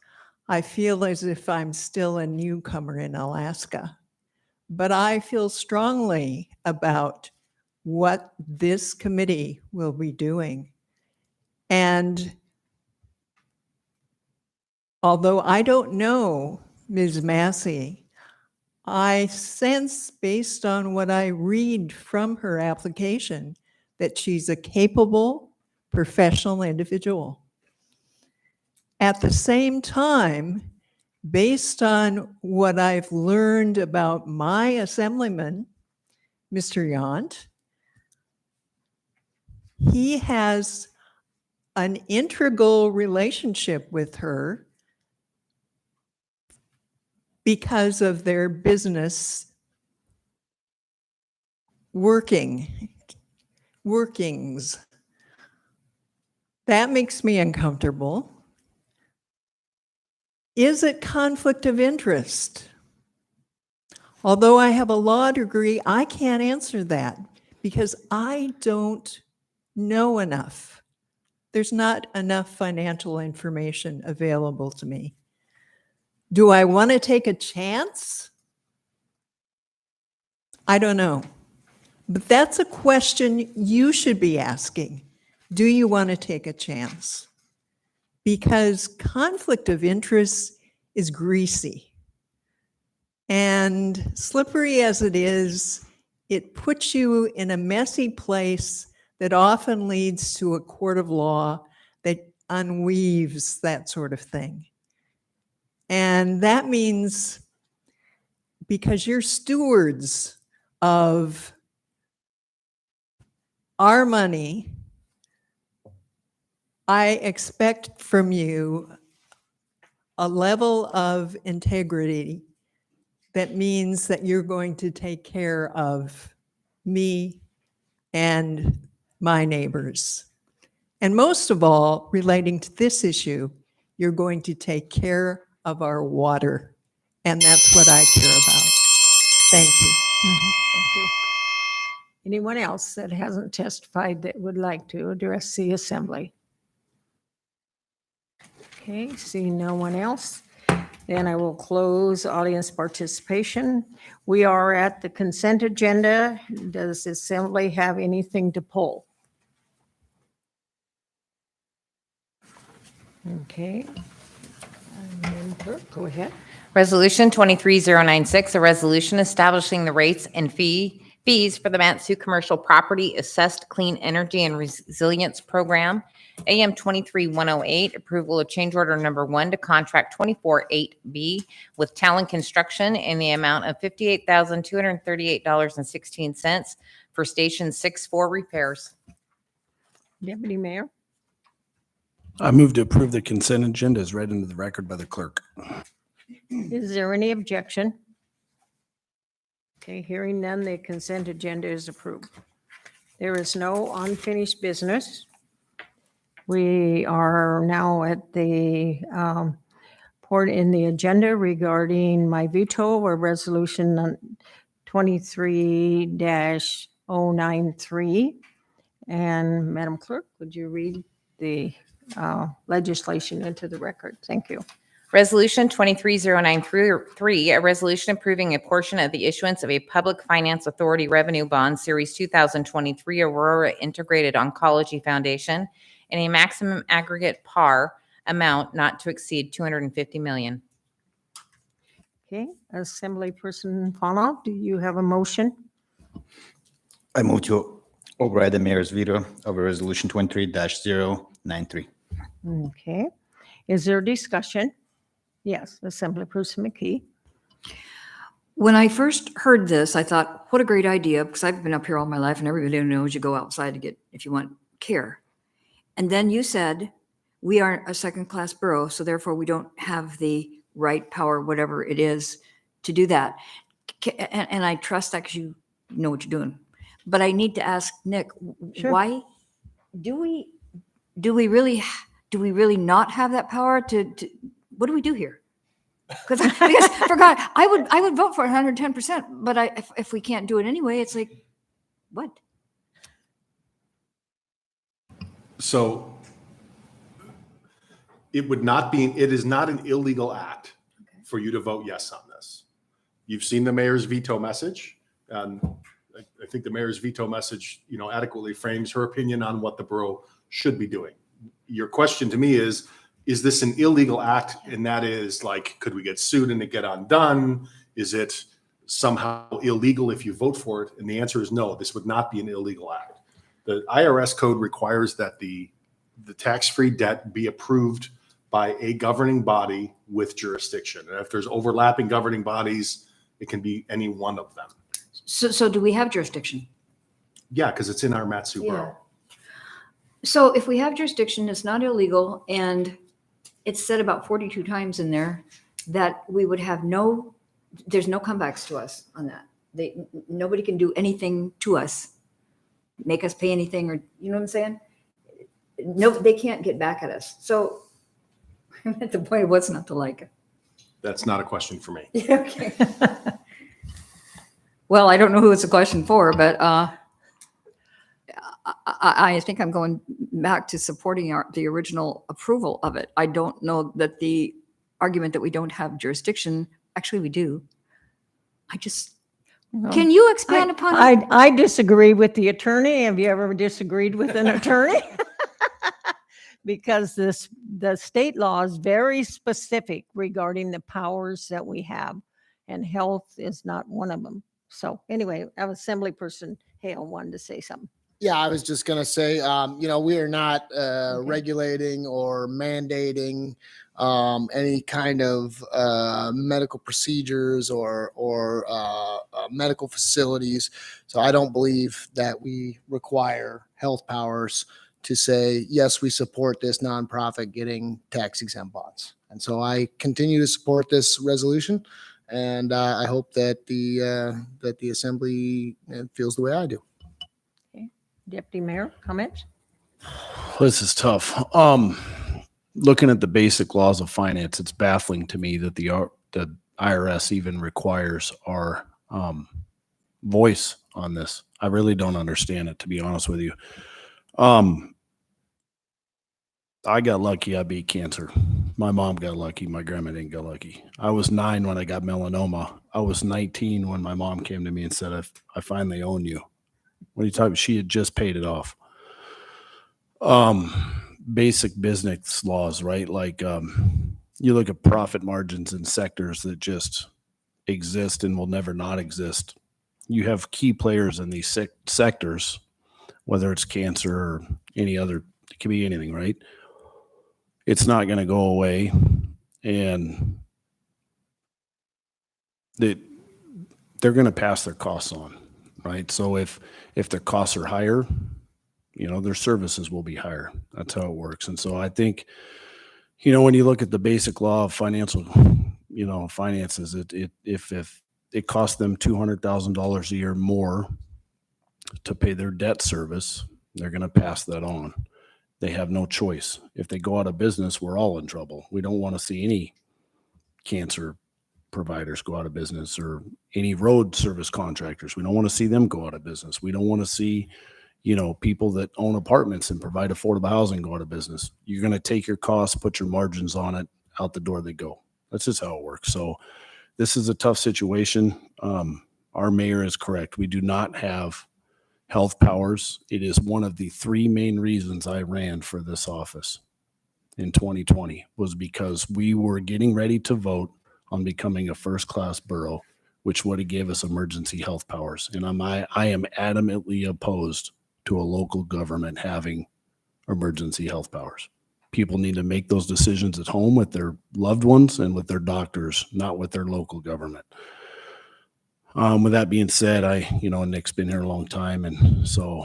I feel as if I'm still a newcomer in Alaska. But I feel strongly about what this committee will be doing. And although I don't know Ms. Massey, I sense, based on what I read from her application, that she's a capable, professional individual. At the same time, based on what I've learned about my assemblyman, Mr. Yount, he has an integral relationship with her because of their business workings. That makes me uncomfortable. Is it conflict of interest? Although I have a law degree, I can't answer that because I don't know enough. There's not enough financial information available to me. Do I want to take a chance? I don't know. But that's a question you should be asking. Do you want to take a chance? Because conflict of interest is greasy. And slippery as it is, it puts you in a messy place that often leads to a court of law that unweaves that sort of thing. And that means because you're stewards of our money, I expect from you a level of integrity that means that you're going to take care of me and my neighbors. And most of all, relating to this issue, you're going to take care of our water. And that's what I care about. Thank you. Thank you. Anyone else that hasn't testified that would like to address the assembly? Okay, seeing no one else, then I will close audience participation. We are at the consent agenda. Does the assembly have anything to pull? Okay. Go ahead. Resolution 23096, a resolution establishing the rates and fees for the Matsu Commercial Property Assessed Clean Energy and Resilience Program. AM 23108, approval of change order number 1 to contract 248B with Talon Construction in the amount of $58,238.16 for Station 6-4 repairs. Deputy Mayor? I move to approve the consent agenda as read into the record by the clerk. Is there any objection? Okay, hearing none, the consent agenda is approved. There is no unfinished business. We are now at the point in the agenda regarding my veto or resolution 23-093. And Madam Clerk, would you read the legislation into the record? Thank you. Resolution 23-093, a resolution approving a portion of the issuance of a Public Finance Authority Revenue Bond Series 2023 Aurora Integrated Oncology Foundation in a maximum aggregate par amount not to exceed $250 million. Okay, Assemblyperson Fano, do you have a motion? I move to override the mayor's veto over resolution 23-093. Okay, is there discussion? Yes, Assemblyperson McKee. When I first heard this, I thought, what a great idea, because I've been up here all my life and everybody knows you go outside to get, if you want care. And then you said, we are a second-class borough, so therefore we don't have the right, power, whatever it is, to do that. And I trust that because you know what you're doing. But I need to ask Nick, Sure. why do we really not have that power to what do we do here? Because for God, I would vote for 110%, but if we can't do it anyway, it's like, what? So it is not an illegal act for you to vote yes on this. You've seen the mayor's veto message. And I think the mayor's veto message, adequately frames her opinion on what the borough should be doing. Your question to me is this an illegal act? And that is like, could we get sued and it get undone? Is it somehow illegal if you vote for it? And the answer is no, this would not be an illegal act. The IRS code requires that the tax-free debt be approved by a governing body with jurisdiction. And if there's overlapping governing bodies, it can be any one of them. So do we have jurisdiction? Yeah, because it's in our Matsu borough. So if we have jurisdiction, it's not illegal, and it's said about 42 times in there that we would have there's no comebacks to us on that. Nobody can do anything to us, make us pay anything, or you know what I'm saying? No, they can't get back at us. So I'm at the point of what's not to like. That's not a question for me. Okay. Well, I don't know who it's a question for, but I think I'm going back to supporting the original approval of it. I don't know that the argument that we don't have jurisdiction, actually we do. Can you expand upon it? I disagree with the attorney. Have you ever disagreed with an attorney? Because the state law is very specific regarding the powers that we have, and health is not one of them. So anyway, our Assemblyperson Hale wanted to say something. Yeah, I was just going to say, we are not regulating or mandating any kind of medical procedures or medical facilities. So I don't believe that we require health powers to say, yes, we support this nonprofit getting tax exempt bonds. And so I continue to support this resolution. And I hope that the Assembly feels the way I do. Okay. Deputy Mayor, comments? This is tough. Looking at the basic laws of finance, it's baffling to me that the IRS even requires our voice on this. I really don't understand it, to be honest with you. I got lucky. I beat cancer. My mom got lucky. My grandma didn't get lucky. I was 9 when I got melanoma. I was 19 when my mom came to me and said, I finally own you. What are you talking about? She had just paid it off. Basic business laws, right? Like you look at profit margins in sectors that just exist and will never not exist. You have key players in these sectors, whether it's cancer or any other, it could be anything, right? It's not going to go away, and they're going to pass their costs on, right? So if their costs are higher, their services will be higher. That's how it works. And so I think, when you look at the basic law of finances, if it costs them $200,000 a year more to pay their debt service, they're going to pass that on. They have no choice. If they go out of business, we're all in trouble. We don't want to see any cancer providers go out of business or any road service contractors. We don't want to see them go out of business. We don't want to see, people that own apartments and provide affordable housing go out of business. You're going to take your costs, put your margins on it, out the door they go. That's just how it works. So this is a tough situation. Our mayor is correct. We do not have health powers. It is one of the three main reasons I ran for this office in 2020 was because we were getting ready to vote on becoming a first-class borough, which would have gave us emergency health powers. And I am adamantly opposed to a local government having emergency health powers. People need to make those decisions at home with their loved ones and with their doctors, not with their local government. With that being said, Nick's been here a long time, and so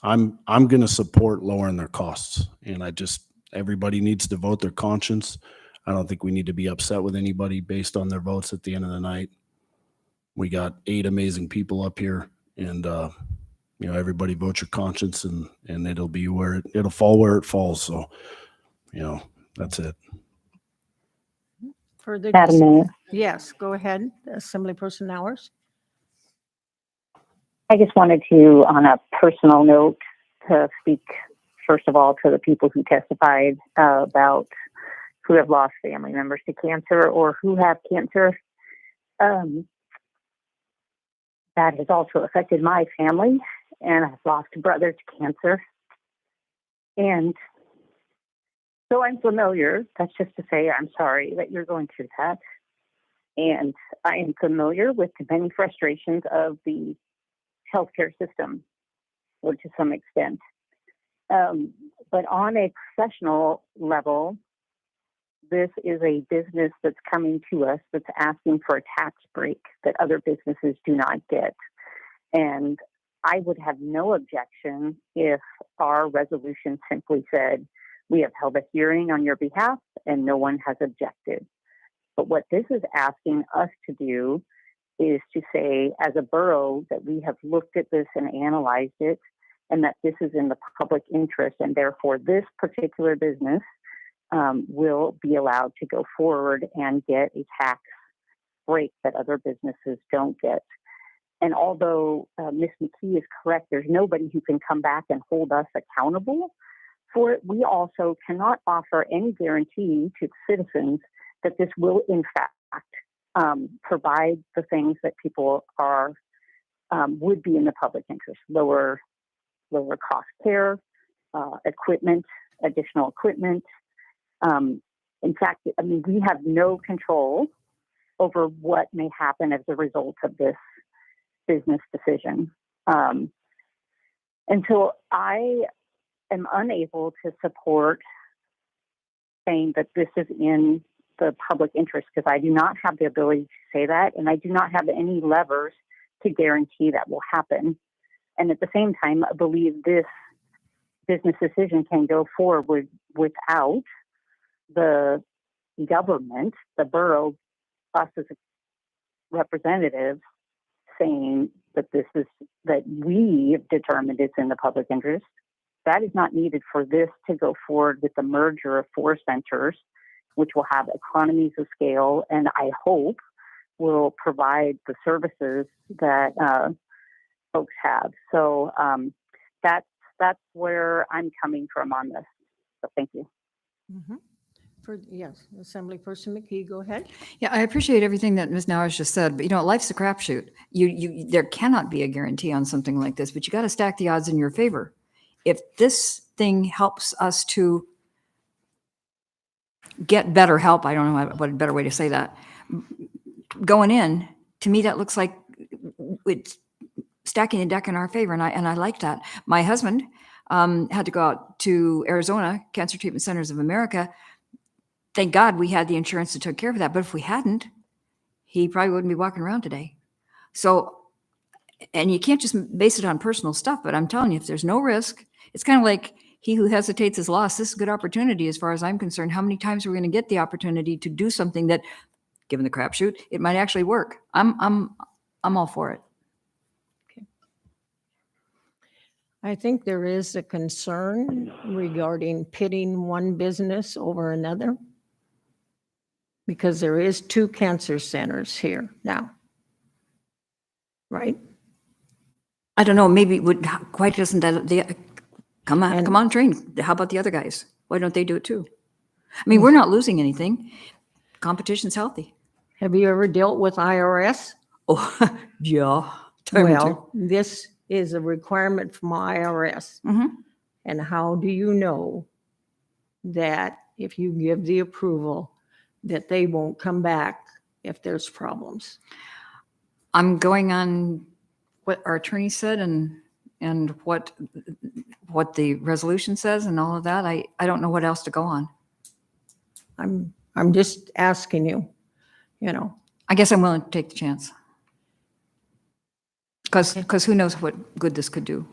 I'm going to support lowering their costs. And everybody needs to vote their conscience. I don't think we need to be upset with anybody based on their votes at the end of the night. We got 8 amazing people up here, and everybody vote your conscience, and it'll fall where it falls. So, that's it. Further Madam Mayor. Yes, go ahead, Assemblyperson Nowers. I just wanted to, on a personal note, to speak, first of all, to the people who testified about who have lost family members to cancer or who have cancer. That has also affected my family, and I've lost a brother to cancer. And so I'm familiar. That's just to say I'm sorry that you're going through that. And I am familiar with the many frustrations of the healthcare system, or to some extent. But on a professional level, this is a business that's coming to us that's asking for a tax break that other businesses do not get. And I would have no objection if our resolution simply said, we have held a hearing on your behalf and no one has objected. But what this is asking us to do is to say, as a borough, that we have looked at this and analyzed it, and that this is in the public interest, and therefore this particular business will be allowed to go forward and get a tax break that other businesses don't get. And although Ms. McKee is correct, there's nobody who can come back and hold us accountable for it. We also cannot offer any guarantee to citizens that this will, in fact, provide the things that people would be in the public interest: lower cost care, equipment, additional equipment. In fact, we have no control over what may happen as a result of this business decision. And so I am unable to support saying that this is in the public interest, because I do not have the ability to say that, and I do not have any levers to guarantee that will happen. And at the same time, I believe this business decision can go forward without the government, the borough, us as representatives, saying that that we have determined it's in the public interest. That is not needed for this to go forward with the merger of 4 centers, which will have economies of scale, and I hope will provide the services that folks have. So that's where I'm coming from on this. So thank you. Mm-hmm. Yes, Assemblyperson McKee, go ahead. Yeah, I appreciate everything that Ms. Nowers just said, but life's a crapshoot. There cannot be a guarantee on something like this, but you got to stack the odds in your favor. If this thing helps us to get better help, I don't know what a better way to say that, going in, to me that looks like it's stacking the deck in our favor, and I like that. My husband had to go out to Arizona, Cancer Treatment Centers of America. Thank God we had the insurance that took care of that, but if we hadn't, he probably wouldn't be walking around today. So, and you can't just base it on personal stuff, but I'm telling you, if there's no risk, it's kind of like he who hesitates is lost. This is a good opportunity as far as I'm concerned. How many times are we going to get the opportunity to do something that, given the crapshoot, it might actually work? I'm all for it. I think there is a concern regarding pitting one business over another, because there is 2 cancer centers here now, right? I don't know, maybe why doesn't that, come on, train. How about the other guys? Why don't they do it too? I mean, we're not losing anything. Competition's healthy. Have you ever dealt with IRS? Oh, yeah. Time or two. Well, this is a requirement from IRS. And how do you know that if you give the approval, that they won't come back if there's problems? I'm going on what our attorney said and what the resolution says and all of that. I don't know what else to go on. I'm just asking you, you know. I guess I'm willing to take the chance. Because who knows what good this could do.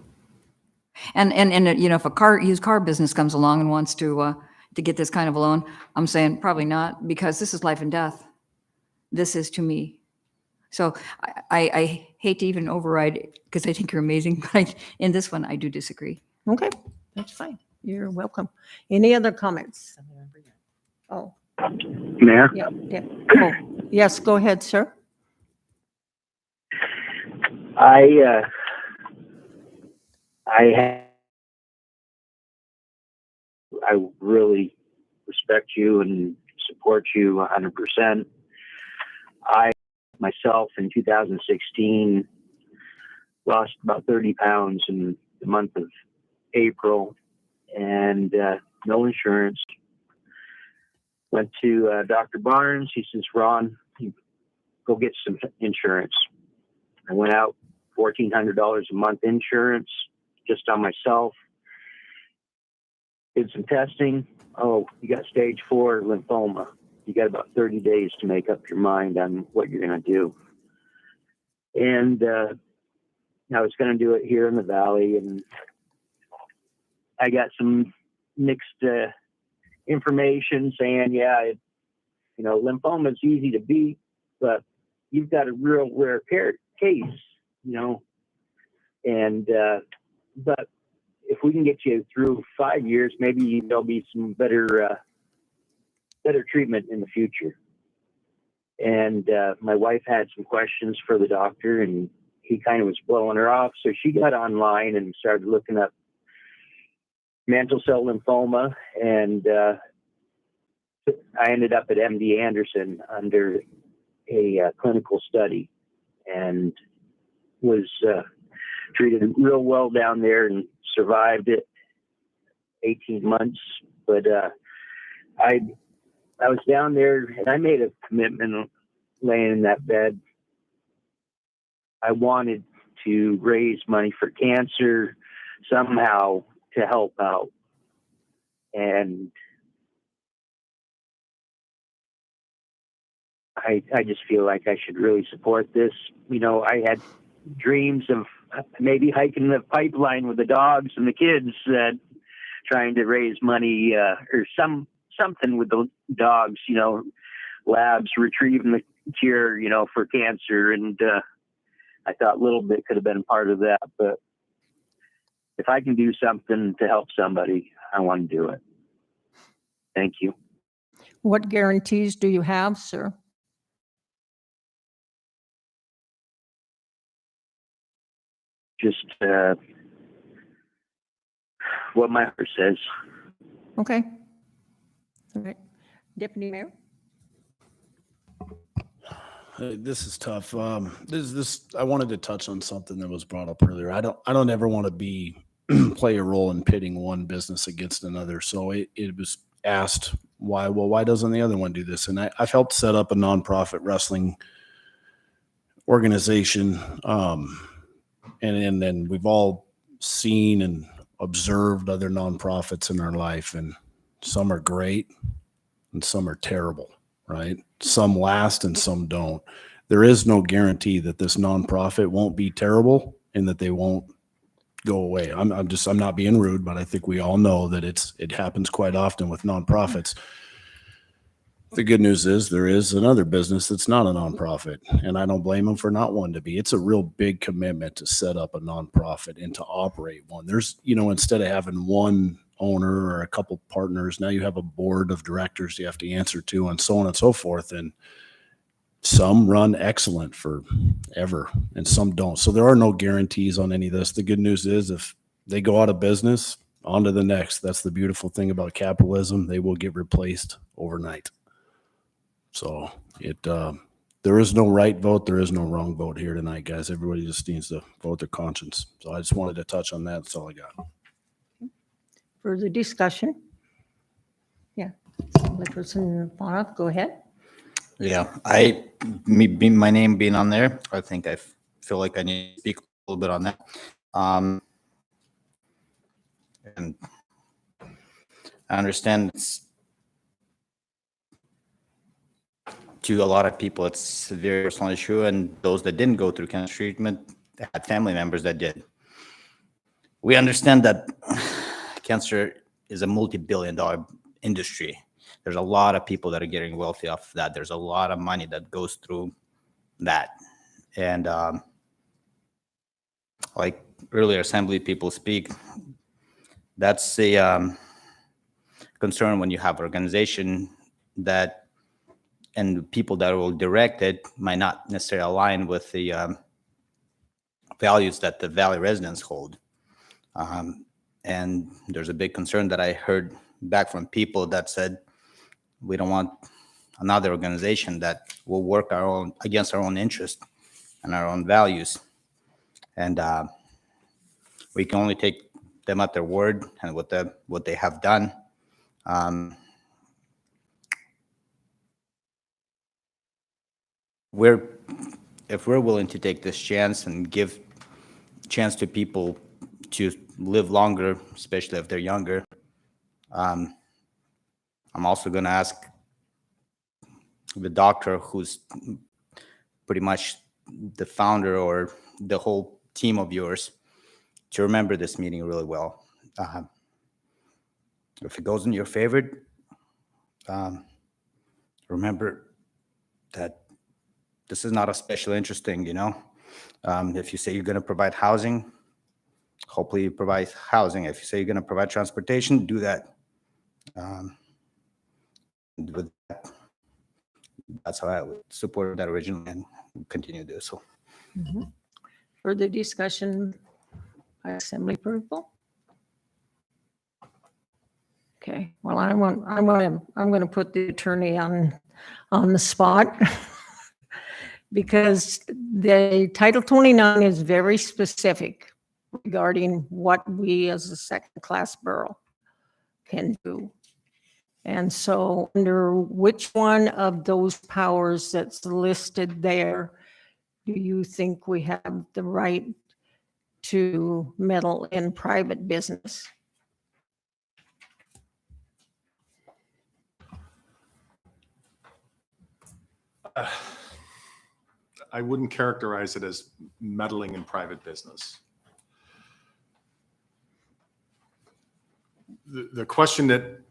And you know, if a used car business comes along and wants to get this kind of a loan, I'm saying probably not, because this is life and death. This is to me. So I hate to even override it because I think you're amazing, but in this one, I do disagree. Okay, that's fine. You're welcome. Any other comments? Oh. Mayor? Yeah. Oh, yes, go ahead, sir. I really respect you and support you 100%. I myself in 2016 lost about 30 pounds in the month of April, and no insurance. Went to Dr. Barnes. He says, Ron, go get some insurance. I went out, $1,400 a month insurance just on myself. Did some testing. Oh, you got stage 4 lymphoma. You got about 30 days to make up your mind on what you're going to do. And I was going to do it here in the Valley, and I got some mixed information saying, yeah, lymphoma is easy to beat, but you've got a real rare case, and but if we can get you through 5 years, maybe there'll be some better treatment in the future. And my wife had some questions for the doctor, and he kind of was blowing her off. So she got online and started looking up mantle cell lymphoma, and I ended up at MD Anderson under a clinical study, and was treated real well down there and survived it 18 months. But I was down there, and I made a commitment laying in that bed. I wanted to raise money for cancer somehow to help out. And I just feel like I should really support this. I had dreams of maybe hiking the pipeline with the dogs and the kids, trying to raise money or something with the dogs, labs retrieving the cure, for cancer. And I thought a little bit could have been part of that. But if I can do something to help somebody, I want to do it. Thank you. What guarantees do you have, sir? Just what my heart says. Okay. All right. Deputy Mayor? This is tough. I wanted to touch on something that was brought up earlier. I don't ever want to play a role in pitting one business against another. So it was asked why doesn't the other one do this? And I've helped set up a nonprofit wrestling organization. And then we've all seen and observed other nonprofits in our life, and some are great and some are terrible, right? Some last and some don't. There is no guarantee that this nonprofit won't be terrible and that they won't go away. I'm not being rude, but I think we all know that it happens quite often with nonprofits. The good news is there is another business that's not a nonprofit, and I don't blame them for not wanting to be. It's a real big commitment to set up a nonprofit and to operate one. There's, instead of having one owner or a couple partners, now you have a board of directors you have to answer to, and so on and so forth. And some run excellent forever and some don't. So there are no guarantees on any of this. The good news is if they go out of business, on to the next. That's the beautiful thing about capitalism. They will get replaced overnight. So there is no right vote. There is no wrong vote here tonight, guys. Everybody just needs to vote their conscience. So I just wanted to touch on that. That's all I got. Further discussion? Yeah. Person Bonoff, go ahead. Yeah, my name being on there, I think I feel like I need to speak a little bit on that. And I understand to a lot of people, it's a very personal issue, and those that didn't go through cancer treatment had family members that did. We understand that cancer is a multi-billion-dollar industry. There's a lot of people that are getting wealthy off of that. There's a lot of money that goes through that. And like earlier assembly people speak, that's a concern when you have organization that and the people that will direct it might not necessarily align with the values that the Valley residents hold. And there's a big concern that I heard back from people that said, we don't want another organization that will work against our own interest and our own values. And we can only take them at their word and what they have done. If we're willing to take this chance and give chance to people to live longer, especially if they're younger, I'm also going to ask the doctor, who's pretty much the founder or the whole team of yours, to remember this meeting really well. If it goes in your favor, remember that this is not a special interest thing, If you say you're going to provide housing, hopefully you provide housing. If you say you're going to provide transportation, do that. With that, that's how I would support that originally and continue to do so. Mm-hmm. Further discussion by assembly approval? Okay, well, I'm going to put the attorney on the spot because the Title 29 is very specific regarding what we as a second-class borough can do. And so under which one of those powers that's listed there do you think we have the right to meddle in private business? I wouldn't characterize it as meddling in private business. The question that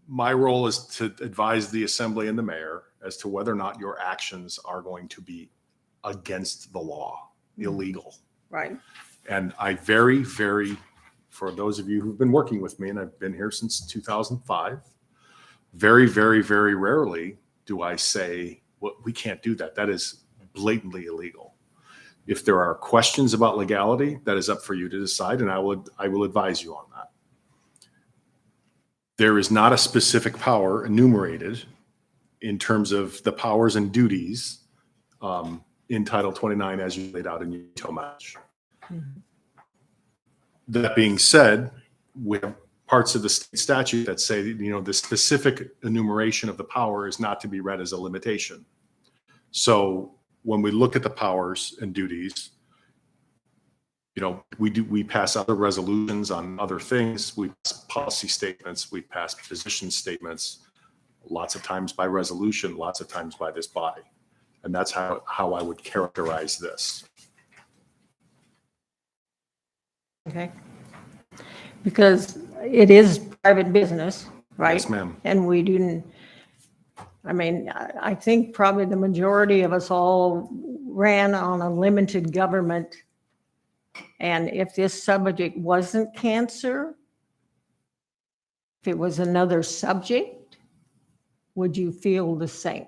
my role is to advise the assembly and the mayor as to whether or not your actions are going to be against the law, illegal. Right. And I for those of you who've been working with me, and I've been here since 2005, very, very, very rarely do I say, well, we can't do that. That is blatantly illegal. If there are questions about legality, that is up for you to decide, and I will advise you on that. There is not a specific power enumerated in terms of the powers and duties in Title 29 as you laid out in your veto match. Mm-hmm. That being said, we have parts of the state statute that say, the specific enumeration of the power is not to be read as a limitation. So when we look at the powers and duties, we pass other resolutions on other things. We pass policy statements. We pass position statements, lots of times by resolution, lots of times by this body. And that's how I would characterize this. Okay. Because it is private business, right? Yes, ma'am. And we didn't, I mean, I think probably the majority of us all ran on a limited government. And if this subject wasn't cancer, if it was another subject, would you feel the same?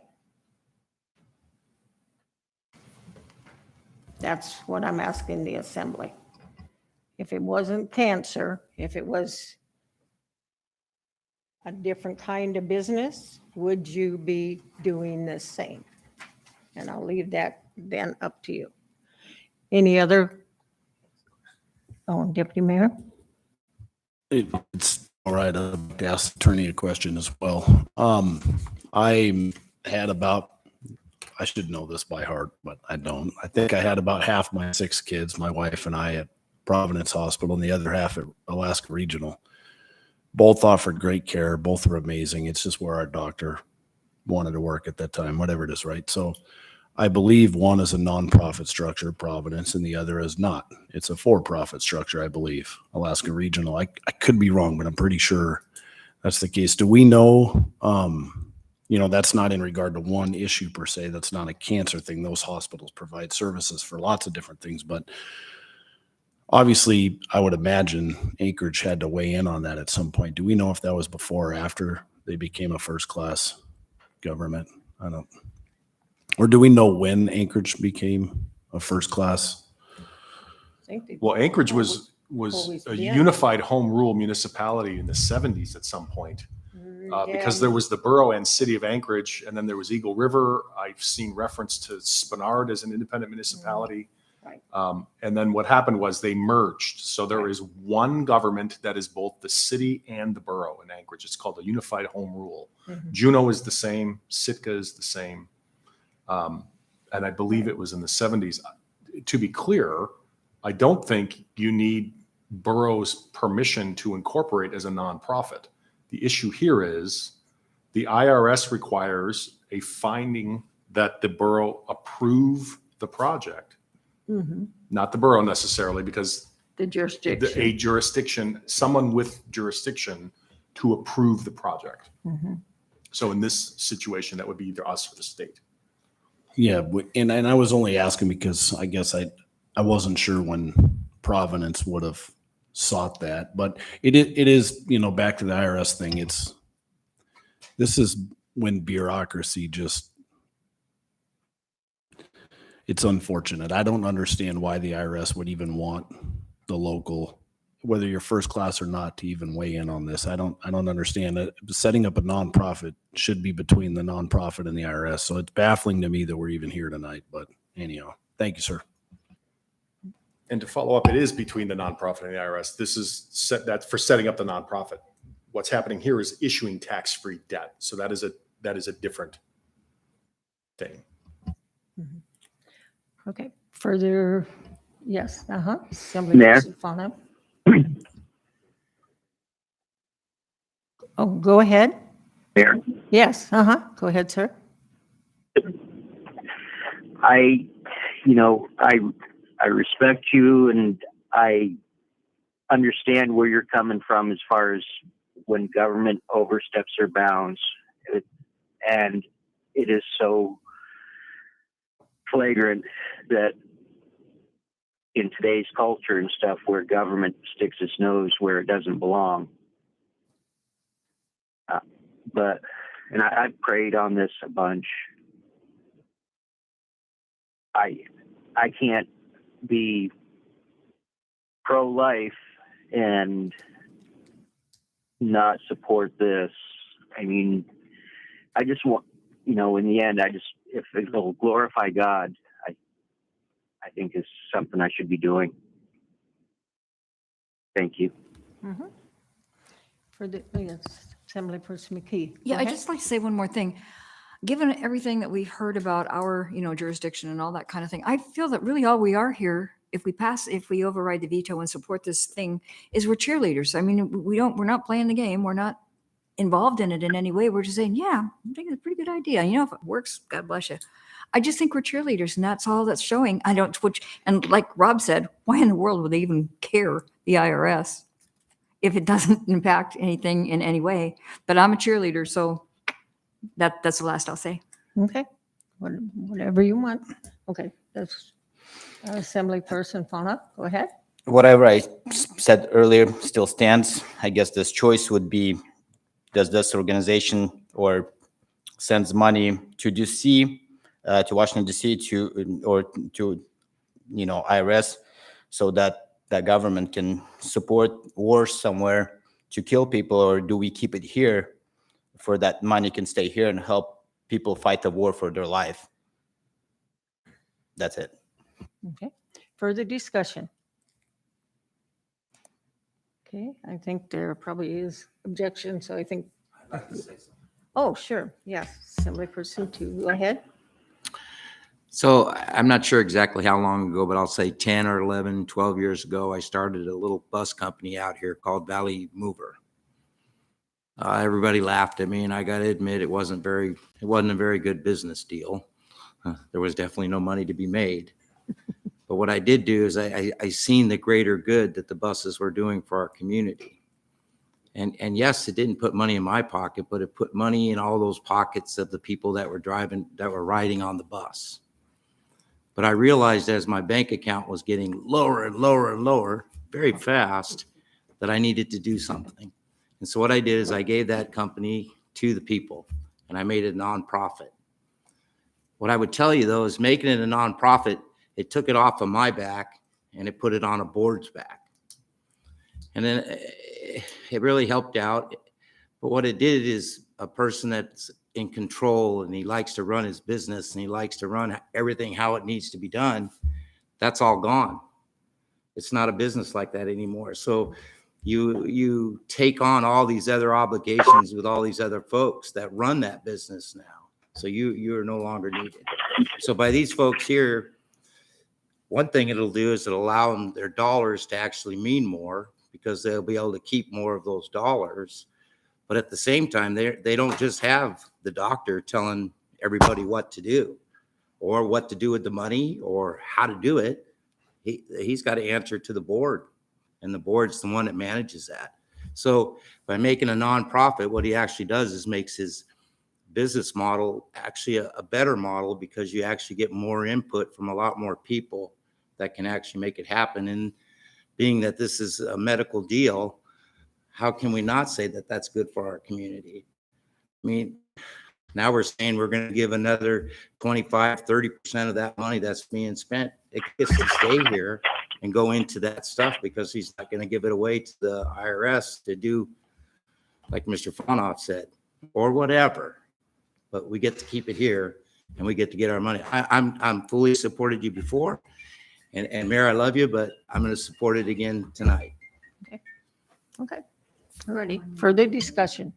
That's what I'm asking the assembly. If it wasn't cancer, if it was a different kind of business, would you be doing the same? And I'll leave that then up to you. Any other? Oh, Deputy Mayor? It's all right. I'll ask the attorney a question as well. I had about, I should know this by heart, but I don't. I think I had about half my 6 kids, my wife and I, at Providence Hospital, and the other half at Alaska Regional. Both offered great care. Both were amazing. It's just where our doctor wanted to work at that time, whatever it is, right? So I believe one is a nonprofit structure, Providence, and the other is not. It's a for-profit structure, I believe, Alaska Regional. I could be wrong, but I'm pretty sure that's the case. Do we know, that's not in regard to one issue per se. That's not a cancer thing. Those hospitals provide services for lots of different things, but obviously I would imagine Anchorage had to weigh in on that at some point. Do we know if that was before or after they became a first-class government? I don't. Or do we know when Anchorage became a first class? Well, Anchorage was always a been. unified home rule municipality in the 70s at some point. Because there was the borough and city of Anchorage, and then there was Eagle River. I've seen reference to Spenard as an independent municipality. Right. And then what happened was they merged. So there is one government that is both the city and the borough in Anchorage. It's called a unified home rule. Juneau is the same. Sitka is the same. And I believe it was in the 70s. To be clear, I don't think you need borough's permission to incorporate as a nonprofit. The issue here is the IRS requires a finding that the borough approve the project, not the borough necessarily, because The jurisdiction. a jurisdiction, someone with jurisdiction to approve the project. So in this situation, that would be either us or the state. Yeah, and I was only asking because I guess I wasn't sure when Providence would have sought that, but it is back to the IRS thing. This is when bureaucracy it's unfortunate. I don't understand why the IRS would even want the local, whether you're first class or not, to even weigh in on this. I don't understand it. Setting up a nonprofit should be between the nonprofit and the IRS. So it's baffling to me that we're even here tonight. But anyhow, thank you, sir. And to follow up, it is between the nonprofit and the IRS. This is that for setting up the nonprofit. What's happening here is issuing tax-free debt. So that is a different thing. Okay, further, yes, Assembly Mayor? Person Fano. Oh, go ahead. Mayor, Yes, go ahead, sir. I respect you, and I understand where you're coming from as far as when government oversteps their bounds. And it is so flagrant that in today's culture and stuff, where government sticks its nose where it doesn't belong. And I've prayed on this a bunch. I can't be pro-life and not support this. I mean, I just want, in the end, if it'll glorify God, I think is something I should be doing. Thank you. For the Assembly Person McKee. Yeah, Go I'd ahead. just like to say one more thing. Given everything that we've heard about our, jurisdiction and all that kind of thing, I feel that really all we are here, if we override the veto and support this thing, is we're cheerleaders. I mean, we're not playing the game. We're not involved in it in any way. We're just saying, yeah, I think it's a pretty good idea. If it works, God bless you. I just think we're cheerleaders, and that's all that's showing. And like Rob said, why in the world would they even care, the IRS, if it doesn't impact anything in any way? But I'm a cheerleader, so That's the last I'll say. Okay, whatever you want. Okay, that's Assembly Person Fauna, go ahead. Whatever I said earlier still stands. I guess this choice would be, does this organization or sends money to DC, to Washington DC, or to, IRS, so that government can support wars somewhere to kill people, or do we keep it here for that money can stay here and help people fight the war for their life? That's it. Okay, further discussion? Okay, I think there probably is objection, so I think. Oh, sure, yes, Assembly Person 2, go ahead. So I'm not sure exactly how long ago, but I'll say 10 or 11, 12 years ago, I started a little bus company out here called Valley Mover. Everybody laughed at me, and I got to admit, it wasn't a very good business deal. There was definitely no money to be made. But what I did do is I seen the greater good that the buses were doing for our community. And yes, it didn't put money in my pocket, but it put money in all those pockets of the people that were riding on the bus. But I realized as my bank account was getting lower and lower and lower very fast, that I needed to do something. And so what I did is I gave that company to the people, and I made it a nonprofit. What I would tell you, though, is making it a nonprofit, it took it off of my back and it put it on a board's back. And then it really helped out. But what it did is a person that's in control and he likes to run his business and he likes to run everything how it needs to be done, that's all gone. It's not a business like that anymore. So you take on all these other obligations with all these other folks that run that business now. So you are no longer needed. So by these folks here, one thing it'll do is it'll allow them their dollars to actually mean more, because they'll be able to keep more of those dollars. But at the same time, they don't just have the doctor telling everybody what to do or what to do with the money or how to do it. He's got to answer to the board, and the board's the one that manages that. So by making a nonprofit, what he actually does is makes his business model actually a better model, because you actually get more input from a lot more people that can actually make it happen. And being that this is a medical deal, how can we not say that that's good for our community? I mean, now we're saying we're going to give another 25, 30% of that money that's being spent. It gets to stay here and go into that stuff, because he's not going to give it away to the IRS to do, like Mr. Fonoff said, or whatever. But we get to keep it here, and we get to get our money. I'm fully supported you before, and Mayor, I love you, but I'm going to support it again tonight. Okay, alrighty, further discussion?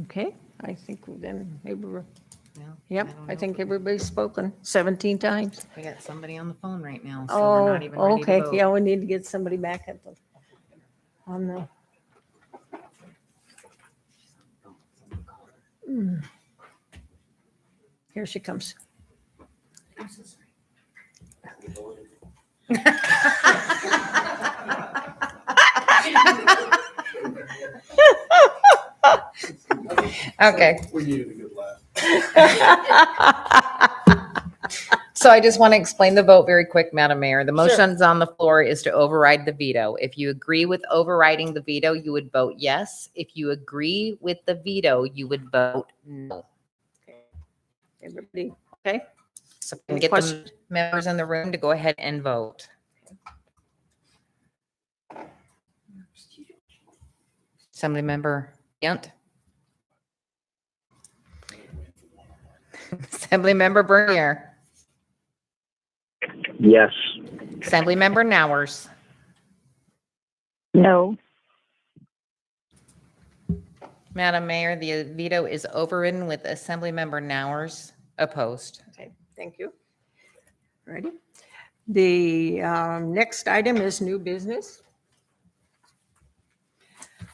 Okay, I think then maybe we're, yep, I think everybody's spoken 17 times. We got somebody on the phone right now, so we're Oh, not even ready to okay, vote. yeah, we need to get somebody back at the, on the. Here she comes. Okay. We needed a good laugh. So I just want to explain the vote very quick, Madam Mayor. The motion's on the floor is to override the veto. If you agree with overriding the veto, you would vote yes. If you agree with the veto, you would vote no. Everybody, okay? So we can get the members in the room to go ahead and vote. Assemblymember Yunt. Assemblymember Bernier. Yes. Assemblymember Nowers. No. Madam Mayor, the veto is overridden with Assemblymember Nowers opposed. Okay, thank you. Ready? The next item is new business.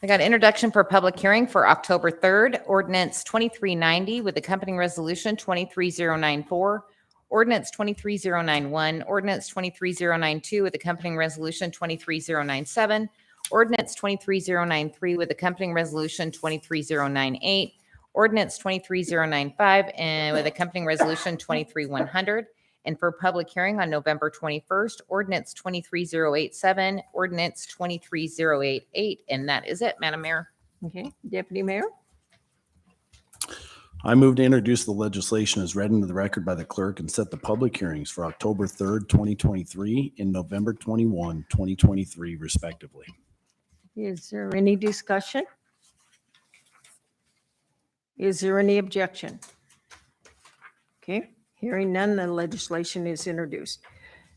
I got introduction for public hearing for October 3rd, ordinance 2390 with accompanying resolution 23094, ordinance 23091, ordinance 23092 with accompanying resolution 23097, Ordinance 23093 with accompanying resolution 23098. Ordinance 23095 and with accompanying resolution 23100. And for public hearing on November 21st, ordinance 23087, ordinance 23088. And that is it, Madam Mayor. Okay, Deputy Mayor? I move to introduce the legislation as read into the record by the clerk and set the public hearings for October 3rd, 2023 and November 21, 2023 respectively. Is there any discussion? Is there any objection? Okay, hearing none, the legislation is introduced.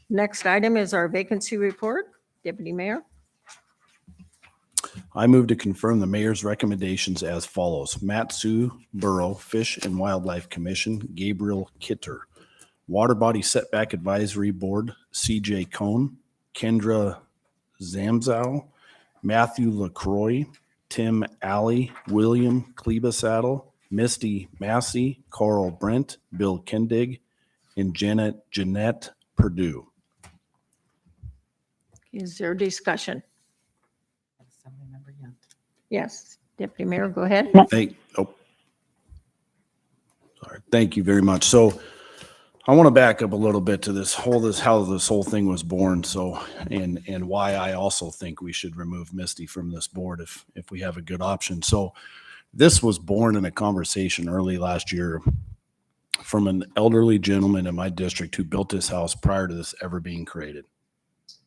Next item is our vacancy report. Deputy Mayor? I move to confirm the mayor's recommendations as follows. Matt Sue, Borough, Fish and Wildlife Commission, Gabriel Kitter. Water Body Setback Advisory Board, CJ Cohn, Kendra Zamzow, Matthew LaCroix, Tim Alley, William Klebasaddle, Misty Massey, Carl Brent, Bill Kendig, and Jeanette Purdue. Is there discussion? Yes, Deputy Mayor, go ahead. Sorry. Thank you very much. So I want to back up a little bit to how this whole thing was born. So, and why I also think we should remove Misty from this board if we have a good option. So this was born in a conversation early last year from an elderly gentleman in my district who built this house prior to this ever being created.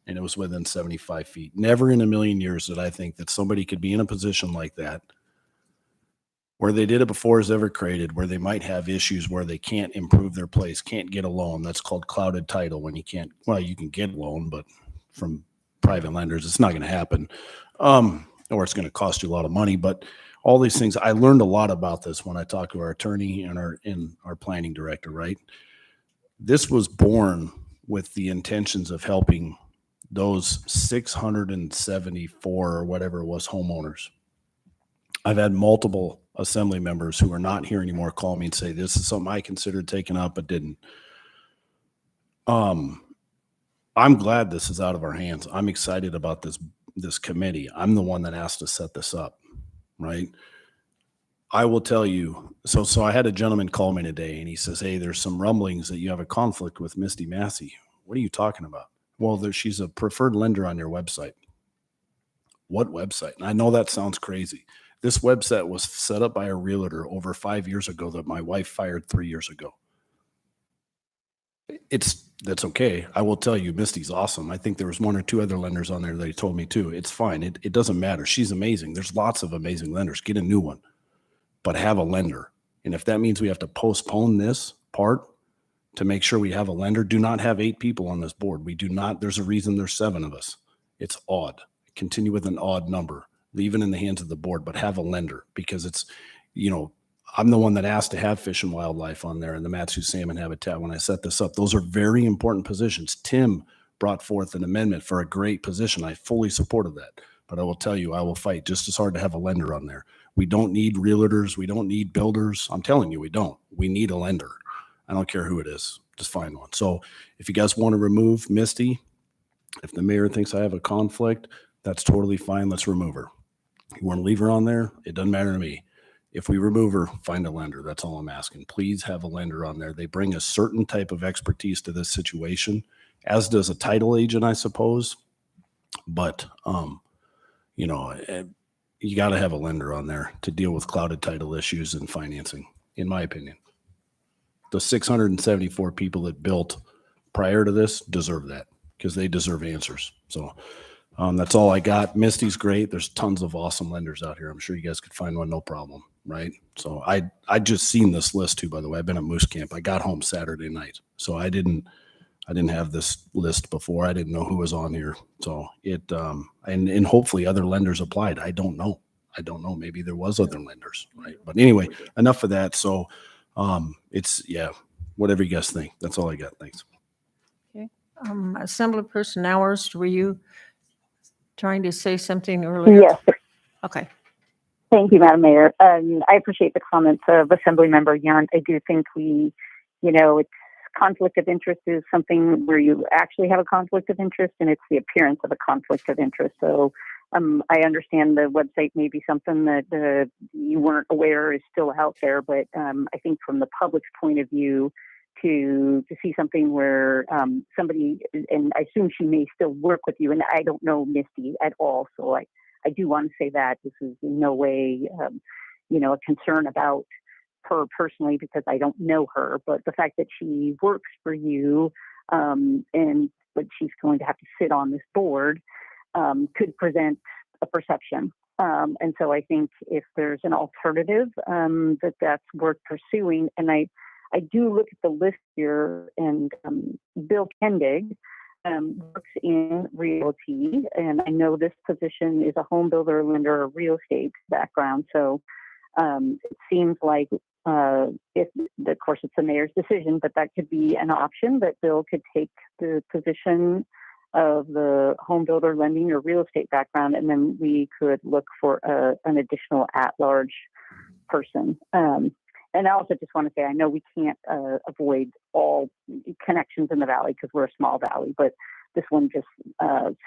And it was within 75 feet. Never in a million years did I think that somebody could be in a position like that where they did it before it was ever created, where they might have issues where they can't improve their place, can't get a loan. That's called clouded title when you can't, well, you can get a loan, but from private lenders, it's not going to happen. Or it's going to cost you a lot of money. But all these things, I learned a lot about this when I talked to our attorney and our planning director, right? This was born with the intentions of helping those 674 or whatever it was homeowners. I've had multiple assembly members who are not here anymore call me and say, this is something I considered taking up, but didn't. I'm glad this is out of our hands. I'm excited about this committee. I'm the one that asked to set this up, right? I will tell you, so I had a gentleman call me today and he says, hey, there's some rumblings that you have a conflict with Misty Massey. What are you talking about? Well, she's a preferred lender on your website. What website? And I know that sounds crazy. This website was set up by a realtor over 5 years ago that my wife fired 3 years ago. That's okay. I will tell you, Misty's awesome. I think there was one or two other lenders on there that he told me too. It's fine. It doesn't matter. She's amazing. There's lots of amazing lenders. Get a new one, but have a lender. And if that means we have to postpone this part to make sure we have a lender, do not have 8 people on this board. We do not. There's a reason there's 7 of us. It's odd. Continue with an odd number. Leave it in the hands of the board, but have a lender because it's, I'm the one that asked to have Fish and Wildlife on there and the Matsu Salmon Habitat when I set this up. Those are very important positions. Tim brought forth an amendment for a great position. I fully supported that, but I will tell you, I will fight just as hard to have a lender on there. We don't need realtors. We don't need builders. I'm telling you, we don't. We need a lender. I don't care who it is. Just find one. So if you guys want to remove Misty, if the mayor thinks I have a conflict, that's totally fine. Let's remove her. You want to leave her on there? It doesn't matter to me. If we remove her, find a lender. That's all I'm asking. Please have a lender on there. They bring a certain type of expertise to this situation, as does a title agent, I suppose. But, you got to have a lender on there to deal with clouded title issues and financing, in my opinion. The 674 people that built prior to this deserve that because they deserve answers. So that's all I got. Misty's great. There's tons of awesome lenders out here. I'm sure you guys could find one, no problem, right? So I just seen this list too, by the way. I've been at Moose Camp. I got home Saturday night. So I didn't have this list before. I didn't know who was on here. So and hopefully other lenders applied. I don't know. Maybe there was other lenders, right? But anyway, enough of that. So whatever you guys think. That's all I got. Thanks. Okay. Assemblyperson Hours, were you trying to say something earlier? Yes. Okay. Thank you, Madam Mayor. I appreciate the comments of Assemblymember Yunt. I do think it's conflict of interest is something where you actually have a conflict of interest and it's the appearance of a conflict of interest. So I understand the website may be something that you weren't aware is still out there, but I think from the public's point of view, to see something where somebody, and I assume she may still work with you, and I don't know Misty at all, so I do want to say that this is in no way, a concern about her personally, because I don't know her, but the fact that she works for you, but she's going to have to sit on this board, could present a perception. And so I think if there's an alternative, that's worth pursuing. And I do look at the list here, and Bill Kendig works in realty, and I know this position is a home builder, lender, or real estate background. So it seems like, if of course it's the mayor's decision, but that could be an option, that Bill could take the position of the home builder, lending, or real estate background, and then we could look for an additional at-large person. And I also just want to say, I know we can't avoid all connections in the valley because we're a small valley, but this one just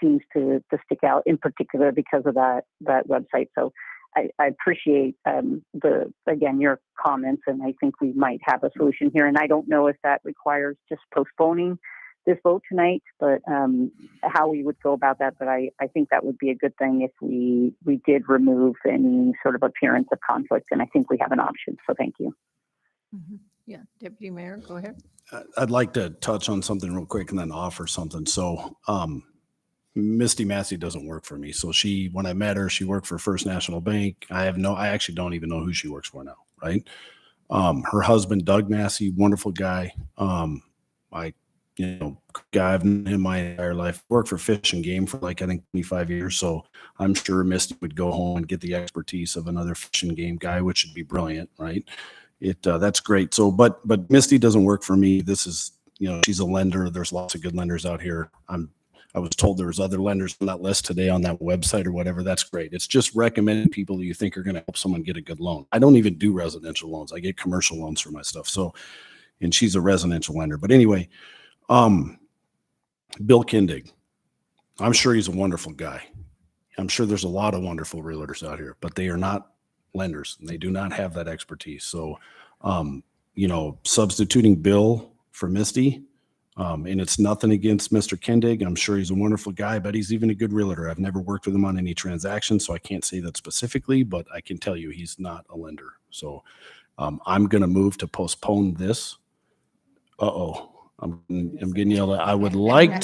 seems to stick out in particular because of that website. So I appreciate again, your comments, and I think we might have a solution here. And I don't know if that requires just postponing this vote tonight, but how we would go about that. But I think that would be a good thing if we did remove any sort of appearance of conflict, and I think we have an option. So thank you. Mhm. Yeah, Deputy Mayor, go ahead. I'd like to touch on something real quick and then offer something. So, Misty Massey doesn't work for me. So when I met her, she worked for First National Bank. I actually don't even know who she works for now. Right. Her husband, Doug Massey, wonderful guy. Guy I've known him my entire life. Worked for Fish and Game for I think 25 years. So I'm sure Misty would go home and get the expertise of another Fish and Game guy, which would be brilliant. Right. That's great. So, but Misty doesn't work for me. This is, she's a lender. There's lots of good lenders out here. I was told there was other lenders on that list today on that website or whatever. That's great. It's just recommending people that you think are going to help someone get a good loan. I don't even do residential loans. I get commercial loans for my stuff. So, and she's a residential lender. But anyway, Bill Kindig, I'm sure he's a wonderful guy. I'm sure there's a lot of wonderful realtors out here, but they are not lenders and they do not have that expertise. So, substituting Bill for Misty, and it's nothing against Mr. Kindig. I'm sure he's a wonderful guy, but he's even a good realtor. I've never worked with him on any transactions, so I can't say that specifically, but I can tell you he's not a lender. So I'm going to move to postpone this. I'm getting yelled at. I would like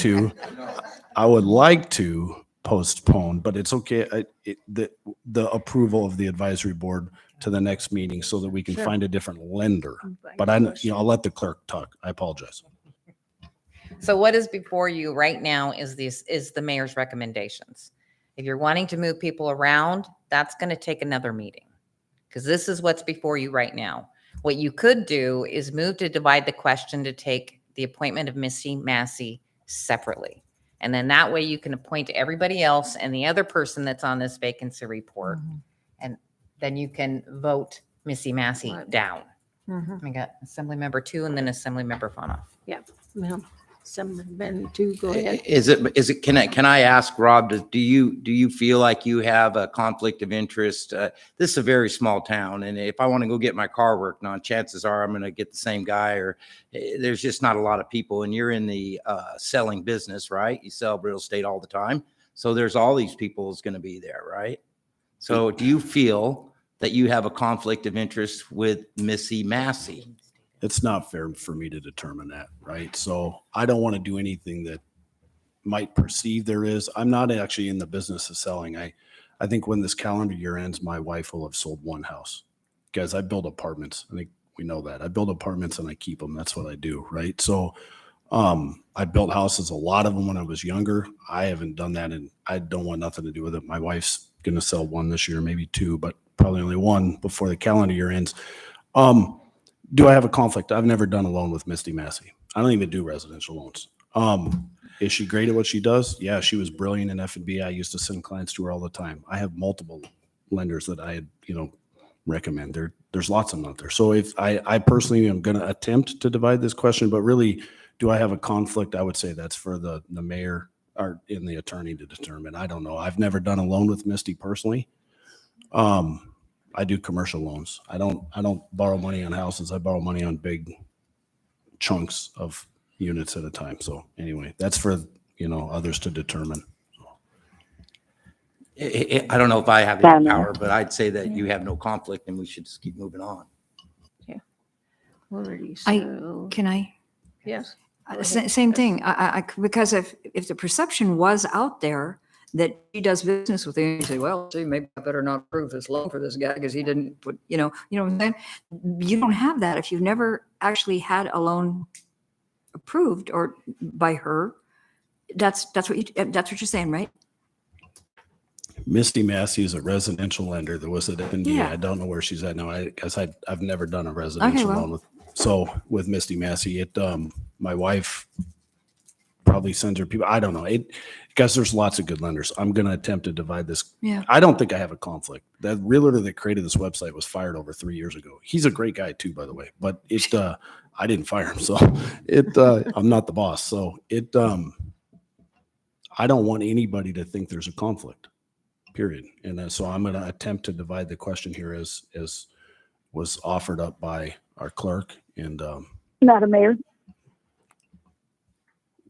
to postpone, but it's okay. The approval of the advisory board to the next meeting so that we can find a different lender. But I'll let the clerk talk. I apologize. So what is before you right now is the mayor's recommendations. If you're wanting to move people around, that's going to take another meeting because this is what's before you right now. What you could do is move to divide the question to take the appointment of Misty Massey separately. And then that way you can appoint everybody else and the other person that's on this vacancy report. Mm-hmm. And then you can vote Misty Massey down. Mm-hmm. We got Assembly Member 2 and then Assembly Member Fonoff. Yeah. Well, Assemblyman 2, go ahead. Can I ask Rob, do you feel like you have a conflict of interest? This is a very small town, and if I want to go get my car worked on, chances are I'm going to get the same guy, or there's just not a lot of people. And you're in the selling business, right? You sell real estate all the time, so there's all these people is going to be there, right? So do you feel that you have a conflict of interest with Missy Massey? It's not fair for me to determine that, right? So I don't want to do anything that might perceive there is. I'm not actually in the business of selling. I think when this calendar year ends, my wife will have sold one house. Guys, I build apartments. I think we know that. I build apartments and I keep them. That's what I do, right? So I built houses, a lot of them when I was younger. I haven't done that, and I don't want nothing to do with it. My wife's going to sell one this year, maybe two, but probably only one before the calendar year ends. Do I have a conflict? I've never done a loan with Misty Massey. I don't even do residential loans. Is she great at what she does? Yeah, she was brilliant in F&B. I used to send clients to her all the time. I have multiple lenders that I recommend. There's lots of them out there. So if I personally am going to attempt to divide this question, but really, do I have a conflict? I would say that's for the mayor, are in the attorney to determine. I don't know. I've never done a loan with Misty personally. I do commercial loans. I don't borrow money on houses. I borrow money on big chunks of units at a time. So anyway, that's for, others to determine. I don't know if I have any power, but I'd say that you have no conflict and we should just keep moving on. Can I? Yes. Same thing. Because if the perception was out there that she does business with him, you say, well, see, maybe I better not approve this loan for this guy because he didn't put, you know what I'm saying? You don't have that if you've never actually had a loan approved or by her. That's what you're saying, right? Misty Massey is a residential lender that was at NDA. Yeah. I don't know where she's at now. I guess I've never done a residential loan with Misty Massey. My wife probably sends her people. I don't know. Guys, there's lots of good lenders. I'm going to attempt to divide this. Yeah. I don't think I have a conflict. That realtor that created this website was fired over 3 years ago. He's a great guy too, by the way, but I didn't fire him. So I'm not the boss. So I don't want anybody to think there's a conflict, period. And so I'm going to attempt to divide the question here as was offered up by our clerk and, Madam Mayor.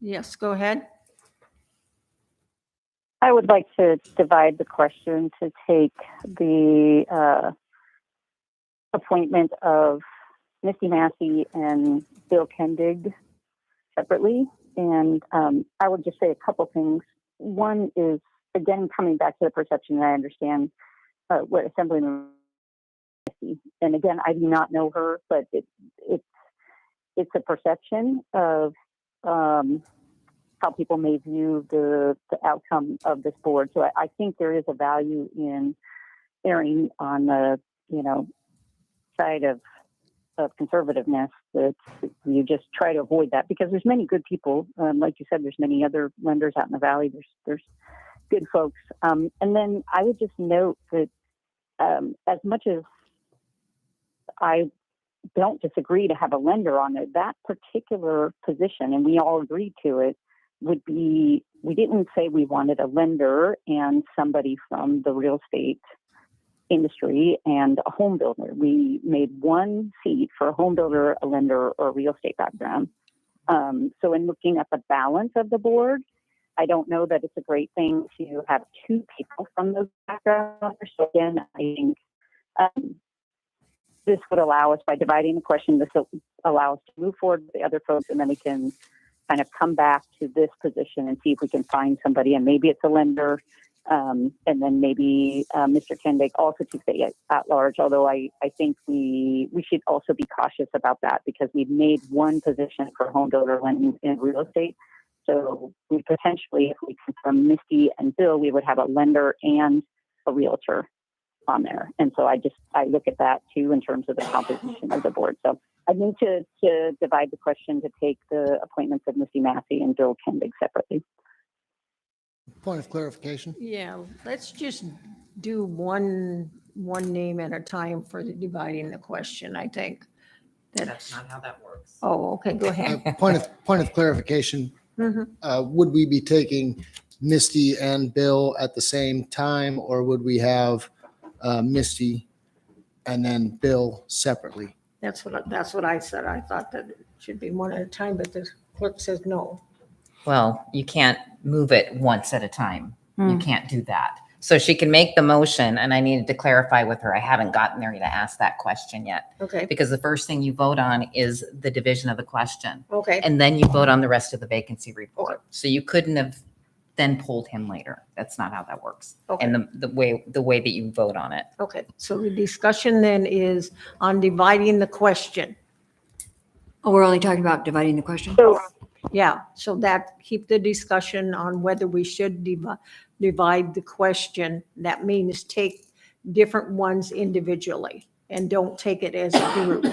Yes, go ahead. I would like to divide the question to take the appointment of Misty Massey and Bill Kendig separately. And I would just say a couple things. One is, again, coming back to the perception, and I understand what Assemblyman Misty, and again, I do not know her, but it's a perception of how people may view the outcome of this board. So I think there is a value in erring on the, side of conservativeness, that you just try to avoid that, because there's many good people. Like you said, there's many other lenders out in the valley. There's good folks. And then I would just note that as much as I don't disagree to have a lender on it, that particular position, and we all agreed to it, would be, we didn't say we wanted a lender and somebody from the real estate industry and a home builder. We made one seat for a home builder, a lender, or a real estate background. So in looking at the balance of the board, I don't know that it's a great thing to have two people from those backgrounds. So again, I think this would allow us, by dividing the question, this will allow us to move forward with the other folks, and then we can kind of come back to this position and see if we can find somebody, and maybe it's a lender, and then maybe Mr. Kendig also to stay at large, although I think we should also be cautious about that, because we've made one position for home builder lending in real estate. So we potentially, if we confirm Misty and Bill, we would have a lender and a realtor on there. And so I look at that too in terms of the composition of the board. So I need to divide the question to take the appointments of Misty Massey and Bill Kendig separately. Point of clarification. Yeah, let's just do one name at a time for the dividing the question, I think. That's not how that works. Oh, okay, go ahead. Point of clarification. Would we be taking Misty and Bill at the same time, or would we have Misty and then Bill separately? That's what I said. I thought that it should be one at a time, but the clerk says no. Well, you can't move it once at a time. You can't do that. So she can make the motion, and I needed to clarify with her. I haven't gotten there to ask that question yet. Okay. Because the first thing you vote on is the division of the question. Okay. And then you vote on the rest of the vacancy report. Okay. So you couldn't have then pulled him later. That's not how that works. Okay. And the way that you vote on it. Okay, so the discussion then is on dividing the question. Oh, we're only talking about dividing the question? Yeah, so that, keep the discussion on whether we should divide the question. That means take different ones individually and don't take it as a group.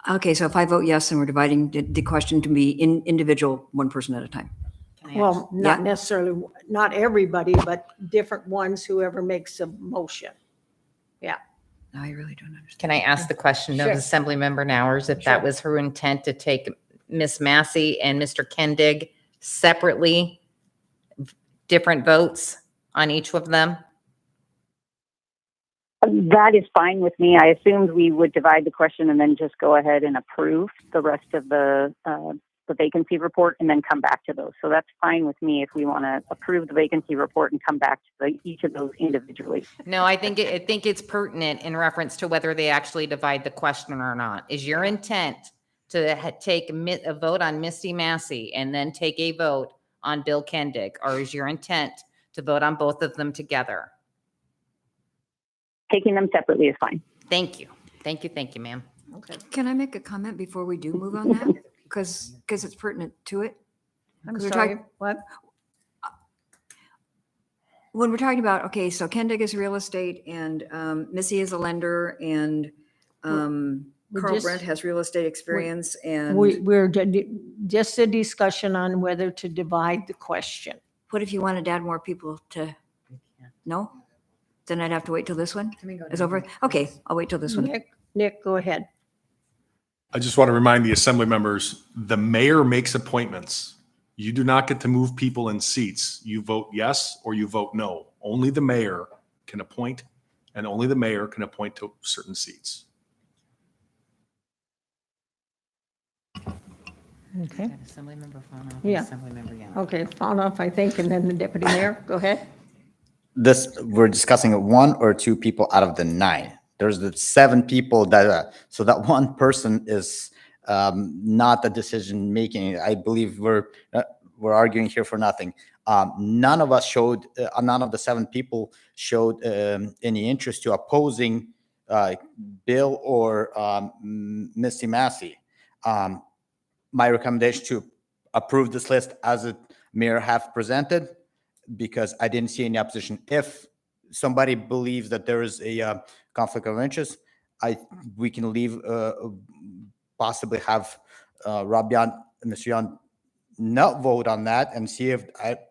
Okay, so if I vote yes, and we're dividing the question to be individual, one person at a time. Well, not necessarily, not everybody, but different ones, whoever makes a motion. Yeah. No, I really don't understand. Can I ask the question of Sure. Assemblymember Nowers, if Sure. that was her intent to take Miss Massey and Mr. Kendig separately different votes on each of them? That is fine with me. I assumed we would divide the question and then just go ahead and approve the rest of the vacancy report and then come back to those. So that's fine with me if we want to approve the vacancy report and come back to each of those individually. No, I think it's pertinent in reference to whether they actually divide the question or not. Is your intent to take a vote on Misty Massey and then take a vote on Bill Kendig, or is your intent to vote on both of them together? Taking them separately is fine. Thank you. Thank you, ma'am. Okay. Can I make a comment before we do move on that? Because it's pertinent to it. I'm 'Cause we're sorry, talking- what? When we're talking about, okay, so Kendig is real estate and Missy is a lender and we Carl just- Brent has real estate experience and We're just a discussion on whether to divide the question. what if you wanted to add more people to, no? Then I'd have to wait till this one is over? Okay, I'll wait till this one. Nick, go ahead. I just want to remind the assembly members, the mayor makes appointments. You do not get to move people in seats. You vote yes or you vote no. Only the mayor can appoint, and only the mayor can appoint to certain seats. Okay. Assemblymember Fanoff. Yeah. Assemblymember Young. Okay, Fanoff, I think, and then the deputy mayor. Go ahead. We're discussing 1 or 2 people out of the 9. There's the 7 people that, so that one person is not the decision making. I believe we're arguing here for nothing. None of the 7 people showed any interest to opposing Bill or Misty Massey. My recommendation to approve this list as the mayor have presented, because I didn't see any opposition. If somebody believes that there is a conflict of interest, we can leave, possibly have Rob Yan and Mr. Yan not vote on that and see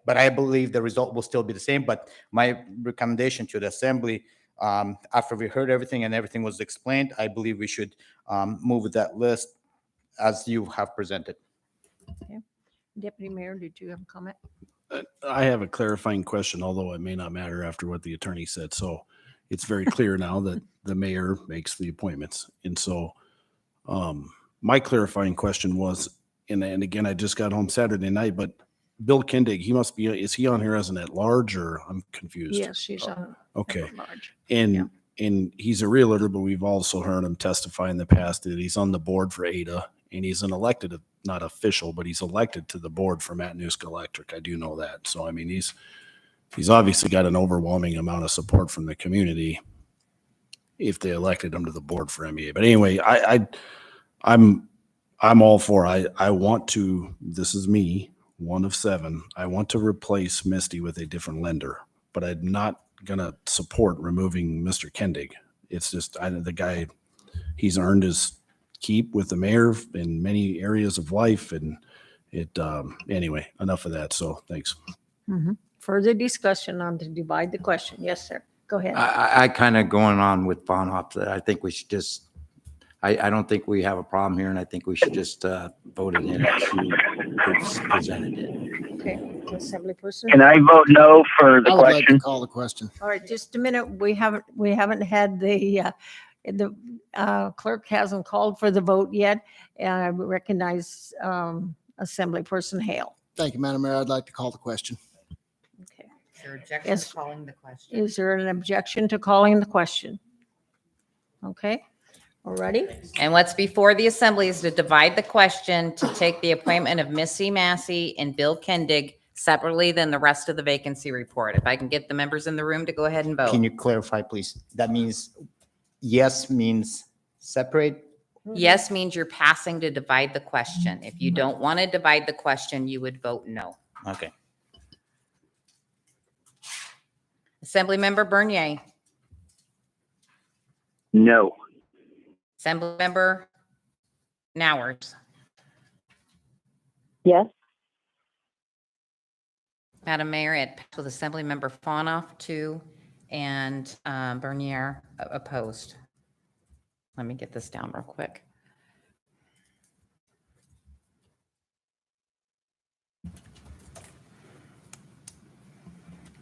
but I believe the result will still be the same. But my recommendation to the assembly, after we heard everything and everything was explained, I believe we should move with that list as you have presented. Okay. Deputy mayor, did you have a comment? I have a clarifying question, although it may not matter after what the attorney said. So it's very clear now that the mayor makes the appointments. And so my clarifying question was, and again, I just got home Saturday night, but Bill Kendig, is he on here as an at-large, or I'm confused? Yes, she's on. Okay. Large. And he's a realtor, but we've also heard him testify in the past that he's on the board for Ada, and he's an elected, not official, but he's elected to the board for Matanuska Electric. I do know that. So, I mean, he's obviously got an overwhelming amount of support from the community if they elected him to the board for MEA. But anyway, I'm all for, I want to, this is me, 1 of 7. I want to replace Misty with a different lender, but I'm not going to support removing Mr. Kendig. It's just, the guy, he's earned his keep with the mayor in many areas of life. And anyway, enough of that. So thanks. Mm-hmm. Further discussion on to divide the question. Yes, sir. Go ahead. I kind of going on with Bonhoff that I think we should just, I don't think we have a problem here, and I think we should just vote it in as she presented it. Okay, assembly person. Can I vote no for the I would like to question? call the question. All right, just a minute. We haven't had the clerk hasn't called for the vote yet, and I recognize assembly person Hale. Thank you, Madam Mayor. I'd like to call the question. Okay. Is there objection Yes. to calling the question? Is there an objection to calling the question? Okay, all righty. And what's before the assembly is to divide the question to take the appointment of Missy Massey and Bill Kendig separately than the rest of the vacancy report. If I can get the members in the room to go ahead and vote. Can you clarify, please? That means yes means separate? Yes means you're passing to divide the question. If you don't want to divide the question, you would vote no. Okay. Assemblymember Bernier, No. Assemblymember Nowers, Yes. Madam Mayor, it passed with Assemblymember Fanoff 2 and Bernier opposed. Let me get this down real quick.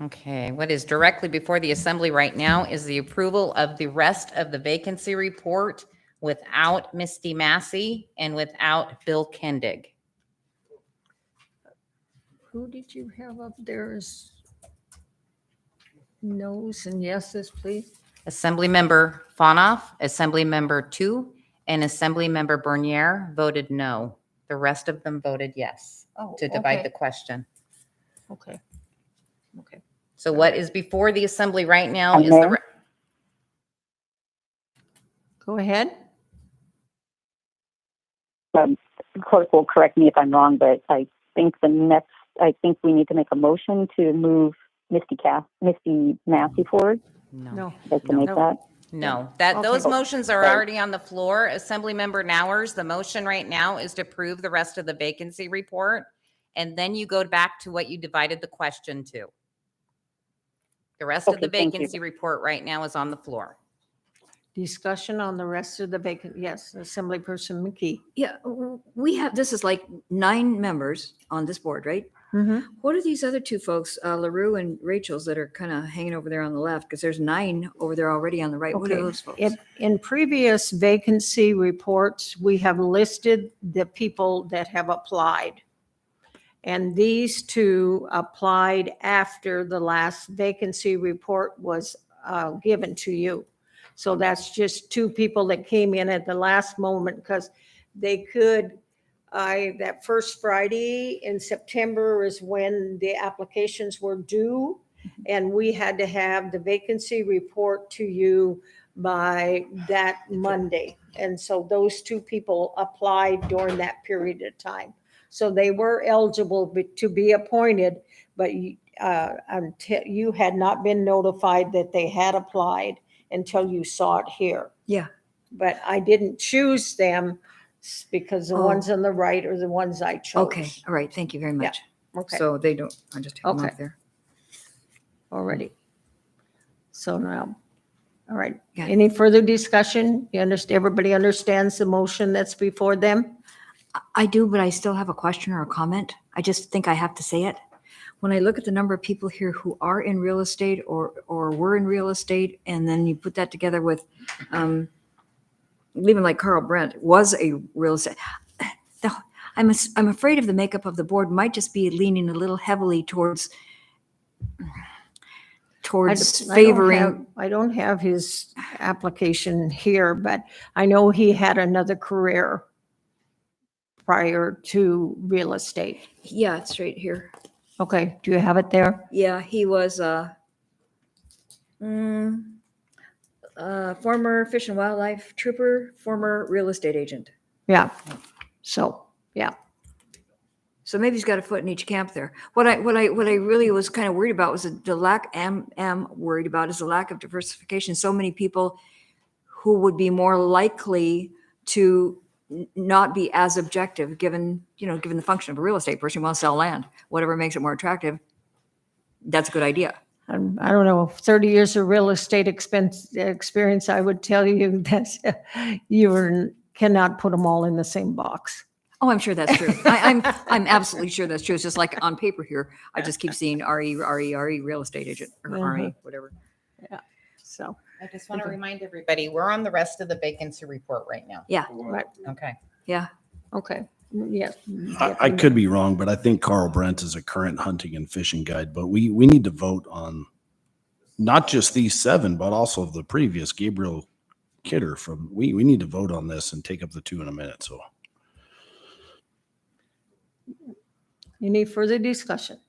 Okay, what is directly before the assembly right now is the approval of the rest of the vacancy report without Misty Massey and without Bill Kendig. Who did you have up there as no's and yeses, please? Assemblymember Fonoff, Assemblymember 2, and Assemblymember Bernier voted no. The rest of them voted yes Oh, to divide okay. the question. Okay. Okay. So what is before the assembly right now And is the, Mayor? Go ahead. Clerk will correct me if I'm wrong, but I think we need to make a motion to move Misty Massey forward. No. Like to make that. No, that those Okay. motions are Sorry. already on the floor. Assemblymember Nowers, the motion right now is to approve the rest of the vacancy report. And then you go back to what you divided the question to. The rest of the Okay, thank you. vacancy report right now is on the floor. Discussion on the rest of the vacant, yes, Assemblyperson McKee. Yeah, we have, this is like 9 members on this board, right? What are these other 2 folks, LaRue and Rachel's, that are kind of hanging over there on the left? Because there's 9 over there already on the right. What are Okay. those folks? In previous vacancy reports, we have listed the people that have applied. And these 2 applied after the last vacancy report was given to you. So that's just 2 people that came in at the last moment because they could, that first Friday in September is when the applications were due. And we had to have the vacancy report to you by that Monday. And so those 2 people applied during that period of time. So they were eligible to be appointed, but until you had not been notified that they had applied until you saw it here. Yeah. But I didn't choose them because the Oh. ones on the right are the ones I chose. Okay, all right, thank you very much. Okay. So they don't, I just have them Okay. up there. Already. So now, all right. Got it. Any further discussion? You understand, everybody understands the motion that's before them? I do, but I still have a question or a comment. I just think I have to say it. When I look at the number of people here who are in real estate or were in real estate, and then you put that together with even like Carl Brent was a real estate. I'm afraid of the makeup of the board might just be leaning a little heavily towards favoring. I don't have his application here, but I know he had another career prior to real estate. Yeah, it's right here. Okay, do you have it there? Yeah, he was former Fish and Wildlife trooper, former real estate agent. Yeah, so, yeah. So maybe he's got a foot in each camp there. What I really was kind of worried about was the lack, am worried about is the lack of diversification. So many people who would be more likely to not be as objective, given the function of a real estate person who wants to sell land, whatever makes it more attractive. That's a good idea. I don't know, 30 years of real estate experience, I would tell you that you cannot put them all in the same box. Oh, I'm sure that's true. I'm absolutely sure that's true. It's just like on paper here, I just keep seeing RE real estate agent or RE, whatever. Yeah. So I just want to remind everybody, we're on the rest of the vacancy report right now. Yeah. Right. Okay. Yeah. Okay. Yes. I could be wrong, but I think Carl Brent is a current hunting and fishing guide. But we need to vote on not just these 7, but also the previous Gabriel Kidder from. We need to vote on this and take up the 2 in a minute. So. Any further discussion?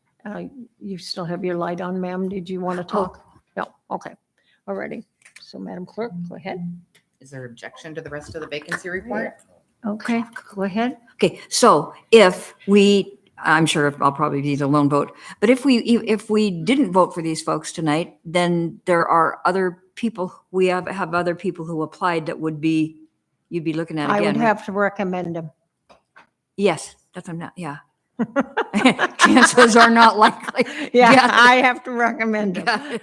You still have your light on, ma'am. Did you want to talk? No. Okay. Alrighty. So Madam Clerk, go ahead. Is there objection to the rest of the vacancy report? Okay, go ahead. Okay, so if I'm sure I'll probably be the lone vote, but if we didn't vote for these folks tonight, then there are other people, we have other people who applied that you'd be looking at again. I would right? have to recommend him. Yes, that's I'm not, yeah. Chances are not likely. Yeah, I have to recommend him.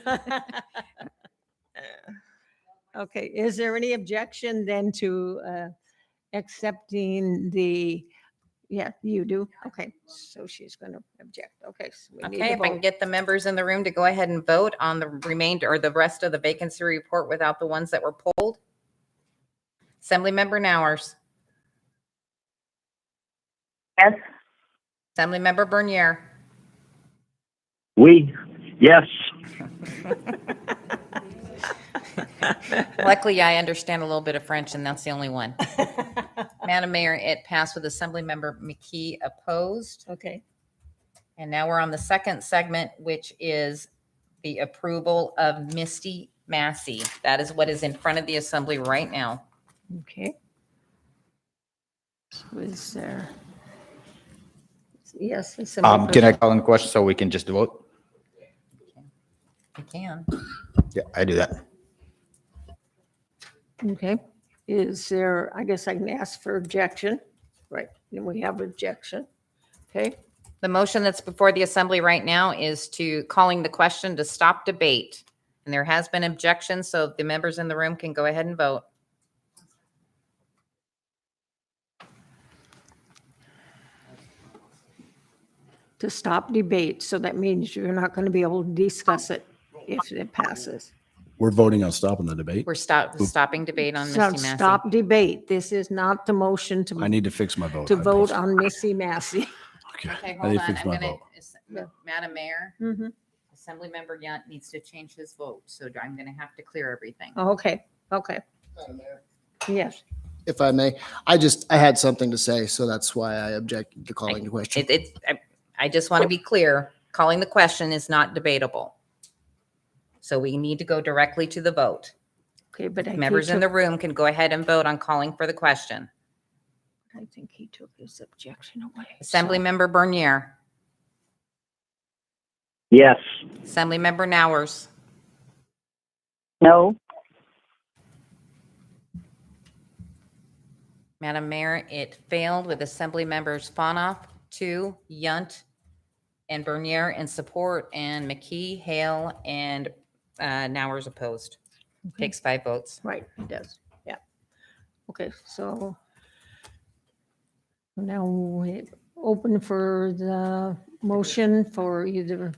Okay, is there any objection then to accepting the Yeah, you do. Okay, so she's going to object. Okay. So we need Okay, to if I can vote. get the members in the room to go ahead and vote on the remainder or the rest of the vacancy report without the ones that were pulled. Assemblymember Nowers. Yes. Assemblymember Bernier. Yes. Luckily, I understand a little bit of French, and that's the only one. Madam Mayor, it passed with Assemblymember McKee opposed. Okay. And now we're on the second segment, which is the approval of Misty Massey. That is what is in front of the assembly right now. Okay. So is there? Yes. Assembly Can I Person. call in the question so we can just vote? You can. Yeah, I do that. Okay. Is there, I guess I can ask for objection. Right. And we have objection. Okay. The motion that's before the assembly right now is to calling the question to stop debate. And there has been objection, so the members in the room can go ahead and vote. To stop debate. So that means you're not going to be able to discuss it if it passes. We're voting on stopping the debate. We're stopping debate on So Misty Massey. stop debate. This is not the motion I need to fix my vote. to vote on Missy Massey. Okay, I hold need to on. fix I'm my gonna, vote. Madam Mayor, Mhm. Assemblymember Yunt needs to change his vote, so I'm gonna have to clear everything. Okay. Okay. Yes. If I may, I had something to say, so that's why I objected to calling the question. I just want to be clear, calling the question is not debatable. So we need to go directly to the vote. Okay, but Members in the room can go ahead and vote on calling for the question. I think he took his objection away. Assemblymember Bernier, Yes. Assemblymember Nowers, No. Madam Mayor, it failed with Assembly members Fonoff, 2, Yunt, and Bernier in support, and McKee, Hale, and Nowers opposed. Takes 5 votes. Right, it does. Yeah. Okay, so now we open for the motion for either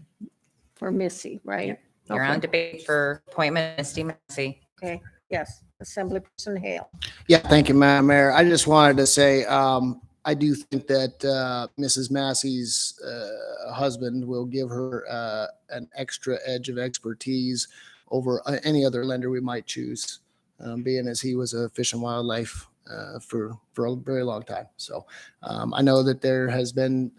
for Missy, right? You're Okay. on debate for appointment of Misty Massey. Okay, yes. Assemblyperson Hale. Yeah, thank you, Madam Mayor. I just wanted to say, I do think that Mrs. Massey's husband will give her an extra edge of expertise over any other lender we might choose, being as he was a fish and wildlife for a very long time. So I know that there has been,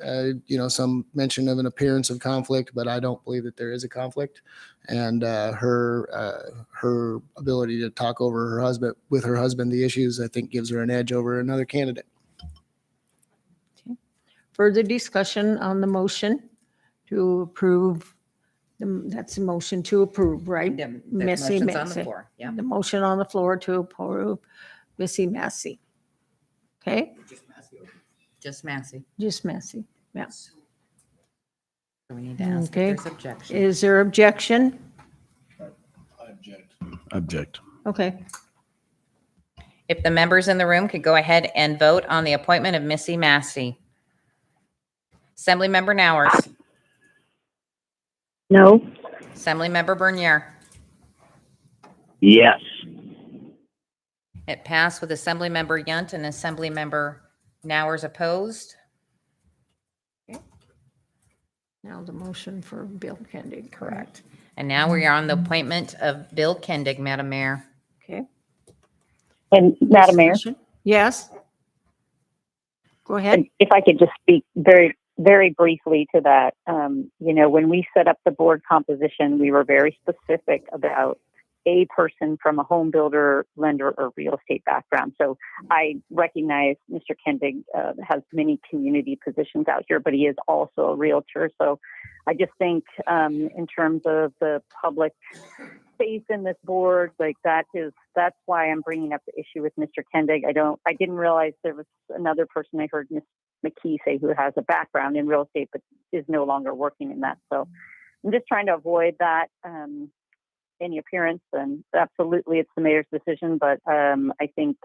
some mention of an appearance of conflict, but I don't believe that there is a conflict. And her ability to talk over her husband, the issues, I think gives her an edge over another candidate. Further discussion on the motion to approve. That's a motion to approve, right? The Missy motion's on the Massey. floor, yeah. The motion on the floor to approve Missy Massey. Okay, Just Massey. just Massey. Yeah. So we need to ask if Okay. there's objection. Is there objection? Object. Okay. If the members in the room could go ahead and vote on the appointment of Missy Massey. Assemblymember Nowers, No. Assemblymember Bernier. Yes. It passed with Assemblymember Yunt and Assemblymember Nowers opposed. Now the motion for Bill Kendig. Correct. And now we are on the appointment of Bill Kendig, Madam Mayor. Okay. And Madam Mayor, Yes. Go ahead. if I could just speak very, very briefly to that. When we set up the board composition, we were very specific about a person from a home builder, lender, or real estate background. So I recognize Mr. Kendig has many community positions out here, but he is also a realtor. So I just think in terms of the public faith in this board, that's why I'm bringing up the issue with Mr. Kendig. I didn't realize there was another person I heard Ms. McKee say who has a background in real estate, but is no longer working in that. So I'm just trying to avoid that. Any appearance, and absolutely it's the mayor's decision, but I think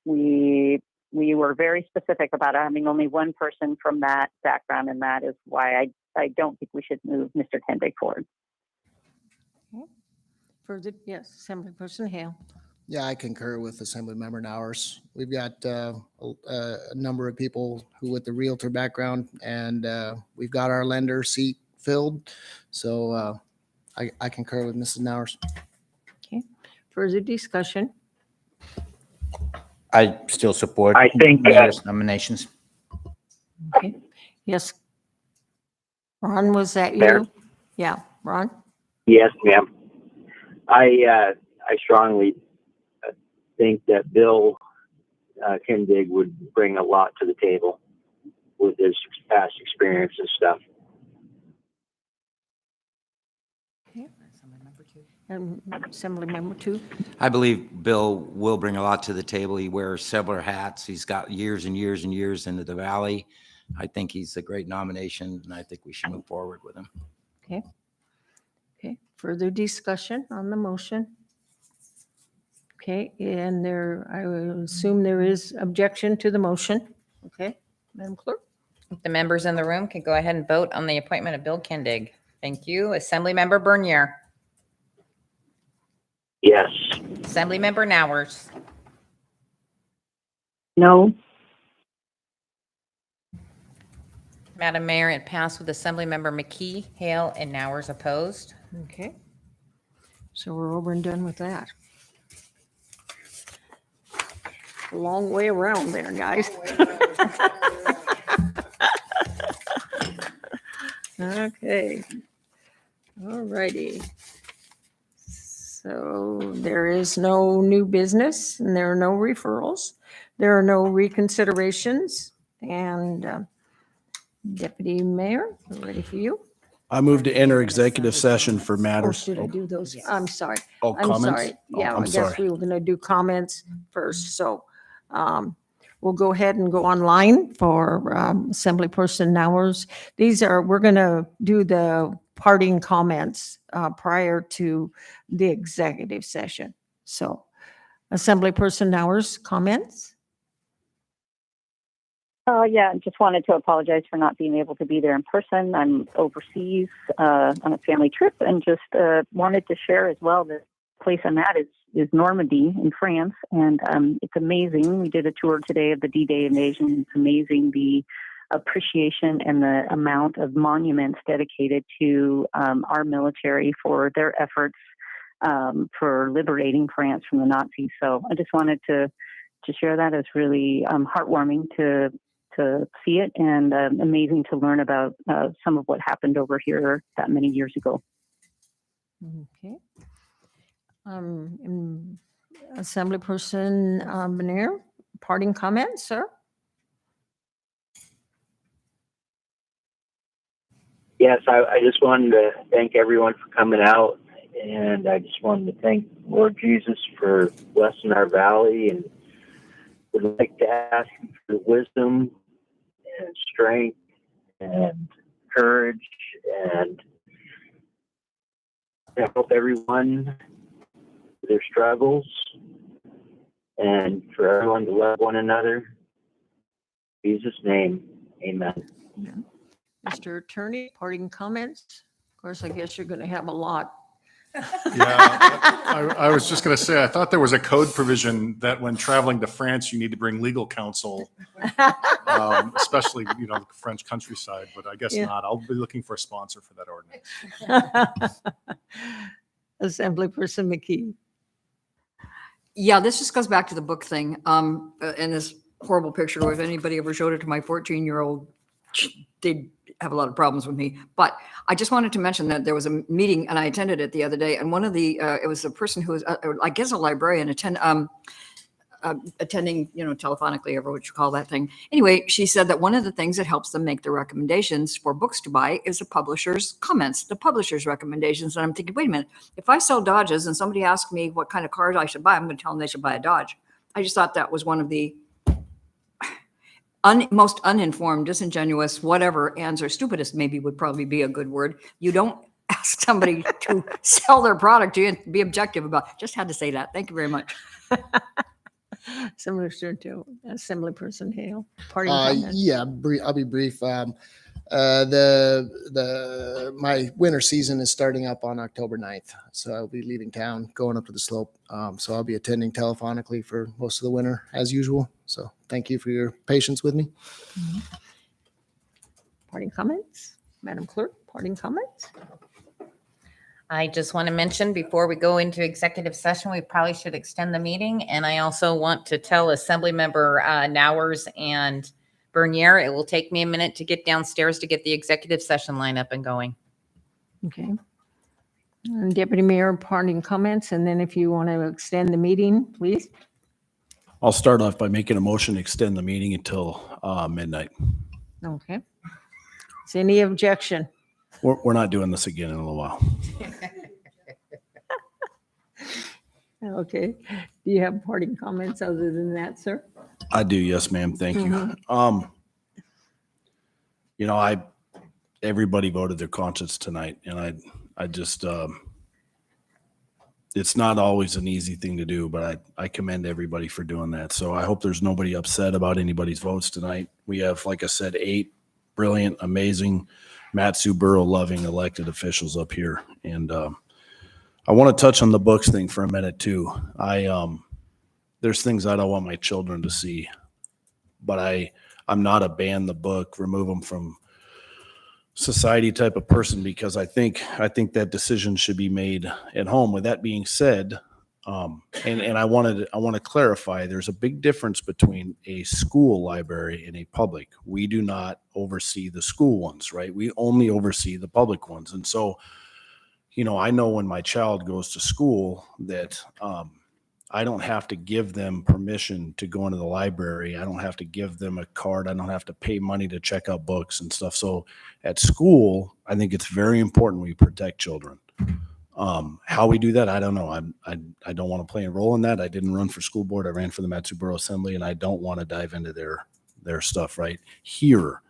we we were very specific about having only one person from that background, and that is why I don't think we should move Mr. Tendig forward. Further, yes, Assemblyperson Hale. Yeah, I concur with Assemblymember Nowers. We've got a number of people who with the realtor background, and we've got our lender seat filled. So I concur with Mrs. Nowers. Okay. Further discussion? I still support I think Mayor's nominations. Okay. Yes. Ron, was that you? Mayor? Yeah, Ron? Yes, ma'am. I strongly think that Bill Kindig would bring a lot to the table with his past experience and stuff. And Assemblymember 2? I believe Bill will bring a lot to the table. He wears several hats. He's got years and years and years into the valley. I think he's a great nomination, and I think we should move forward with him. Okay. Okay. Further discussion on the motion? Okay, and I will assume there is objection to the motion. Okay, Madam Clerk? The members in the room can go ahead and vote on the appointment of Bill Kindig. Thank you. Assemblymember Bernier. Yes. Assemblymember Nowers. No. Madam Mayor, it passed with Assemblymember McKee, Hale, and Nowers opposed. Okay. So we're over and done with that. A long way around there, guys. Okay. All righty. So there is no new business and there are no referrals. There are no reconsiderations. And Deputy Mayor, we're ready for you. I move to enter executive session for Or matters. should I do those? I'm sorry. Oh, I'm comments? sorry. Oh, Yeah, I'm I guess sorry. we were going to do comments first. So we'll go ahead and go online for Assemblyperson Nowers. We're going to do the parting comments prior to the executive session. So Assemblyperson Nowers, comments? Yeah, just wanted to apologize for not being able to be there in person. I'm overseas on a family trip, and just wanted to share as well that the place I'm at is Normandy in France, and it's amazing. We did a tour today of the D-Day invasion. It's amazing the appreciation and the amount of monuments dedicated to our military for their efforts for liberating France from the Nazis. So I just wanted to share that. It's really heartwarming to see it, and amazing to learn about some of what happened over here that many years ago. Okay. Assemblyperson Bernier, parting comments, sir? Yes, I just wanted to thank everyone for coming out, and I just wanted to thank Lord Jesus for blessing our valley, and would like to ask him for wisdom and strength and courage, and to help everyone with their struggles, and for everyone to love one another. In Jesus' name, amen. Mr. Attorney, parting comments? Of course, I guess you're going to have a lot. Yeah, I was just going to say, I thought there was a code provision that when traveling to France, you need to bring legal counsel, especially, the French countryside, but I guess Yeah. not. I'll be looking for a sponsor for that ordinance. Assemblyperson McKee. Yeah, this just goes back to the book thing. And this horrible picture, if anybody ever showed it to my 14-year-old, they'd have a lot of problems with me. But I just wanted to mention that there was a meeting, and I attended it the other day, and one of the, it was a person who was, I guess, a librarian attending, telephonically, or what you call that thing. Anyway, she said that one of the things that helps them make the recommendations for books to buy is the publisher's comments, the publisher's recommendations. And I'm thinking, wait a minute, if I sell Dodges and somebody asks me what kind of cars I should buy, I'm going to tell them they should buy a Dodge. I just thought that was one of the most uninformed, disingenuous, whatever answer, stupidest maybe would probably be a good word. You don't ask somebody to sell their product to you and be objective about it. Just had to say that. Thank you very much. Similar to Assemblyperson Hale. Parting comments? Yeah, I'll be brief. My winter season is starting up on October 9th, so I'll be leaving town, going up to the slope. So I'll be attending telephonically for most of the winter as usual. So thank you for your patience with me. Parting comments? Madam Clerk, parting comments? I just want to mention before we go into executive session, we probably should extend the meeting. And I also want to tell Assemblymember Nowers and Bernier, it will take me a minute to get downstairs to get the executive session line up and going. Okay. Deputy Mayor, parting comments, and then if you want to extend the meeting, please. I'll start off by making a motion to extend the meeting until midnight. Okay. Is any objection? We're not doing this again in a little while. Okay. Do you have parting comments other than that, sir? I do, yes, ma'am. Thank you. You know, everybody voted their conscience tonight, and I just it's not always an easy thing to do, but I commend everybody for doing that. So I hope there's nobody upset about anybody's votes tonight. We have, like I said, 8 brilliant, amazing, Borough loving elected officials up here, and I want to touch on the books thing for a minute too. There's things I don't want my children to see, but I'm not a ban the book, remove them from society type of person, because I think that decision should be made at home. With that being said, and I want to clarify, there's a big difference between a school library and a public. We do not oversee the school ones, right? We only oversee the public ones. And so, you know, I know when my child goes to school that I don't have to give them permission to go into the library. I don't have to give them a card. I don't have to pay money to check out books and stuff. So at school, I think it's very important we protect children. How we do that, I don't know. I don't want to play a role in that. I didn't run for school board. I ran for the Borough Assembly, and I don't want to dive into their stuff right here.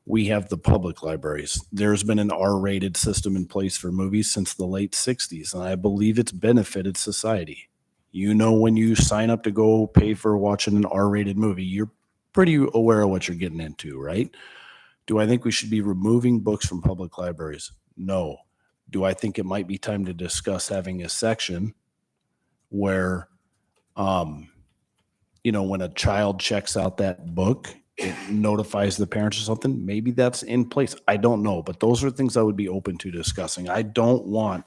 We have the public libraries. There's been an R-rated system in place for movies since the late 60s, and I believe it's benefited society. You know, when you sign up to go pay for watching an R-rated movie, you're pretty aware of what you're getting into, right? Do I think we should be removing books from public libraries? No. Do I think it might be time to discuss having a section where, you know, when a child checks out that book, it notifies the parents or something? Maybe that's in place. I don't know, but those are things I would be open to discussing. I don't want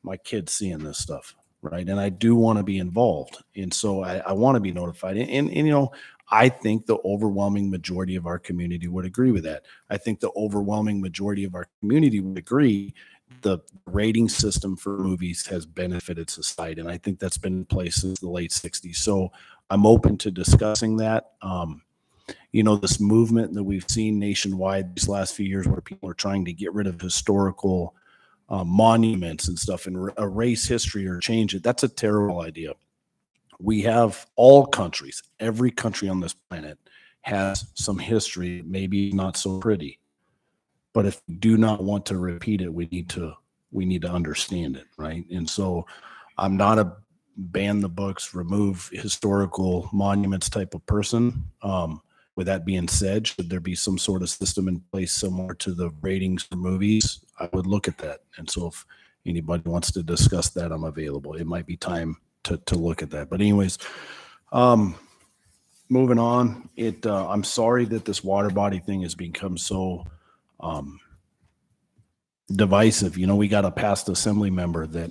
my kids seeing this stuff. Right. And I do want to be involved. And so I want to be notified. And, you know, I think the overwhelming majority of our community would agree with that. I think the overwhelming majority of our community would agree the rating system for movies has benefited society. And I think that's been in place since the late 60s. So I'm open to discussing that. You know, this movement that we've seen nationwide these last few years where people are trying to get rid of historical monuments and stuff and erase history or change it. That's a terrible idea. We have all countries, every country on this planet has some history, maybe not so pretty, but if we do not want to repeat it, we need to understand it. Right. And so I'm not a ban the books, remove historical monuments type of person. With that being said, should there be some sort of system in place similar to the ratings for movies? I would look at that. And so if anybody wants to discuss that, I'm available. It might be time to look at that. But anyways, moving on, I'm sorry that this water body thing has become so divisive. You know, we got a past assembly member that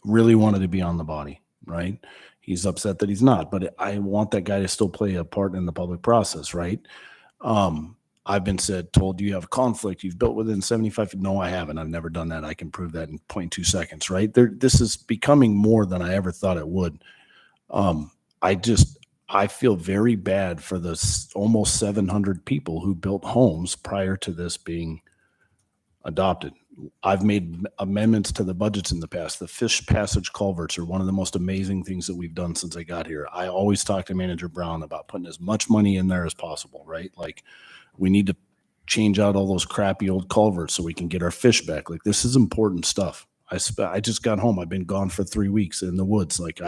really wanted to be on the body, right? He's upset that he's not, but I want that guy to still play a part in the public process, right? I've been told you have a conflict. You've built within 75. No, I haven't. I've never done that. I can prove that in 0.2 seconds, right? This is becoming more than I ever thought it would. I feel very bad for the almost 700 people who built homes prior to this being adopted. I've made amendments to the budgets in the past. The fish passage culverts are one of the most amazing things that we've done since I got here. I always talk to Manager Brown about putting as much money in there as possible, right? Like, we need to change out all those crappy old culverts so we can get our fish back. Like, this is important stuff. I just got home. I've been gone for 3 weeks in the woods. Like,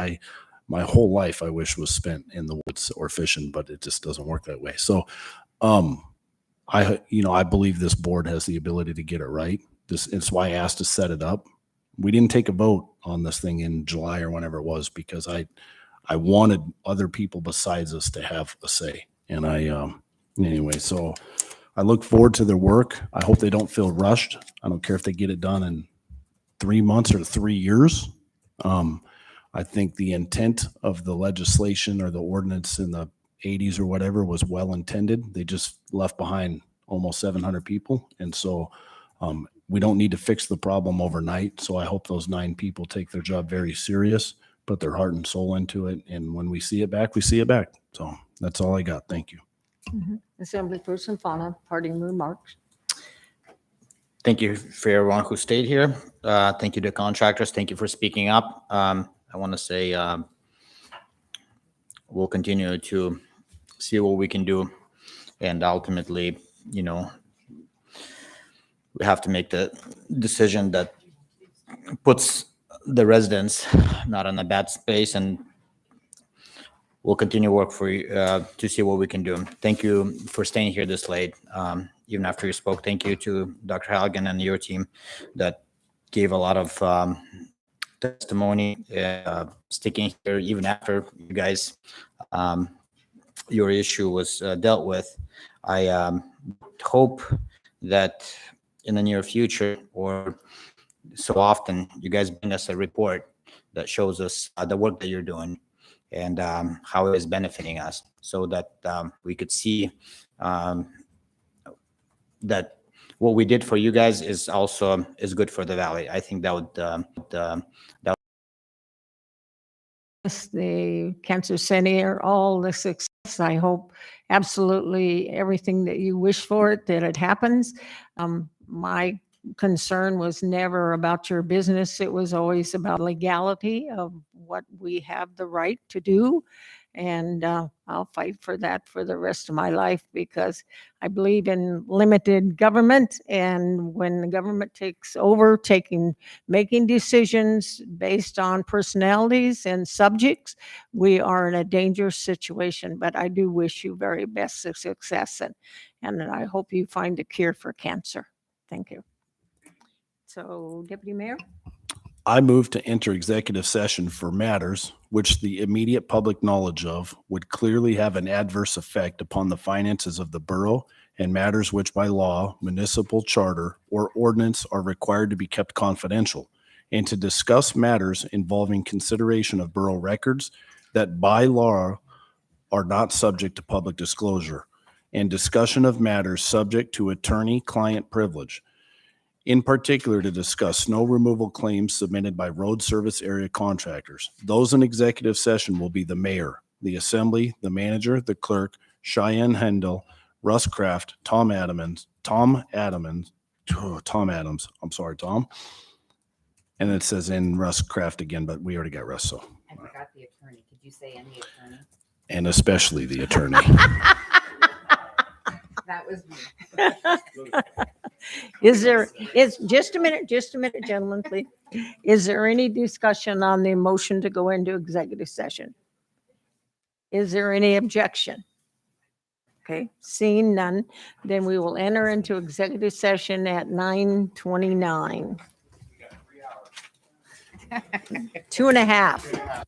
my whole life I wish was spent in the woods or fishing, but it just doesn't work that way. So, I believe this board has the ability to get it right. It's why I asked to set it up. We didn't take a vote on this thing in July or whenever it was, because I wanted other people besides us to have a say. And anyway, so I look forward to their work. I hope they don't feel rushed. I don't care if they get it done in 3 months or 3 years. I think the intent of the legislation or the ordinance in the 80s or whatever was well intended. They just left behind almost 700 people. And so we don't need to fix the problem overnight. So I hope those 9 people take their job very serious, put their heart and soul into it. And when we see it back, we see it back. So that's all I got. Thank you. Assemblyperson Fauna, parting remarks. Thank you for everyone who stayed here. Thank you to contractors. Thank you for speaking up. I want to say we'll continue to see what we can do. And ultimately, we have to make the decision that puts the residents not in a bad space, and we'll continue work for you to see what we can do. Thank you for staying here this late, even after you spoke. Thank you to Dr. Halligan and your team that gave a lot of testimony, sticking here even after you guys, your issue was dealt with. I hope that in the near future, or so often, you guys bring us a report that shows us the work that you're doing and how it is benefiting us, so that we could see that what we did for you guys is also is good for the valley. I think that would The Cancer Center all the success. I hope absolutely everything that you wish for it, that it happens. My concern was never about your business. It was always about legality of what we have the right to do. And I'll fight for that for the rest of my life, because I believe in limited government. And when the government takes over, making decisions based on personalities and subjects, we are in a dangerous situation. But I do wish you very best of success, and I hope you find a cure for cancer. Thank you. So, Deputy Mayor? I move to enter executive session for matters which the immediate public knowledge of would clearly have an adverse effect upon the finances of the borough, and matters which by law, municipal charter, or ordinance are required to be kept confidential, and to discuss matters involving consideration of borough records that by law are not subject to public disclosure, and discussion of matters subject to attorney-client privilege. In particular, to discuss snow removal claims submitted by road service area contractors. Those in executive session will be the mayor, the assembly, the manager, the clerk, Cheyenne Hendel, Russ Kraft, Tom Adams, I'm sorry, Tom. And it says in Russ Kraft again, but we already got Russ, so. I forgot the attorney. Could you say any attorney? And especially the attorney. That was me. Is just a minute, gentlemen, please. Is there any discussion on the motion to go into executive session? Is there any objection? Okay, seeing none, then we will enter into executive session at 9:29. 2.5.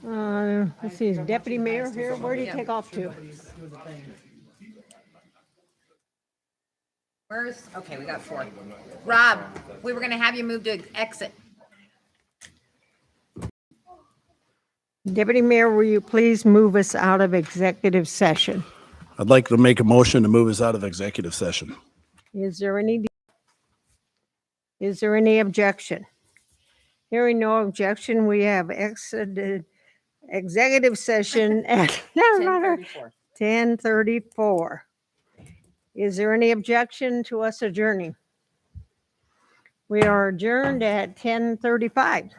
Let's see, is Deputy Mayor here? Where did he take off to? Where's, okay, we got 4. Rob, we were going to have you move to exit. Deputy Mayor, will you please move us out of executive session? I'd like to make a motion to move us out of executive session. Is there any objection? Hearing no objection, we have exited executive session at 10:34. Is there any objection to us adjourning? We are adjourned at 10:35.